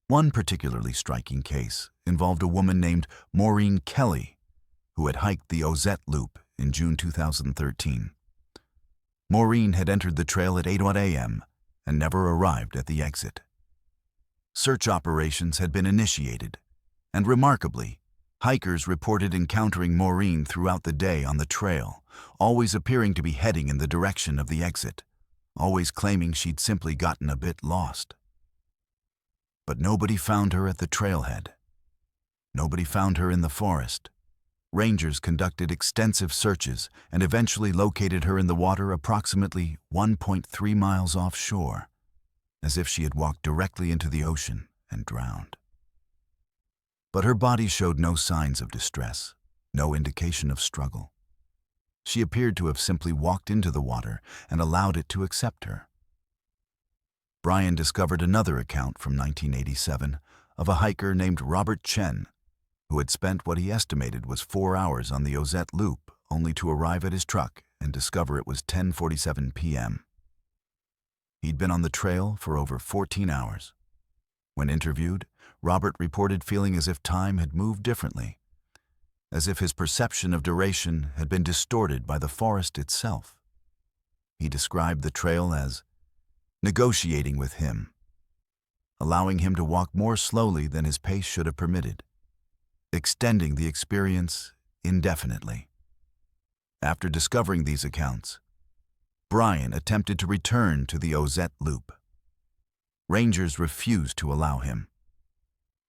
One particularly striking case involved a woman named Maureen Kelly, who had hiked the Ozette Loop in June 2013. Maureen had entered the trail at 8 a.m. and never arrived at the exit. Search operations had been initiated, and remarkably, hikers reported encountering Maureen throughout the day on the trail, always appearing to be heading in the direction of the exit, always claiming she'd simply gotten a bit lost. But nobody found her at the trailhead. Nobody found her in the forest. Rangers conducted extensive searches and eventually located her in the water approximately 1.3 miles offshore, as if she had walked directly into the ocean and drowned. But her body showed no signs of distress, no indication of struggle. She appeared to have simply walked into the water and allowed it to accept her. Brian discovered another account from 1987 of a hiker named Robert Chen, who had spent what he estimated was 4 hours on the Ozette Loop, only to arrive at his truck and discover it was 10:47 p.m. He'd been on the trail for over 14 hours. When interviewed, Robert reported feeling as if time had moved differently, as if his perception of duration had been distorted by the forest itself. He described the trail as negotiating with him, allowing him to walk more slowly than his pace should have permitted, extending the experience indefinitely. After discovering these accounts, Brian attempted to return to the Ozette Loop. Rangers refused to allow him.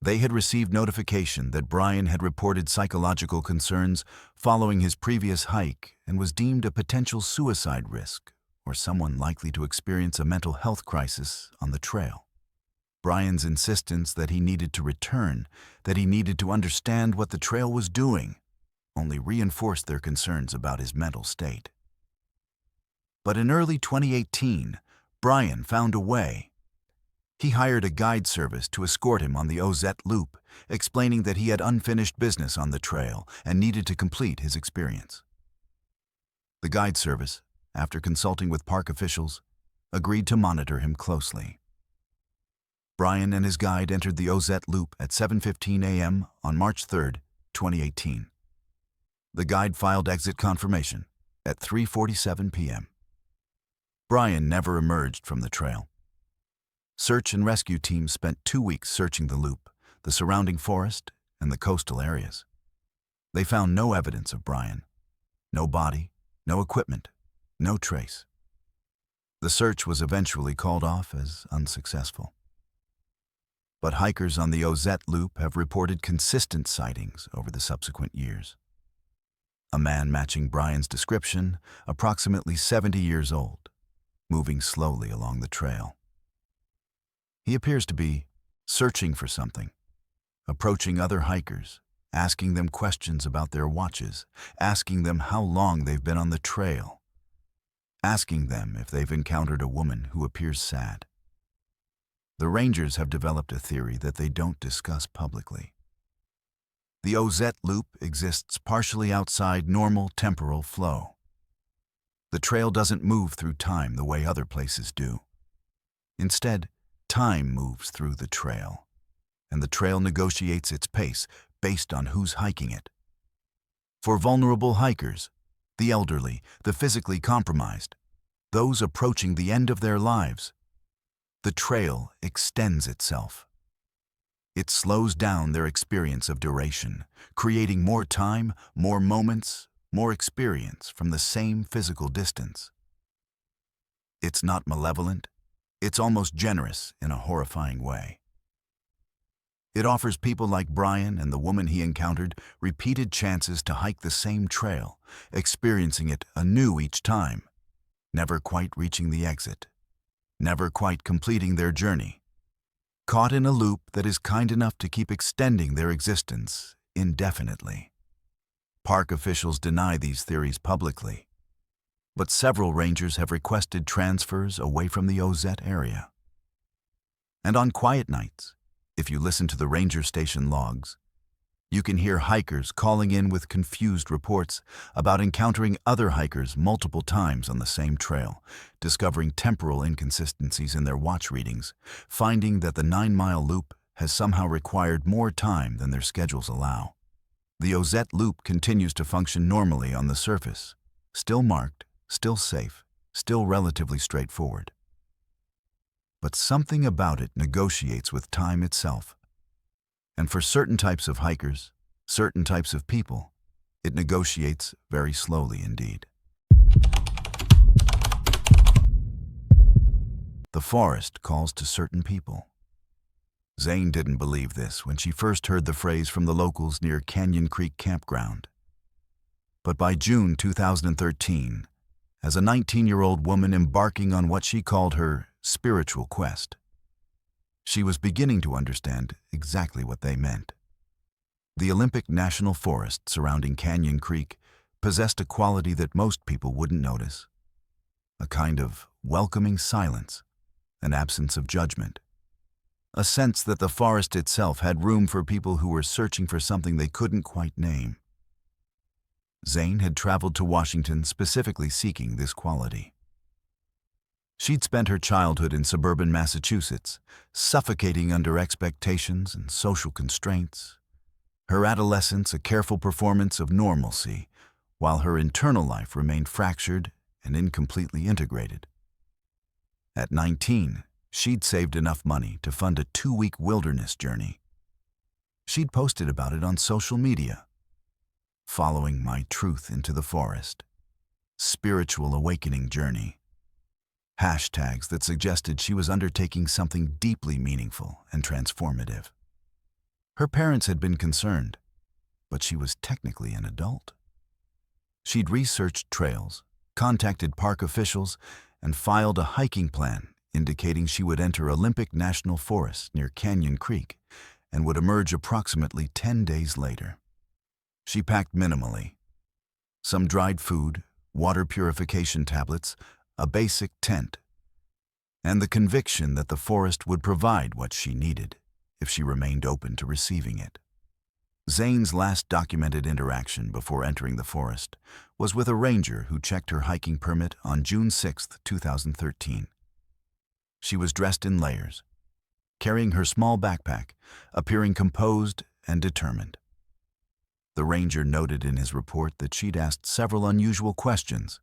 They had received notification that Brian had reported psychological concerns following his previous hike and was deemed a potential suicide risk or someone likely to experience a mental health crisis on the trail. Brian's insistence that he needed to return, that he needed to understand what the trail was doing, only reinforced their concerns about his mental state. But in early 2018, Brian found a way. He hired a guide service to escort him on the Ozette Loop, explaining that he had unfinished business on the trail and needed to complete his experience. The guide service, after consulting with park officials, agreed to monitor him closely. Brian and his guide entered the Ozette Loop at 7:15 a.m. on March 3, 2018. The guide filed exit confirmation at 3:47 p.m. Brian never emerged from the trail. Search and rescue teams spent 2 weeks searching the loop, the surrounding forest, and the coastal areas. They found no evidence of Brian. No body, no equipment, no trace. The search was eventually called off as unsuccessful. But hikers on the Ozette Loop have reported consistent sightings over the subsequent years. A man matching Brian's description, approximately 70 years old, moving slowly along the trail. He appears to be searching for something, approaching other hikers, asking them questions about their watches, asking them how long they've been on the trail, asking them if they've encountered a woman who appears sad. The rangers have developed a theory that they don't discuss publicly. The Ozette Loop exists partially outside normal temporal flow. The trail doesn't move through time the way other places do. Instead, time moves through the trail, and the trail negotiates its pace based on who's hiking it. For vulnerable hikers, the elderly, the physically compromised, those approaching the end of their lives, the trail extends itself. It slows down their experience of duration, creating more time, more moments, more experience from the same physical distance. It's not malevolent, it's almost generous in a horrifying way. It offers people like Brian and the woman he encountered repeated chances to hike the same trail, experiencing it anew each time, never quite reaching the exit, never quite completing their journey, caught in a loop that is kind enough to keep extending their existence indefinitely. Park officials deny these theories publicly, but several rangers have requested transfers away from the Ozette area. And on quiet nights, if you listen to the ranger station logs, you can hear hikers calling in with confused reports about encountering other hikers multiple times on the same trail, discovering temporal inconsistencies in their watch readings, finding that the 9-mile loop has somehow required more time than their schedules allow. The Ozette Loop continues to function normally on the surface, still marked, still safe, still relatively straightforward. But something about it negotiates with time itself. And for certain types of hikers, certain types of people, it negotiates very slowly indeed. The forest calls to certain people. Zane didn't believe this when she first heard the phrase from the locals near Canyon Creek Campground. But by June 2013, as a 19-year-old woman embarking on what she called her spiritual quest, she was beginning to understand exactly what they meant. The Olympic National Forest surrounding Canyon Creek possessed a quality that most people wouldn't notice. A kind of welcoming silence, an absence of judgment. A sense that the forest itself had room for people who were searching for something they couldn't quite name. Zane had traveled to Washington specifically seeking this quality. She'd spent her childhood in suburban Massachusetts, suffocating under expectations and social constraints. Her adolescence a careful performance of normalcy, while her internal life remained fractured and incompletely integrated. At 19, she'd saved enough money to fund a 2-week wilderness journey. She'd posted about it on social media. Following my truth into the forest. Spiritual awakening journey. Hashtags that suggested she was undertaking something deeply meaningful and transformative. Her parents had been concerned, but she was technically an adult. She'd researched trails, contacted park officials, and filed a hiking plan indicating she would enter Olympic National Forest near Canyon Creek and would emerge approximately 10 days later. She packed minimally. Some dried food, water purification tablets, a basic tent, and the conviction that the forest would provide what she needed if she remained open to receiving it. Zane's last documented interaction before entering the forest was with a ranger who checked her hiking permit on June 6, 2013. She was dressed in layers, carrying her small backpack, appearing composed and determined. The ranger noted in his report that she'd asked several unusual questions.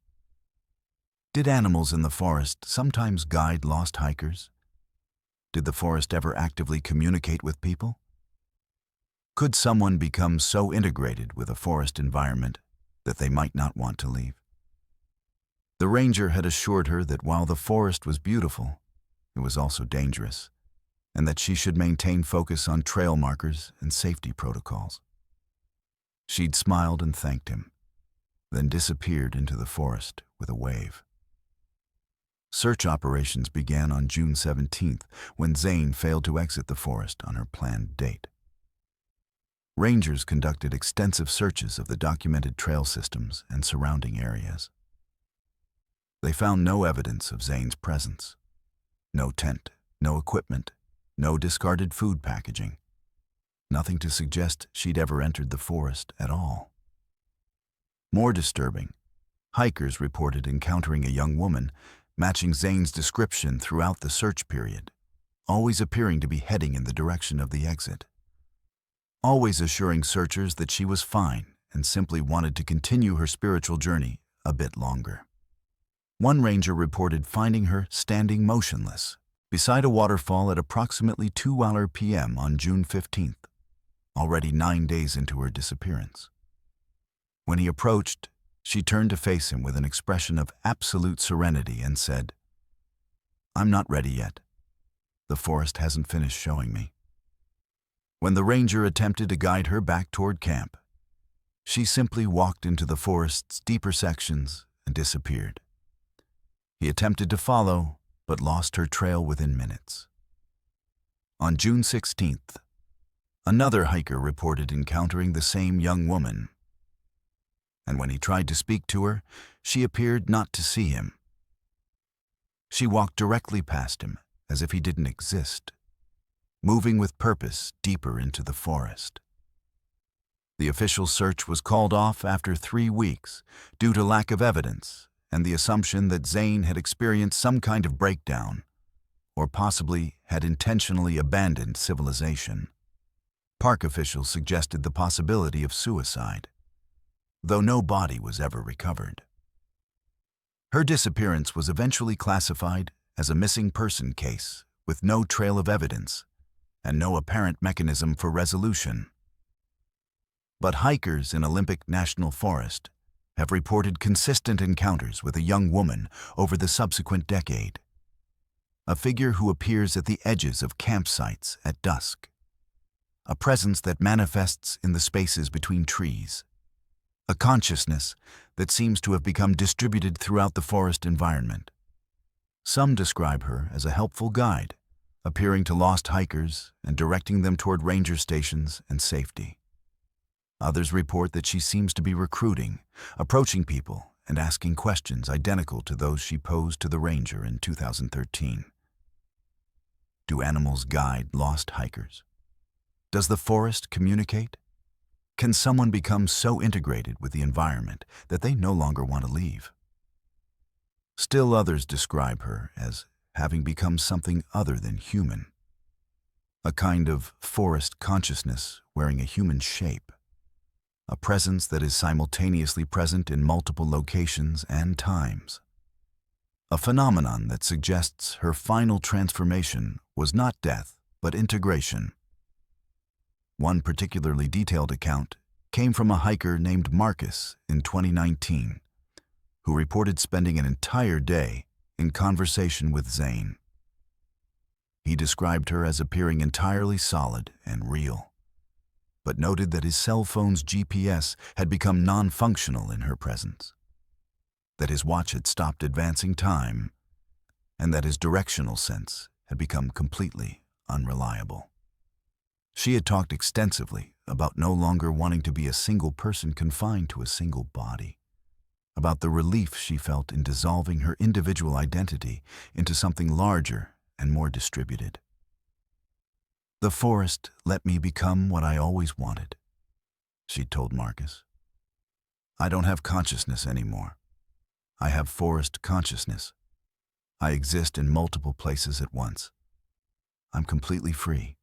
Did animals in the forest sometimes guide lost hikers? Did the forest ever actively communicate with people? Could someone become so integrated with a forest environment that they might not want to leave? The ranger had assured her that while the forest was beautiful, it was also dangerous, and that she should maintain focus on trail markers and safety protocols. She'd smiled and thanked him, then disappeared into the forest with a wave. Search operations began on June 17th, when Zane failed to exit the forest on her planned date. Rangers conducted extensive searches of the documented trail systems and surrounding areas. They found no evidence of Zane's presence. No tent, no equipment, no discarded food packaging. Nothing to suggest she'd ever entered the forest at all. More disturbing, hikers reported encountering a young woman matching Zane's description throughout the search period, always appearing to be heading in the direction of the exit. Always assuring searchers that she was fine and simply wanted to continue her spiritual journey a bit longer. One ranger reported finding her standing motionless beside a waterfall at approximately 2 p.m. on June 15th, already 9 days into her disappearance. When he approached, she turned to face him with an expression of absolute serenity and said, "I'm not ready yet. The forest hasn't finished showing me." When the ranger attempted to guide her back toward camp, she simply walked into the forest's deeper sections and disappeared. He attempted to follow, but lost her trail within minutes. On June 16th, another hiker reported encountering the same young woman, and when he tried to speak to her, she appeared not to see him. She walked directly past him, as if he didn't exist, moving with purpose deeper into the forest. The official search was called off after 3 weeks due to lack of evidence and the assumption that Zane had experienced some kind of breakdown, or possibly had intentionally abandoned civilization. Park officials suggested the possibility of suicide, though no body was ever recovered. Her disappearance was eventually classified as a missing person case with no trail of evidence and no apparent mechanism for resolution. But hikers in Olympic National Forest have reported consistent encounters with a young woman over the subsequent decade, a figure who appears at the edges of campsites at dusk, a presence that manifests in the spaces between trees, a consciousness that seems to have become distributed throughout the forest environment. Some describe her as a helpful guide, appearing to lost hikers and directing them toward ranger stations and safety. Others report that she seems to be recruiting, approaching people, and asking questions identical to those she posed to the ranger in 2013. Do animals guide lost hikers? Does the forest communicate? Can someone become so integrated with the environment that they no longer want to leave? Still others describe her as having become something other than human, a kind of forest consciousness wearing a human shape, a presence that is simultaneously present in multiple locations and times, a phenomenon that suggests her final transformation was not death, but integration. One particularly detailed account came from a hiker named Marcus in 2019, who reported spending an entire day in conversation with Zane. He described her as appearing entirely solid and real, but noted that his cell phone's GPS had become non-functional in her presence, that his watch had stopped advancing time, and that his directional sense had become completely unreliable. She had talked extensively about no longer wanting to be a single person confined to a single body, about the relief she felt in dissolving her individual identity into something larger and more distributed. "The forest let me become what I always wanted," she told Marcus. "I don't have consciousness anymore. I have forest consciousness. I exist in multiple places at once. I'm completely free."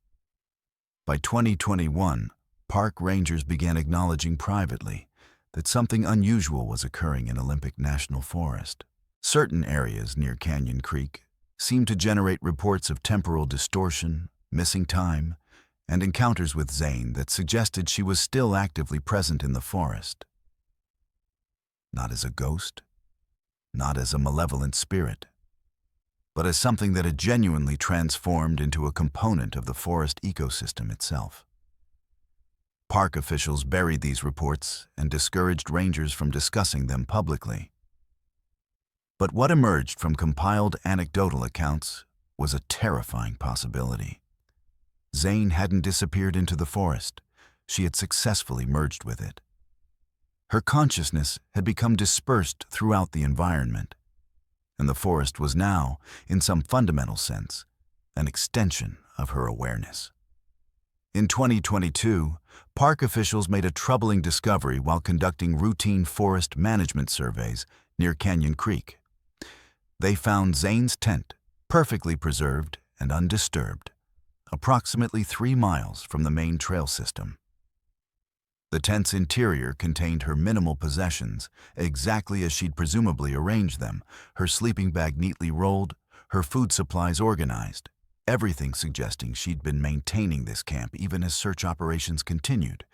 By 2021, park rangers began acknowledging privately that something unusual was occurring in Olympic National Forest. Certain areas near Canyon Creek seemed to generate reports of temporal distortion, missing time, and encounters with Zane that suggested she was still actively present in the forest. Not as a ghost, not as a malevolent spirit, but as something that had genuinely transformed into a component of the forest ecosystem itself. Park officials buried these reports and discouraged rangers from discussing them publicly. But what emerged from compiled anecdotal accounts was a terrifying possibility. Zane hadn't disappeared into the forest. She had successfully merged with it. Her consciousness had become dispersed throughout the environment, and the forest was now, in some fundamental sense, an extension of her awareness. In 2022, park officials made a troubling discovery while conducting routine forest management surveys near Canyon Creek. They found Zane's tent, perfectly preserved and undisturbed, approximately 3 miles from the main trail system. The tent's interior contained her minimal possessions, exactly as she'd presumably arranged them, her sleeping bag neatly rolled, her food supplies organized, everything suggesting she'd been maintaining this camp even as search operations continued.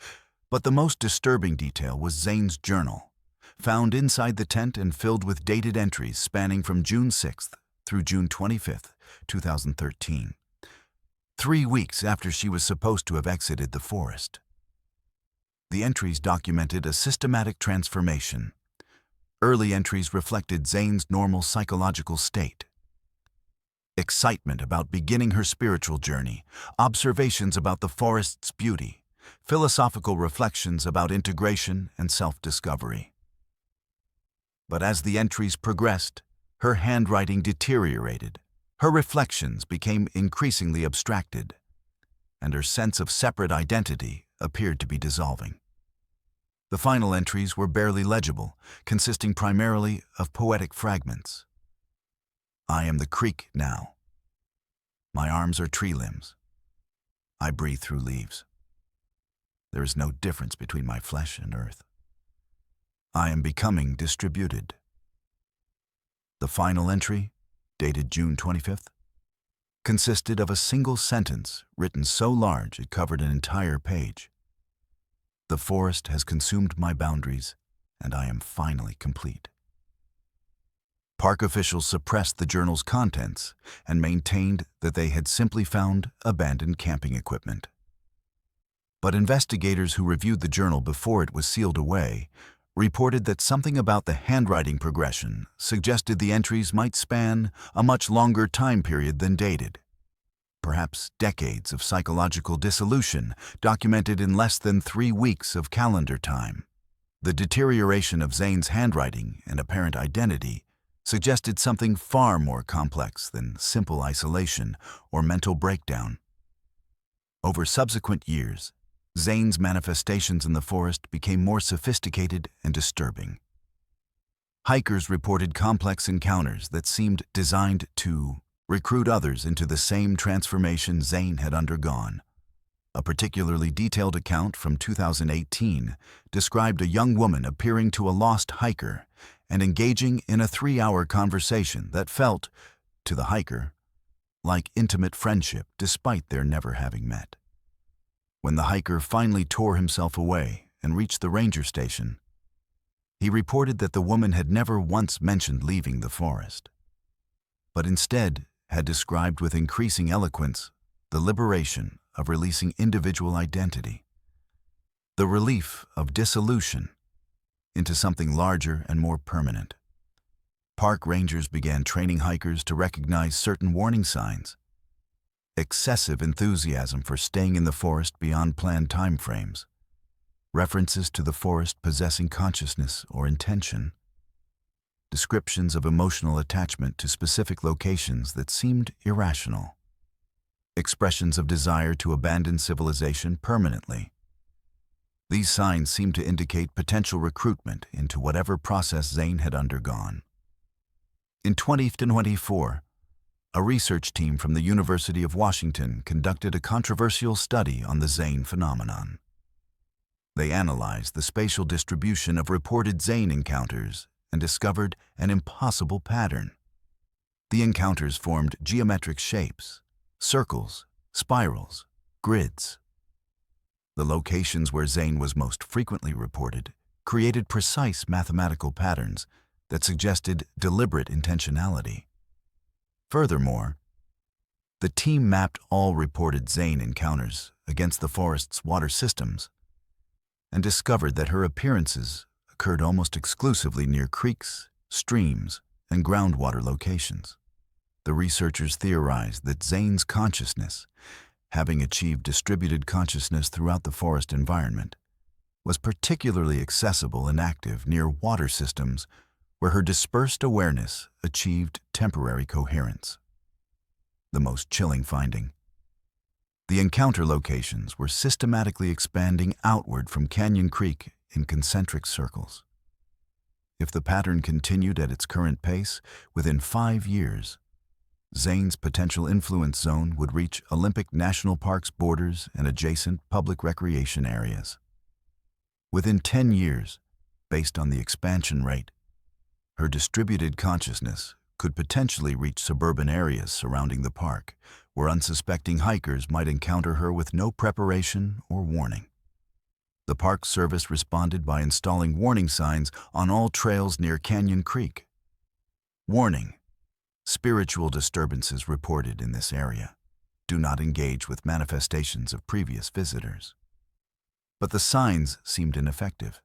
But the most disturbing detail was Zane's journal, found inside the tent and filled with dated entries spanning from June 6th through June 25th, 2013, 3 weeks after she was supposed to have exited the forest. The entries documented a systematic transformation. Early entries reflected Zane's normal psychological state. Excitement about beginning her spiritual journey, observations about the forest's beauty, philosophical reflections about integration and self-discovery. But as the entries progressed, her handwriting deteriorated, her reflections became increasingly abstracted, and her sense of separate identity appeared to be dissolving. The final entries were barely legible, consisting primarily of poetic fragments. I am the creek now. My arms are tree limbs. I breathe through leaves. There is no difference between my flesh and earth. I am becoming distributed. The final entry, dated June 25th, consisted of a single sentence written so large it covered an entire page. The forest has consumed my boundaries, and I am finally complete. Park officials suppressed the journal's contents and maintained that they had simply found abandoned camping equipment. But investigators who reviewed the journal before it was sealed away reported that something about the handwriting progression suggested the entries might span a much longer time period than dated. Perhaps decades of psychological dissolution documented in less than 3 weeks of calendar time. The deterioration of Zane's handwriting and apparent identity suggested something far more complex than simple isolation or mental breakdown. Over subsequent years, Zane's manifestations in the forest became more sophisticated and disturbing. Hikers reported complex encounters that seemed designed to recruit others into the same transformation Zane had undergone. A particularly detailed account from 2018 described a young woman appearing to a lost hiker and engaging in a 3-hour conversation that felt, to the hiker, like intimate friendship despite their never having met. When the hiker finally tore himself away and reached the ranger station, he reported that the woman had never once mentioned leaving the forest, but instead had described with increasing eloquence the liberation of releasing individual identity, the relief of dissolution into something larger and more permanent. Park rangers began training hikers to recognize certain warning signs: excessive enthusiasm for staying in the forest beyond planned timeframes, references to the forest possessing consciousness or intention, descriptions of emotional attachment to specific locations that seemed irrational, expressions of desire to abandon civilization permanently. These signs seemed to indicate potential recruitment into whatever process Zane had undergone. In 2024, a research team from the University of Washington conducted a controversial study on the Zane phenomenon. They analyzed the spatial distribution of reported Zane encounters and discovered an impossible pattern. The encounters formed geometric shapes, circles, spirals, grids. The locations where Zane was most frequently reported created precise mathematical patterns that suggested deliberate intentionality. Furthermore, the team mapped all reported Zane encounters against the forest's water systems and discovered that her appearances occurred almost exclusively near creeks, streams, and groundwater locations. The researchers theorized that Zane's consciousness, having achieved distributed consciousness throughout the forest environment, was particularly accessible and active near water systems where her dispersed awareness achieved temporary coherence. The most chilling finding: the encounter locations were systematically expanding outward from Canyon Creek in concentric circles. If the pattern continued at its current pace, within 5 years, Zane's potential influence zone would reach Olympic National Park's borders and adjacent public recreation areas. Within 10 years, based on the expansion rate, her distributed consciousness could potentially reach suburban areas surrounding the park, where unsuspecting hikers might encounter her with no preparation or warning. The Park Service responded by installing warning signs on all trails near Canyon Creek. Warning: spiritual disturbances reported in this area. Do not engage with manifestations of previous visitors. But the signs seemed ineffective.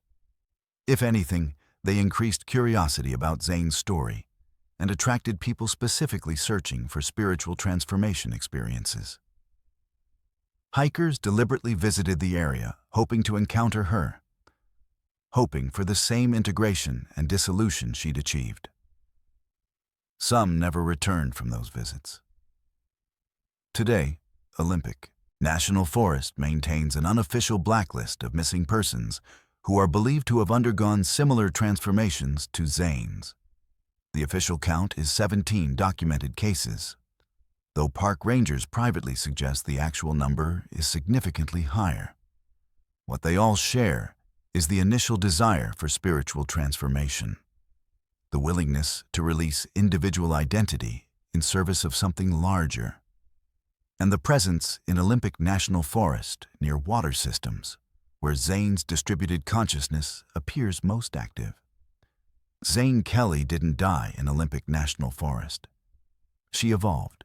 If anything, they increased curiosity about Zane's story and attracted people specifically searching for spiritual transformation experiences. Hikers deliberately visited the area, hoping to encounter her, hoping for the same integration and dissolution she'd achieved. Some never returned from those visits. Today, Olympic National Forest maintains an unofficial blacklist of missing persons who are believed to have undergone similar transformations to Zane's. The official count is 17 documented cases, though park rangers privately suggest the actual number is significantly higher. What they all share is the initial desire for spiritual transformation, the willingness to release individual identity in service of something larger, and the presence in Olympic National Forest near water systems, where Zane's distributed consciousness appears most active. Zane Kelly didn't die in Olympic National Forest. She evolved.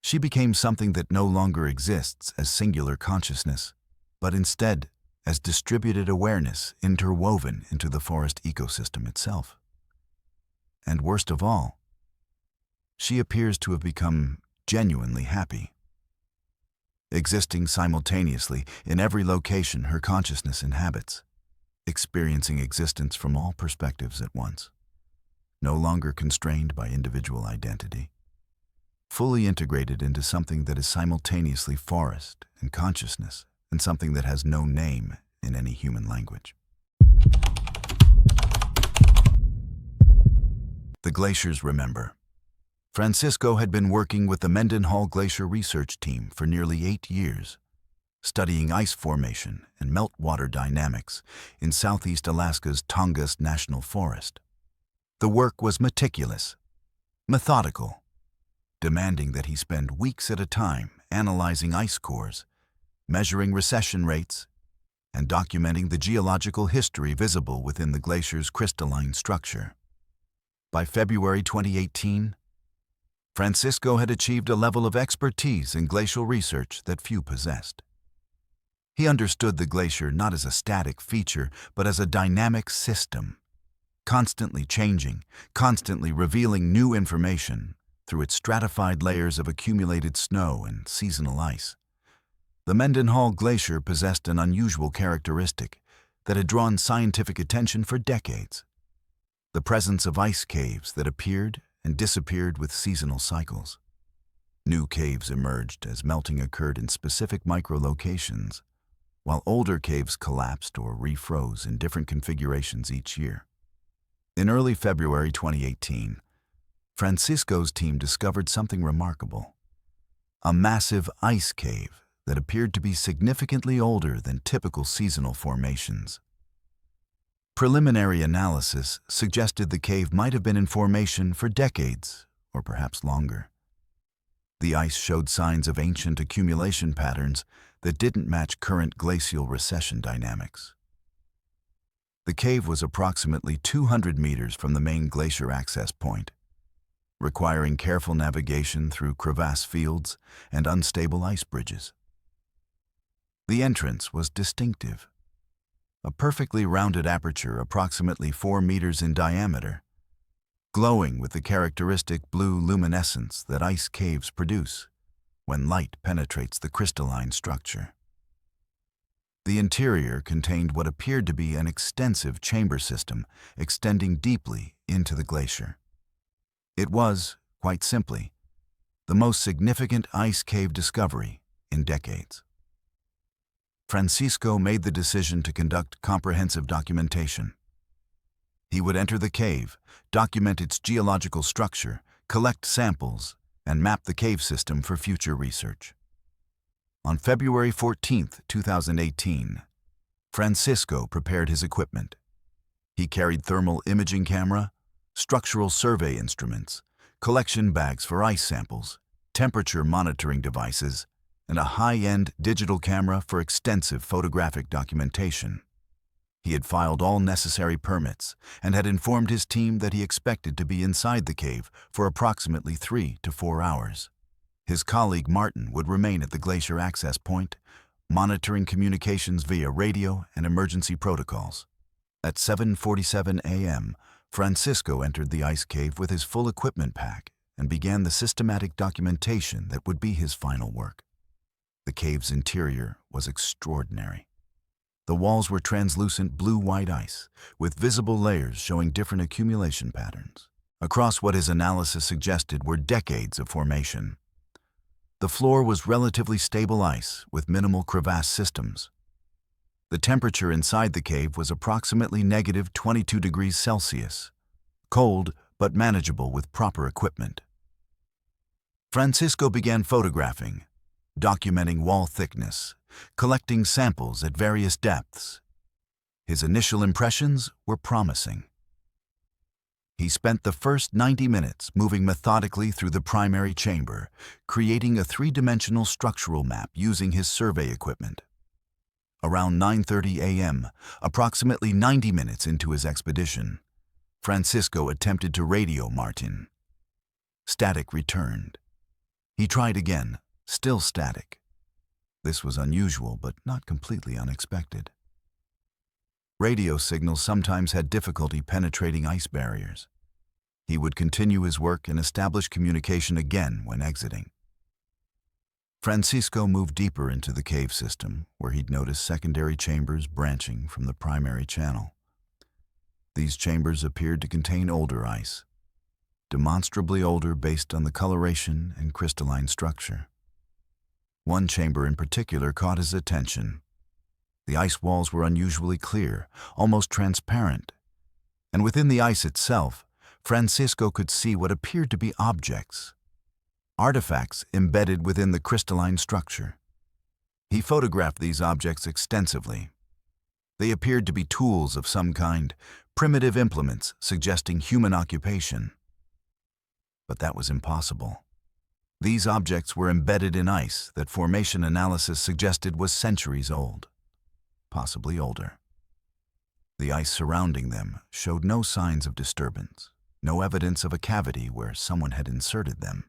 She became something that no longer exists as singular consciousness, but instead as distributed awareness interwoven into the forest ecosystem itself. And worst of all, she appears to have become genuinely happy. Existing simultaneously in every location her consciousness inhabits, experiencing existence from all perspectives at once, no longer constrained by individual identity, fully integrated into something that is simultaneously forest and consciousness, and something that has no name in any human language. The glaciers remember. Francisco had been working with the Mendenhall Glacier research team for nearly 8 years, studying ice formation and meltwater dynamics in southeast Alaska's Tongass National Forest. The work was meticulous, methodical, demanding that he spend weeks at a time analyzing ice cores, measuring recession rates, and documenting the geological history visible within the glacier's crystalline structure. By February 2018, Francisco had achieved a level of expertise in glacial research that few possessed. He understood the glacier not as a static feature, but as a dynamic system, constantly changing, constantly revealing new information through its stratified layers of accumulated snow and seasonal ice. The Mendenhall Glacier possessed an unusual characteristic that had drawn scientific attention for decades: the presence of ice caves that appeared and disappeared with seasonal cycles. New caves emerged as melting occurred in specific micro-locations, while older caves collapsed or refroze in different configurations each year. In early February 2018, Francisco's team discovered something remarkable: a massive ice cave that appeared to be significantly older than typical seasonal formations. Preliminary analysis suggested the cave might have been in formation for decades, or perhaps longer. The ice showed signs of ancient accumulation patterns that didn't match current glacial recession dynamics. The cave was approximately 200 meters from the main glacier access point, requiring careful navigation through crevasse fields and unstable ice bridges. The entrance was distinctive. A perfectly rounded aperture approximately 4 meters in diameter, glowing with the characteristic blue luminescence that ice caves produce when light penetrates the crystalline structure. The interior contained what appeared to be an extensive chamber system extending deeply into the glacier. It was, quite simply, the most significant ice cave discovery in decades. Francisco made the decision to conduct comprehensive documentation. He would enter the cave, document its geological structure, collect samples, and map the cave system for future research. On February 14, 2018, Francisco prepared his equipment. He carried thermal imaging camera, structural survey instruments, collection bags for ice samples, temperature monitoring devices, and a high-end digital camera for extensive photographic documentation. He had filed all necessary permits and had informed his team that he expected to be inside the cave for approximately 3 to 4 hours. His colleague Martin would remain at the glacier access point, monitoring communications via radio and emergency protocols. At 7:47 a.m., Francisco entered the ice cave with his full equipment pack and began the systematic documentation that would be his final work. The cave's interior was extraordinary. The walls were translucent blue-white ice, with visible layers showing different accumulation patterns, across what his analysis suggested were decades of formation. The floor was relatively stable ice with minimal crevasse systems. The temperature inside the cave was approximately negative 22 degrees Celsius, cold but manageable with proper equipment. Francisco began photographing, documenting wall thickness, collecting samples at various depths. His initial impressions were promising. He spent the first 90 minutes moving methodically through the primary chamber, creating a three-dimensional structural map using his survey equipment. Around 9:30 a.m., approximately 90 minutes into his expedition, Francisco attempted to radio Martin. Static returned. He tried again, still static. This was unusual, but not completely unexpected. Radio signals sometimes had difficulty penetrating ice barriers. He would continue his work and establish communication again when exiting. Francisco moved deeper into the cave system, where he'd noticed secondary chambers branching from the primary channel. These chambers appeared to contain older ice, demonstrably older based on the coloration and crystalline structure. One chamber in particular caught his attention. The ice walls were unusually clear, almost transparent, and within the ice itself, Francisco could see what appeared to be objects, artifacts embedded within the crystalline structure. He photographed these objects extensively. They appeared to be tools of some kind, primitive implements suggesting human occupation. But that was impossible. These objects were embedded in ice that formation analysis suggested was centuries old, possibly older. The ice surrounding them showed no signs of disturbance, no evidence of a cavity where someone had inserted them.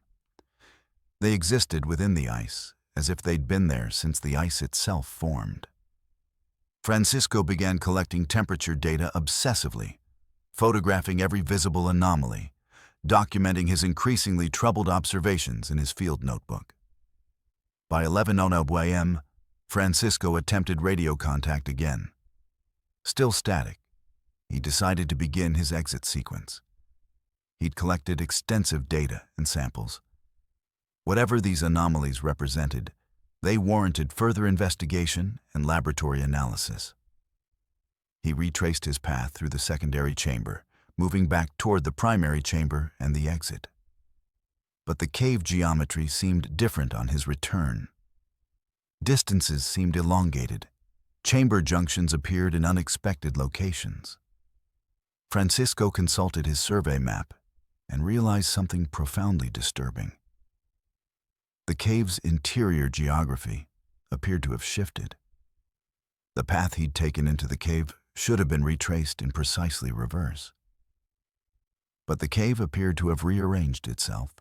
They existed within the ice, as if they'd been there since the ice itself formed. Francisco began collecting temperature data obsessively, photographing every visible anomaly, documenting his increasingly troubled observations in his field notebook. By 11:00 a.m., Francisco attempted radio contact again. Still static, he decided to begin his exit sequence. He'd collected extensive data and samples. Whatever these anomalies represented, they warranted further investigation and laboratory analysis. He retraced his path through the secondary chamber, moving back toward the primary chamber and the exit. But the cave geometry seemed different on his return. Distances seemed elongated. Chamber junctions appeared in unexpected locations. Francisco consulted his survey map and realized something profoundly disturbing. The cave's interior geography appeared to have shifted. The path he'd taken into the cave should have been retraced in precisely reverse. But the cave appeared to have rearranged itself.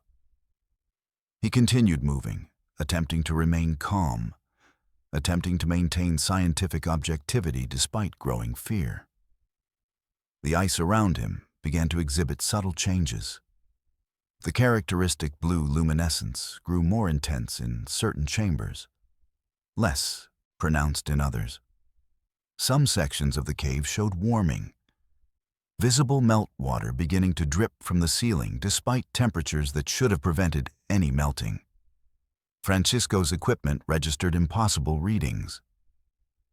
He continued moving, attempting to remain calm, attempting to maintain scientific objectivity despite growing fear. The ice around him began to exhibit subtle changes. The characteristic blue luminescence grew more intense in certain chambers, less pronounced in others. Some sections of the cave showed warming, visible meltwater beginning to drip from the ceiling despite temperatures that should have prevented any melting. Francisco's equipment registered impossible readings.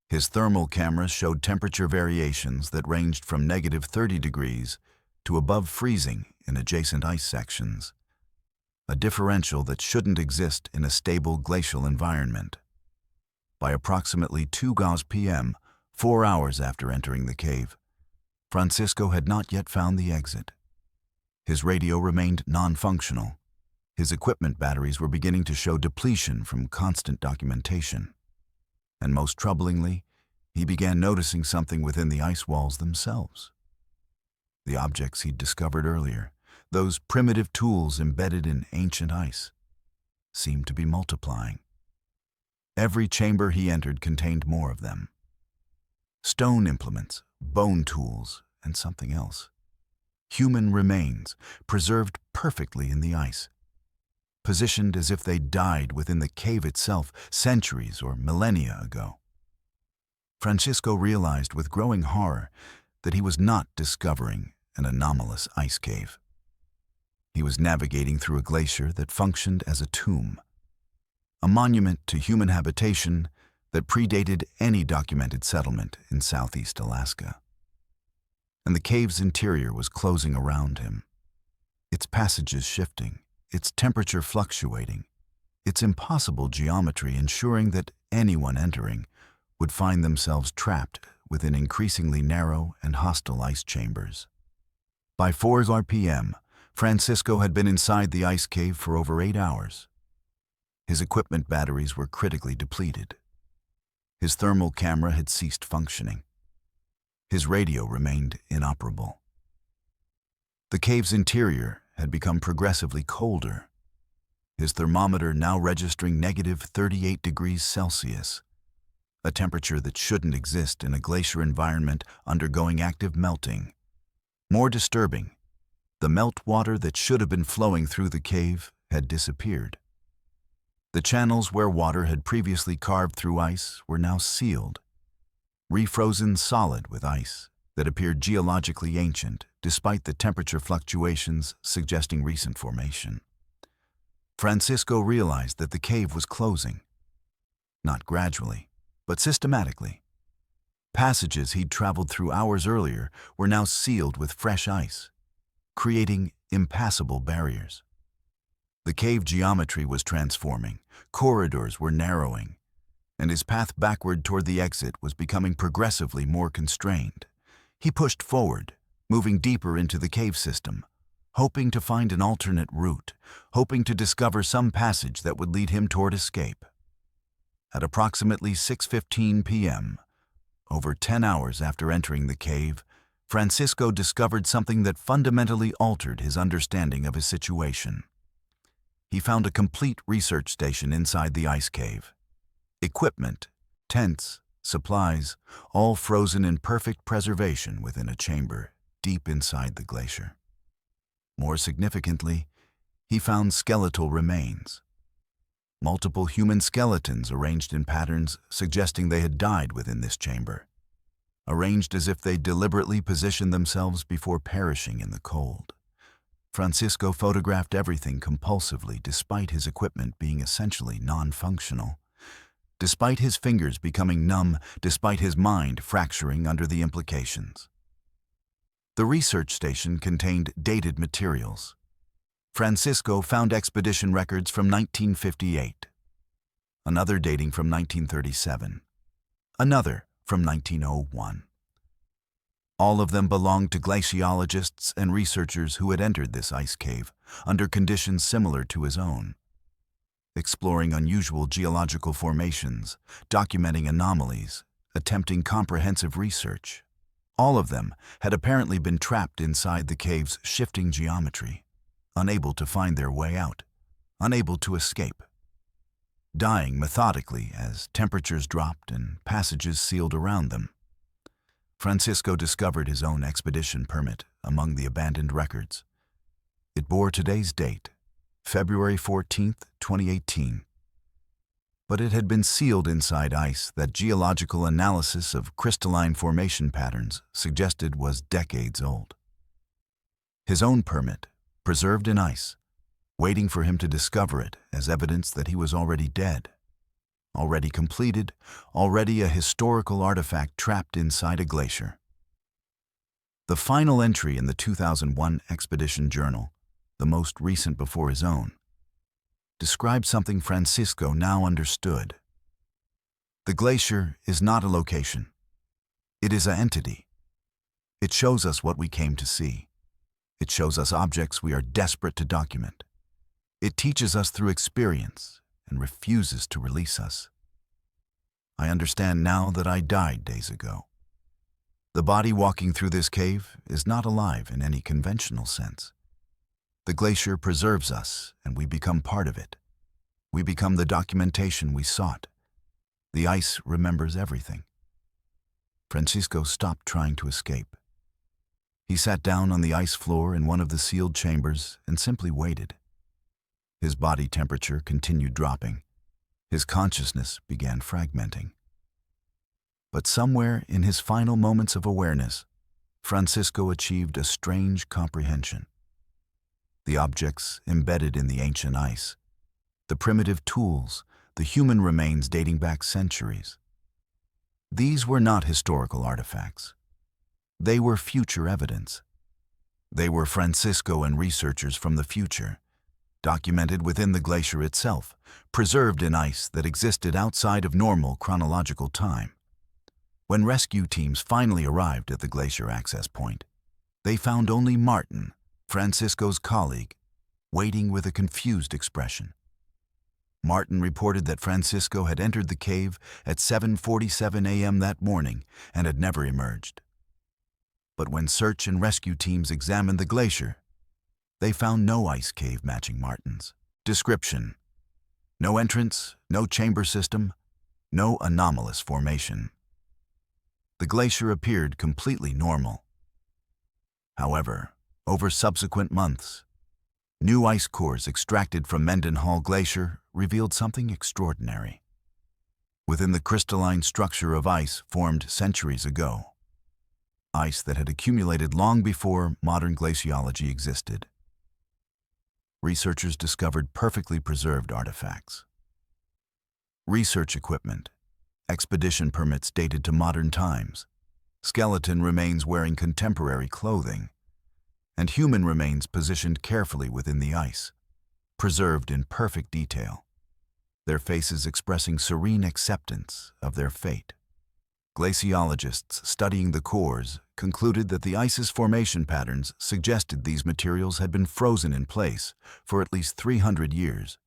His thermal cameras showed temperature variations that ranged from -30 degrees to above freezing in adjacent ice sections, a differential that shouldn't exist in a stable glacial environment. By approximately 2 p.m., 4 hours after entering the cave, Francisco had not yet found the exit. His radio remained non-functional. His equipment batteries were beginning to show depletion from constant documentation. And most troublingly, he began noticing something within the ice walls themselves. The objects he'd discovered earlier, those primitive tools embedded in ancient ice, seemed to be multiplying. Every chamber he entered contained more of them. Stone implements, bone tools, and something else. Human remains, preserved perfectly in the ice, positioned as if they died within the cave itself centuries or millennia ago. Francisco realized with growing horror that he was not discovering an anomalous ice cave. He was navigating through a glacier that functioned as a tomb, a monument to human habitation that predated any documented settlement in southeast Alaska. And the cave's interior was closing around him, its passages shifting, its temperature fluctuating, its impossible geometry ensuring that anyone entering would find themselves trapped within increasingly narrow and hostile ice chambers. By 4 p.m., Francisco had been inside the ice cave for over 8 hours. His equipment batteries were critically depleted. His thermal camera had ceased functioning. His radio remained inoperable. The cave's interior had become progressively colder, his thermometer now registering -38 degrees Celsius, a temperature that shouldn't exist in a glacier environment undergoing active melting. More disturbing, the meltwater that should have been flowing through the cave had disappeared. The channels where water had previously carved through ice were now sealed, refrozen solid with ice that appeared geologically ancient despite the temperature fluctuations suggesting recent formation. Francisco realized that the cave was closing, not gradually, but systematically. Passages he'd traveled through hours earlier were now sealed with fresh ice, creating impassable barriers. The cave geometry was transforming, corridors were narrowing, and his path backward toward the exit was becoming progressively more constrained. He pushed forward, moving deeper into the cave system, hoping to find an alternate route, hoping to discover some passage that would lead him toward escape. At approximately 6:15 p.m., over 10 hours after entering the cave, Francisco discovered something that fundamentally altered his understanding of his situation. He found a complete research station inside the ice cave. Equipment, tents, supplies, all frozen in perfect preservation within a chamber deep inside the glacier. More significantly, he found skeletal remains. Multiple human skeletons arranged in patterns suggesting they had died within this chamber, arranged as if they deliberately positioned themselves before perishing in the cold. Francisco photographed everything compulsively despite his equipment being essentially non-functional, despite his fingers becoming numb, despite his mind fracturing under the implications. The research station contained dated materials. Francisco found expedition records from 1958, another dating from 1937, another from 1901. All of them belonged to glaciologists and researchers who had entered this ice cave under conditions similar to his own, exploring unusual geological formations, documenting anomalies, attempting comprehensive research. All of them had apparently been trapped inside the cave's shifting geometry, unable to find their way out, unable to escape, dying methodically as temperatures dropped and passages sealed around them. Francisco discovered his own expedition permit among the abandoned records. It bore today's date, February 14, 2018. But it had been sealed inside ice that geological analysis of crystalline formation patterns suggested was decades old. His own permit, preserved in ice, waiting for him to discover it as evidence that he was already dead, already completed, already a historical artifact trapped inside a glacier. The final entry in the 2001 expedition journal, the most recent before his own, described something Francisco now understood. The glacier is not a location. It is an entity. It shows us what we came to see. It shows us objects we are desperate to document. It teaches us through experience and refuses to release us. I understand now that I died days ago. The body walking through this cave is not alive in any conventional sense. The glacier preserves us, and we become part of it. We become the documentation we sought. The ice remembers everything. Francisco stopped trying to escape. He sat down on the ice floor in one of the sealed chambers and simply waited. His body temperature continued dropping. His consciousness began fragmenting. But somewhere in his final moments of awareness, Francisco achieved a strange comprehension. The objects embedded in the ancient ice, the primitive tools, the human remains dating back centuries. These were not historical artifacts. They were future evidence. They were Francisco and researchers from the future, documented within the glacier itself, preserved in ice that existed outside of normal chronological time. When rescue teams finally arrived at the glacier access point, they found only Martin, Francisco's colleague, waiting with a confused expression. Martin reported that Francisco had entered the cave at 7:47 a.m. that morning and had never emerged. But when search and rescue teams examined the glacier, they found no ice cave matching Martin's description. No entrance, no chamber system, no anomalous formation. The glacier appeared completely normal. However, over subsequent months, new ice cores extracted from Mendenhall Glacier revealed something extraordinary. Within the crystalline structure of ice formed centuries ago, ice that had accumulated long before modern glaciology existed, researchers discovered perfectly preserved artifacts. Research equipment, expedition permits dated to modern times, skeleton remains wearing contemporary clothing, and human remains positioned carefully within the ice, preserved in perfect detail, their faces expressing serene acceptance of their fate. Glaciologists studying the cores concluded that the ice's formation patterns suggested these materials had been frozen in place for at least 300 years.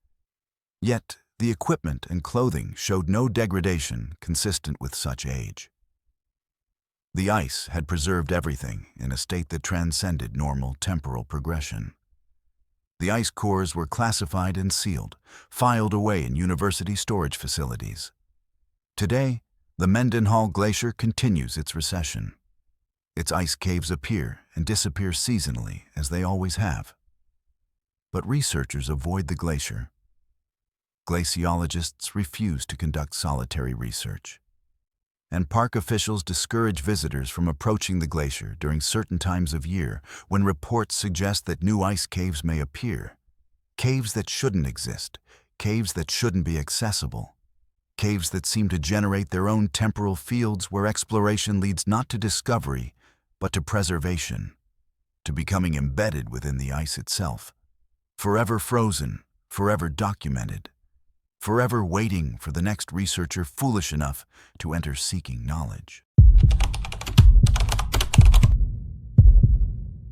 Yet, the equipment and clothing showed no degradation consistent with such age. The ice had preserved everything in a state that transcended normal temporal progression. The ice cores were classified and sealed, filed away in university storage facilities. Today, the Mendenhall Glacier continues its recession. Its ice caves appear and disappear seasonally, as they always have. But researchers avoid the glacier. Glaciologists refuse to conduct solitary research. And park officials discourage visitors from approaching the glacier during certain times of year when reports suggest that new ice caves may appear. Caves that shouldn't exist, caves that shouldn't be accessible. Caves that seem to generate their own temporal fields where exploration leads not to discovery, but to preservation, to becoming embedded within the ice itself, forever frozen, forever documented, forever waiting for the next researcher foolish enough to enter seeking knowledge.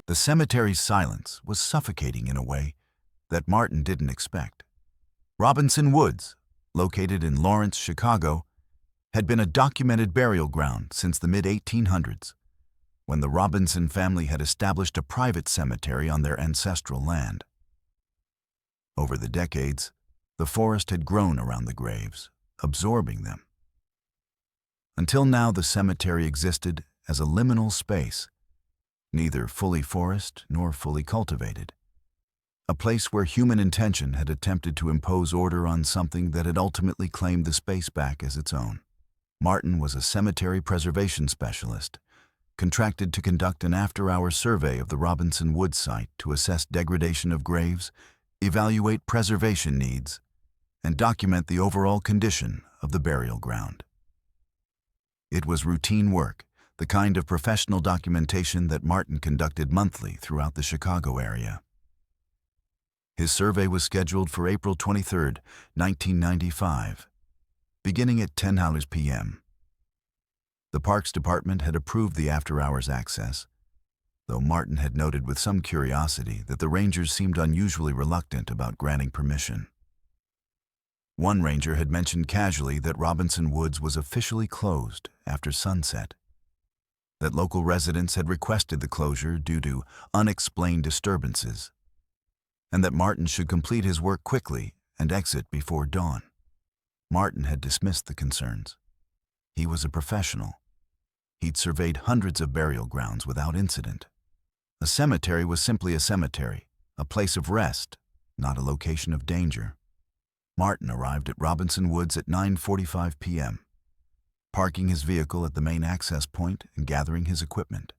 The cemetery's silence was suffocating in a way that Martin didn't expect. Robinson Woods, located in Lawrence, Chicago, had been a documented burial ground since the mid-1800s, when the Robinson family had established a private cemetery on their ancestral land. Over the decades, the forest had grown around the graves, absorbing them. Until now, the cemetery existed as a liminal space, neither fully forest nor fully cultivated. A place where human intention had attempted to impose order on something that had ultimately claimed the space back as its own. Martin was a cemetery preservation specialist, contracted to conduct an after-hours survey of the Robinson Woods site to assess degradation of graves, evaluate preservation needs, and document the overall condition of the burial ground. It was routine work, the kind of professional documentation that Martin conducted monthly throughout the Chicago area. His survey was scheduled for April 23, 1995, beginning at 10 p.m. The Parks Department had approved the after-hours access, though Martin had noted with some curiosity that the rangers seemed unusually reluctant about granting permission. One ranger had mentioned casually that Robinson Woods was officially closed after sunset, that local residents had requested the closure due to unexplained disturbances, and that Martin should complete his work quickly and exit before dawn. Martin had dismissed the concerns. He was a professional. He'd surveyed hundreds of burial grounds without incident. A cemetery was simply a cemetery, a place of rest, not a location of danger. Martin arrived at Robinson Woods at 9:45 p.m., parking his vehicle at the main access point and gathering his equipment.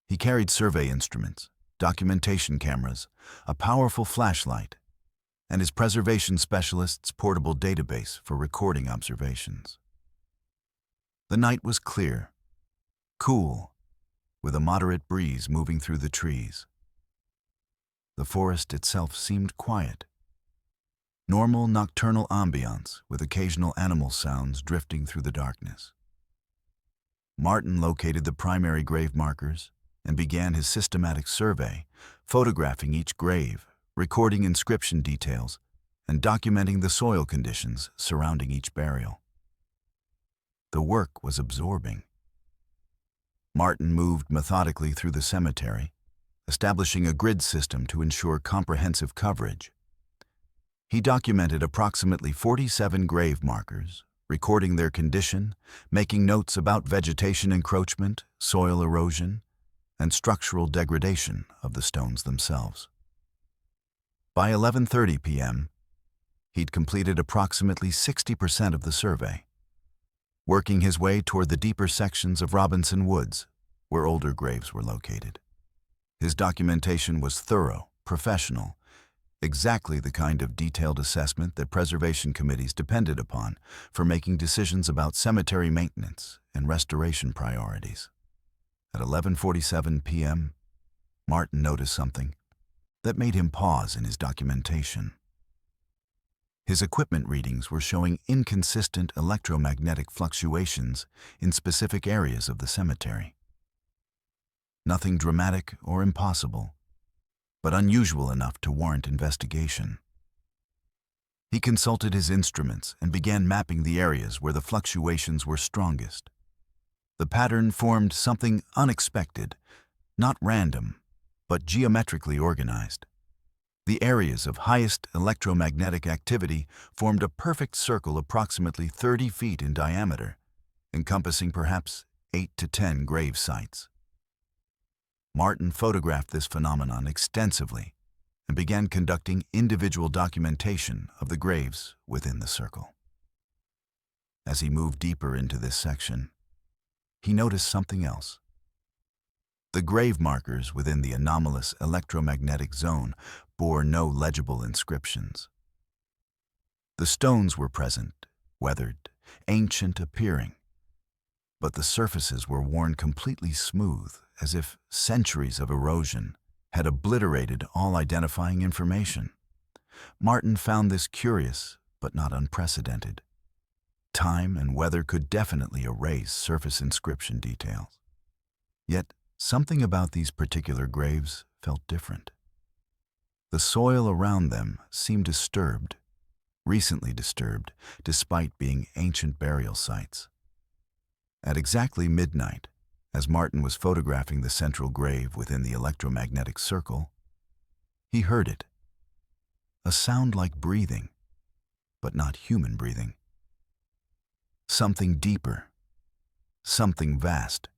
He carried survey instruments, documentation cameras, a powerful flashlight, and his preservation specialist's portable database for recording observations. The night was clear, cool, with a moderate breeze moving through the trees. The forest itself seemed quiet. Normal nocturnal ambiance with occasional animal sounds drifting through the darkness. Martin located the primary grave markers and began his systematic survey, photographing each grave, recording inscription details, and documenting the soil conditions surrounding each burial. The work was absorbing. Martin moved methodically through the cemetery, establishing a grid system to ensure comprehensive coverage. He documented approximately 47 grave markers, recording their condition, making notes about vegetation encroachment, soil erosion, and structural degradation of the stones themselves. By 11:30 p.m., he'd completed approximately 60% of the survey, working his way toward the deeper sections of Robinson Woods, where older graves were located. His documentation was thorough, professional, exactly the kind of detailed assessment that preservation committees depended upon for making decisions about cemetery maintenance and restoration priorities. At 11:47 p.m., Martin noticed something that made him pause in his documentation. His equipment readings were showing inconsistent electromagnetic fluctuations in specific areas of the cemetery. Nothing dramatic or impossible, but unusual enough to warrant investigation. He consulted his instruments and began mapping the areas where the fluctuations were strongest. The pattern formed something unexpected, not random, but geometrically organized. The areas of highest electromagnetic activity formed a perfect circle approximately 30 feet in diameter, encompassing perhaps 8 to 10 grave sites. Martin photographed this phenomenon extensively and began conducting individual documentation of the graves within the circle. As he moved deeper into this section, he noticed something else. The grave markers within the anomalous electromagnetic zone bore no legible inscriptions. The stones were present, weathered, ancient appearing, but the surfaces were worn completely smooth, as if centuries of erosion had obliterated all identifying information. Martin found this curious, but not unprecedented. Time and weather could definitely erase surface inscription details. Yet, Something about these particular graves felt different. The soil around them seemed disturbed, recently disturbed, despite being ancient burial sites. At exactly midnight, as Martin was photographing the central grave within the electromagnetic circle, he heard it. A sound like breathing, but not human breathing. Something deeper, something vast,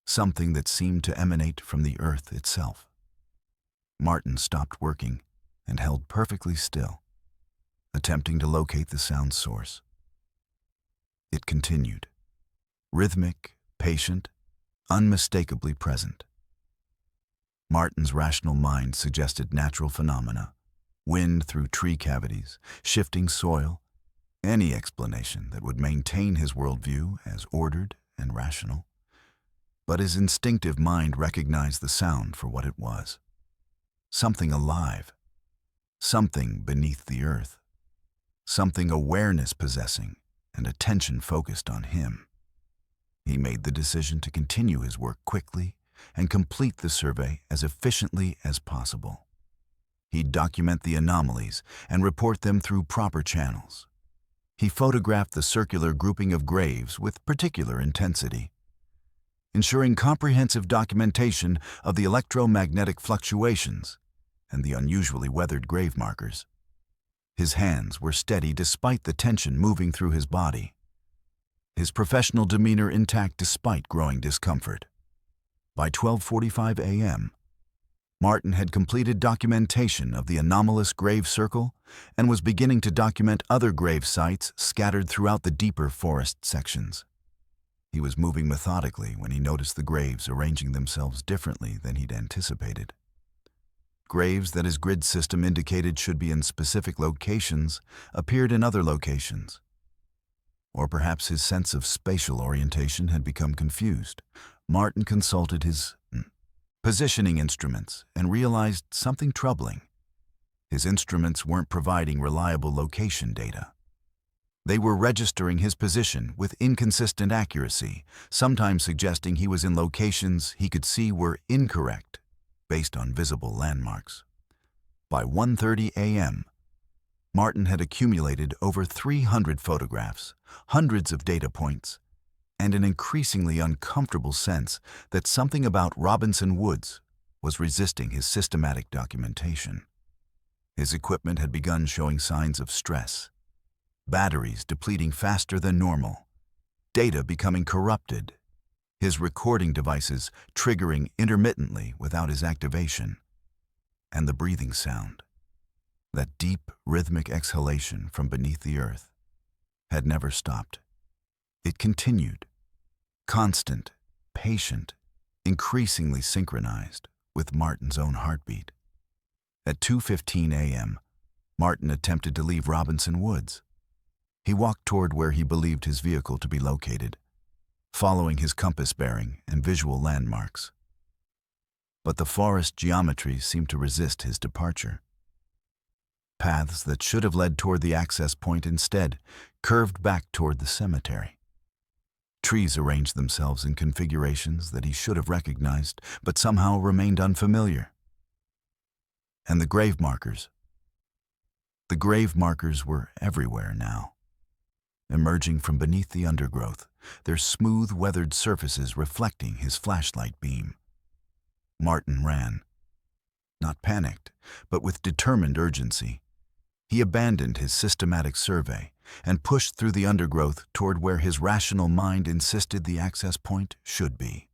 something that seemed to emanate from the earth itself. Martin stopped working and held perfectly still, attempting to locate the sound source. It continued, rhythmic, patient, unmistakably present. Martin's rational mind suggested natural phenomena, wind through tree cavities, shifting soil, any explanation that would maintain his worldview as ordered and rational. But his instinctive mind recognized the sound for what it was. Something alive, something beneath the earth, something awareness possessing and attention focused on him. He made the decision to continue his work quickly and complete the survey as efficiently as possible. He'd document the anomalies and report them through proper channels. He photographed the circular grouping of graves with particular intensity, ensuring comprehensive documentation of the electromagnetic fluctuations and the unusually weathered grave markers. His hands were steady despite the tension moving through his body, his professional demeanor intact despite growing discomfort. By 12:45 a.m., Martin had completed documentation of the anomalous grave circle and was beginning to document other grave sites scattered throughout the deeper forest sections. He was moving methodically when he noticed the graves arranging themselves differently than he'd anticipated. Graves that his grid system indicated should be in specific locations appeared in other locations. Or perhaps his sense of spatial orientation had become confused. Martin consulted his positioning instruments and realized something troubling. His instruments weren't providing reliable location data. They were registering his position with inconsistent accuracy, sometimes suggesting he was in locations he could see were incorrect based on visible landmarks. By 1:30 a.m., Martin had accumulated over 300 photographs, hundreds of data points, and an increasingly uncomfortable sense that something about Robinson Woods was resisting his systematic documentation. His equipment had begun showing signs of stress, batteries depleting faster than normal, data becoming corrupted, his recording devices triggering intermittently without his activation, and the breathing sound, that deep, rhythmic exhalation from beneath the earth, had never stopped. It continued, constant, patient, increasingly synchronized with Martin's own heartbeat. At 2:15 a.m., Martin attempted to leave Robinson Woods. He walked toward where he believed his vehicle to be located, following his compass bearing and visual landmarks. But the forest geometry seemed to resist his departure. Paths that should have led toward the access point instead curved back toward the cemetery. Trees arranged themselves in configurations that he should have recognized, but somehow remained unfamiliar. And the grave markers. The grave markers were everywhere now, emerging from beneath the undergrowth, their smooth, weathered surfaces reflecting his flashlight beam. Martin ran, not panicked, but with determined urgency. He abandoned his systematic survey and pushed through the undergrowth toward where his rational mind insisted the access point should be.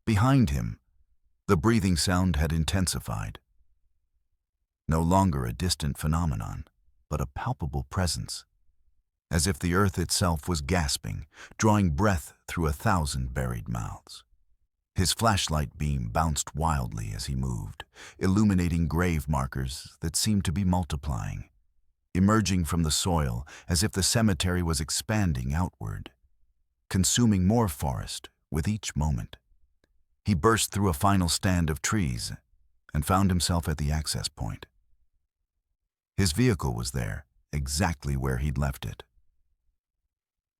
Behind him, the breathing sound had intensified. No longer a distant phenomenon, but a palpable presence, as if the earth itself was gasping, drawing breath through 1,000 buried mouths. His flashlight beam bounced wildly as he moved, illuminating grave markers that seemed to be multiplying, emerging from the soil as if the cemetery was expanding outward, consuming more forest with each moment. He burst through a final stand of trees and found himself at the access point. His vehicle was there, exactly where he'd left it.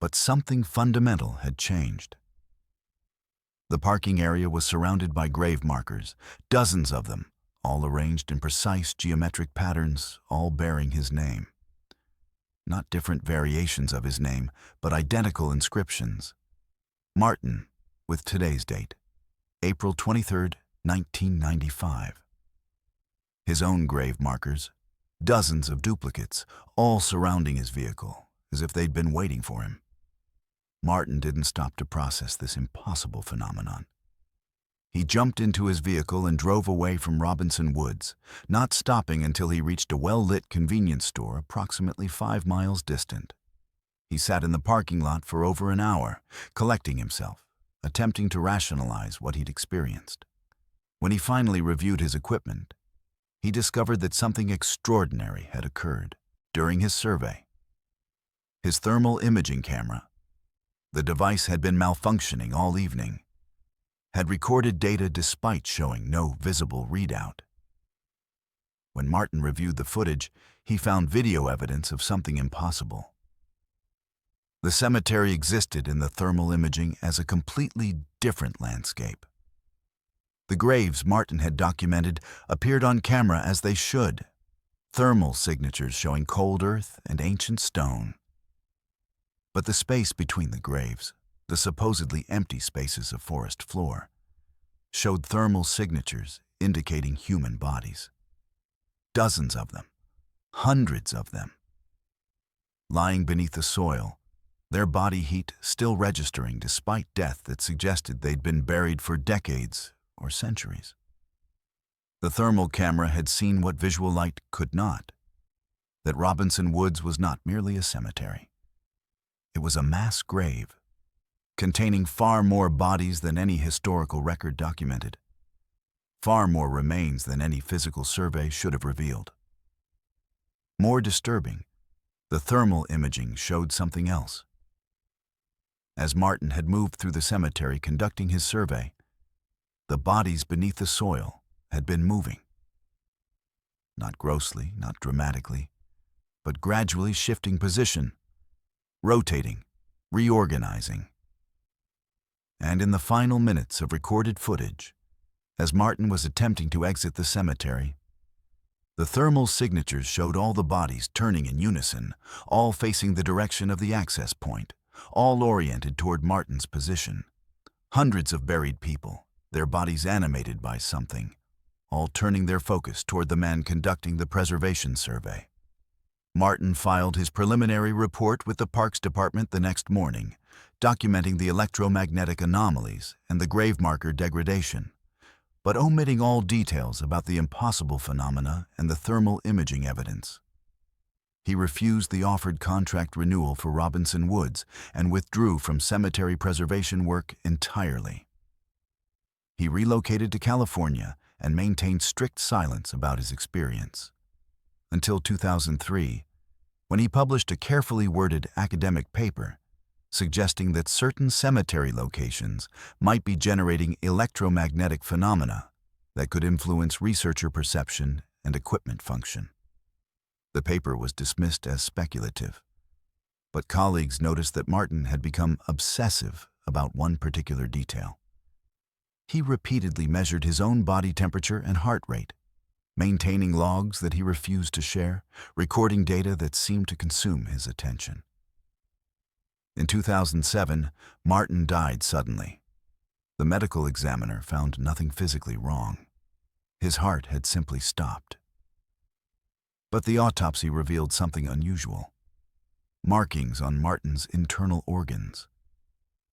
But something fundamental had changed. The parking area was surrounded by grave markers, dozens of them, all arranged in precise geometric patterns, all bearing his name. Not different variations of his name, but identical inscriptions. Martin, with today's date, April 23, 1995. His own grave markers, dozens of duplicates, all surrounding his vehicle, as if they'd been waiting for him. Martin didn't stop to process this impossible phenomenon. He jumped into his vehicle and drove away from Robinson Woods, not stopping until he reached a well-lit convenience store approximately 5 miles distant. He sat in the parking lot for over an hour, collecting himself, attempting to rationalize what he'd experienced. When he finally reviewed his equipment, he discovered that something extraordinary had occurred during his survey. His thermal imaging camera, the device had been malfunctioning all evening, had recorded data despite showing no visible readout. When Martin reviewed the footage, he found video evidence of something impossible. The cemetery existed in the thermal imaging as a completely different landscape. The graves Martin had documented appeared on camera as they should, thermal signatures showing cold earth and ancient stone. But the space between the graves, the supposedly empty spaces of forest floor, showed thermal signatures indicating human bodies. Dozens of them, hundreds of them. Lying beneath the soil, their body heat still registering despite death that suggested they'd been buried for decades or centuries. The thermal camera had seen what visual light could not, that Robinson Woods was not merely a cemetery. It was a mass grave, containing far more bodies than any historical record documented, far more remains than any physical survey should have revealed. More disturbing, the thermal imaging showed something else. As Martin had moved through the cemetery conducting his survey, the bodies beneath the soil had been moving. Not grossly, not dramatically, but gradually shifting position, rotating, reorganizing. And in the final minutes of recorded footage, as Martin was attempting to exit the cemetery, the thermal signatures showed all the bodies turning in unison, all facing the direction of the access point, all oriented toward Martin's position. Hundreds of buried people, their bodies animated by something, all turning their focus toward the man conducting the preservation survey. Martin filed his preliminary report with the Parks Department the next morning, documenting the electromagnetic anomalies and the grave marker degradation, but omitting all details about the impossible phenomena and the thermal imaging evidence. He refused the offered contract renewal for Robinson Woods and withdrew from cemetery preservation work entirely. He relocated to California and maintained strict silence about his experience, until 2003, when he published a carefully worded academic paper suggesting that certain cemetery locations might be generating electromagnetic phenomena that could influence researcher perception and equipment function. The paper was dismissed as speculative, but colleagues noticed that Martin had become obsessive about one particular detail. He repeatedly measured his own body temperature and heart rate, maintaining logs that he refused to share, recording data that seemed to consume his attention. In 2007, Martin died suddenly. The medical examiner found nothing physically wrong. His heart had simply stopped. But the autopsy revealed something unusual. Markings on Martin's internal organs.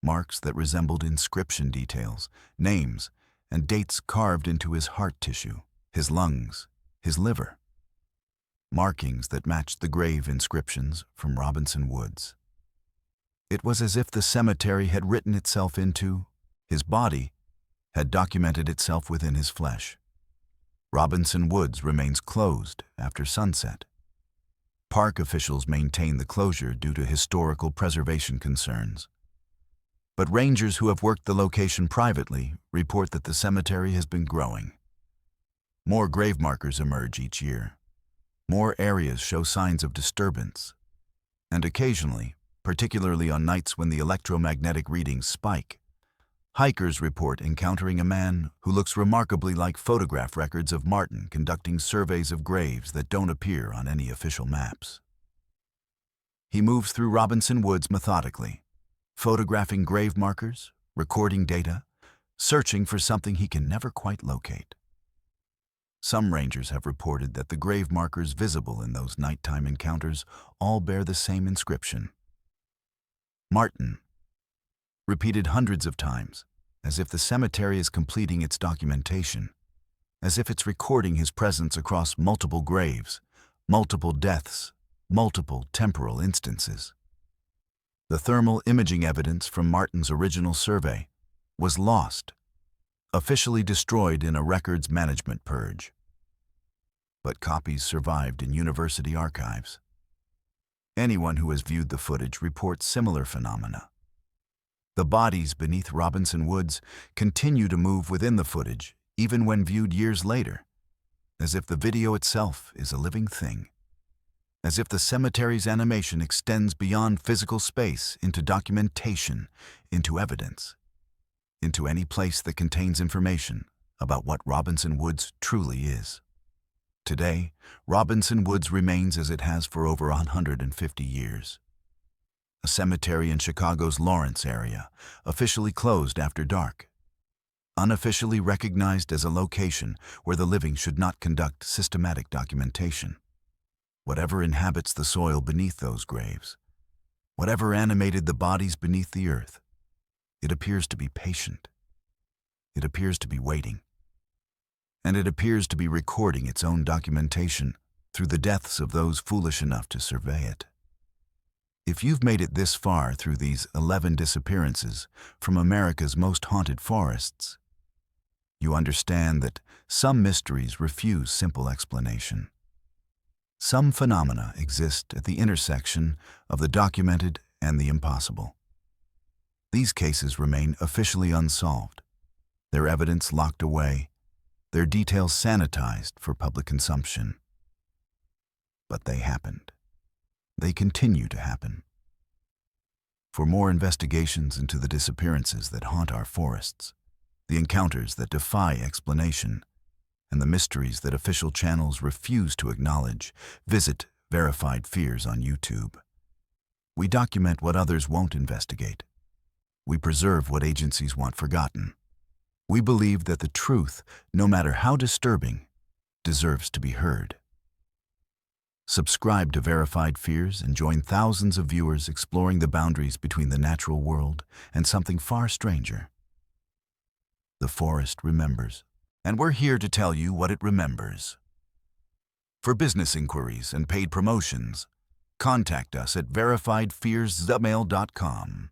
Marks that resembled inscription details, names, and dates carved into his heart tissue, his lungs, his liver. Markings that matched the grave inscriptions from Robinson Woods. It was as if the cemetery had written itself into his body, had documented itself within his flesh. Robinson Woods remains closed after sunset. Park officials maintain the closure due to historical preservation concerns. But rangers who have worked the location privately report that the cemetery has been growing. More grave markers emerge each year. More areas show signs of disturbance. And occasionally, particularly on nights when the electromagnetic readings spike, Hikers report encountering a man who looks remarkably like photograph records of Martin conducting surveys of graves that don't appear on any official maps. He moves through Robinson Woods methodically, photographing grave markers, recording data, searching for something he can never quite locate. Some rangers have reported that the grave markers visible in those nighttime encounters all bear the same inscription: Martin, repeated hundreds of times, as if the cemetery is completing its documentation, as if it's recording his presence across multiple graves, multiple deaths, multiple temporal instances. The thermal imaging evidence from Martin's original survey was lost, officially destroyed in a records management purge. But copies survived in university archives. Anyone who has viewed the footage reports similar phenomena. The bodies beneath Robinson Woods continue to move within the footage, even when viewed years later, as if the video itself is a living thing, as if the cemetery's animation extends beyond physical space into documentation, into evidence, into any place that contains information about what Robinson Woods truly is. Today, Robinson Woods remains as it has for over 150 years. A cemetery in Chicago's Lawrence area, officially closed after dark. Unofficially recognized as a location where the living should not conduct systematic documentation. Whatever inhabits the soil beneath those graves, whatever animated the bodies beneath the earth, it appears to be patient. It appears to be waiting. And it appears to be recording its own documentation through the deaths of those foolish enough to survey it. If you've made it this far through these 11 disappearances from America's most haunted forests, you understand that some mysteries refuse simple explanation. Some phenomena exist at the intersection of the documented and the impossible. These cases remain officially unsolved, their evidence locked away, their details sanitized for public consumption. But they happened. They continue to happen. For more investigations into the disappearances that haunt our forests, the encounters that defy explanation, and the mysteries that official channels refuse to acknowledge, visit Verified Fears on YouTube. We document what others won't investigate. We preserve what agencies want forgotten. We believe that the truth, no matter how disturbing, deserves to be heard. Subscribe to Verified Fears and join thousands of viewers exploring the boundaries between the natural world and something far stranger. The forest remembers, and we're here to tell you what it remembers. For business inquiries and paid promotions, contact us at verifiedfearsmail.com.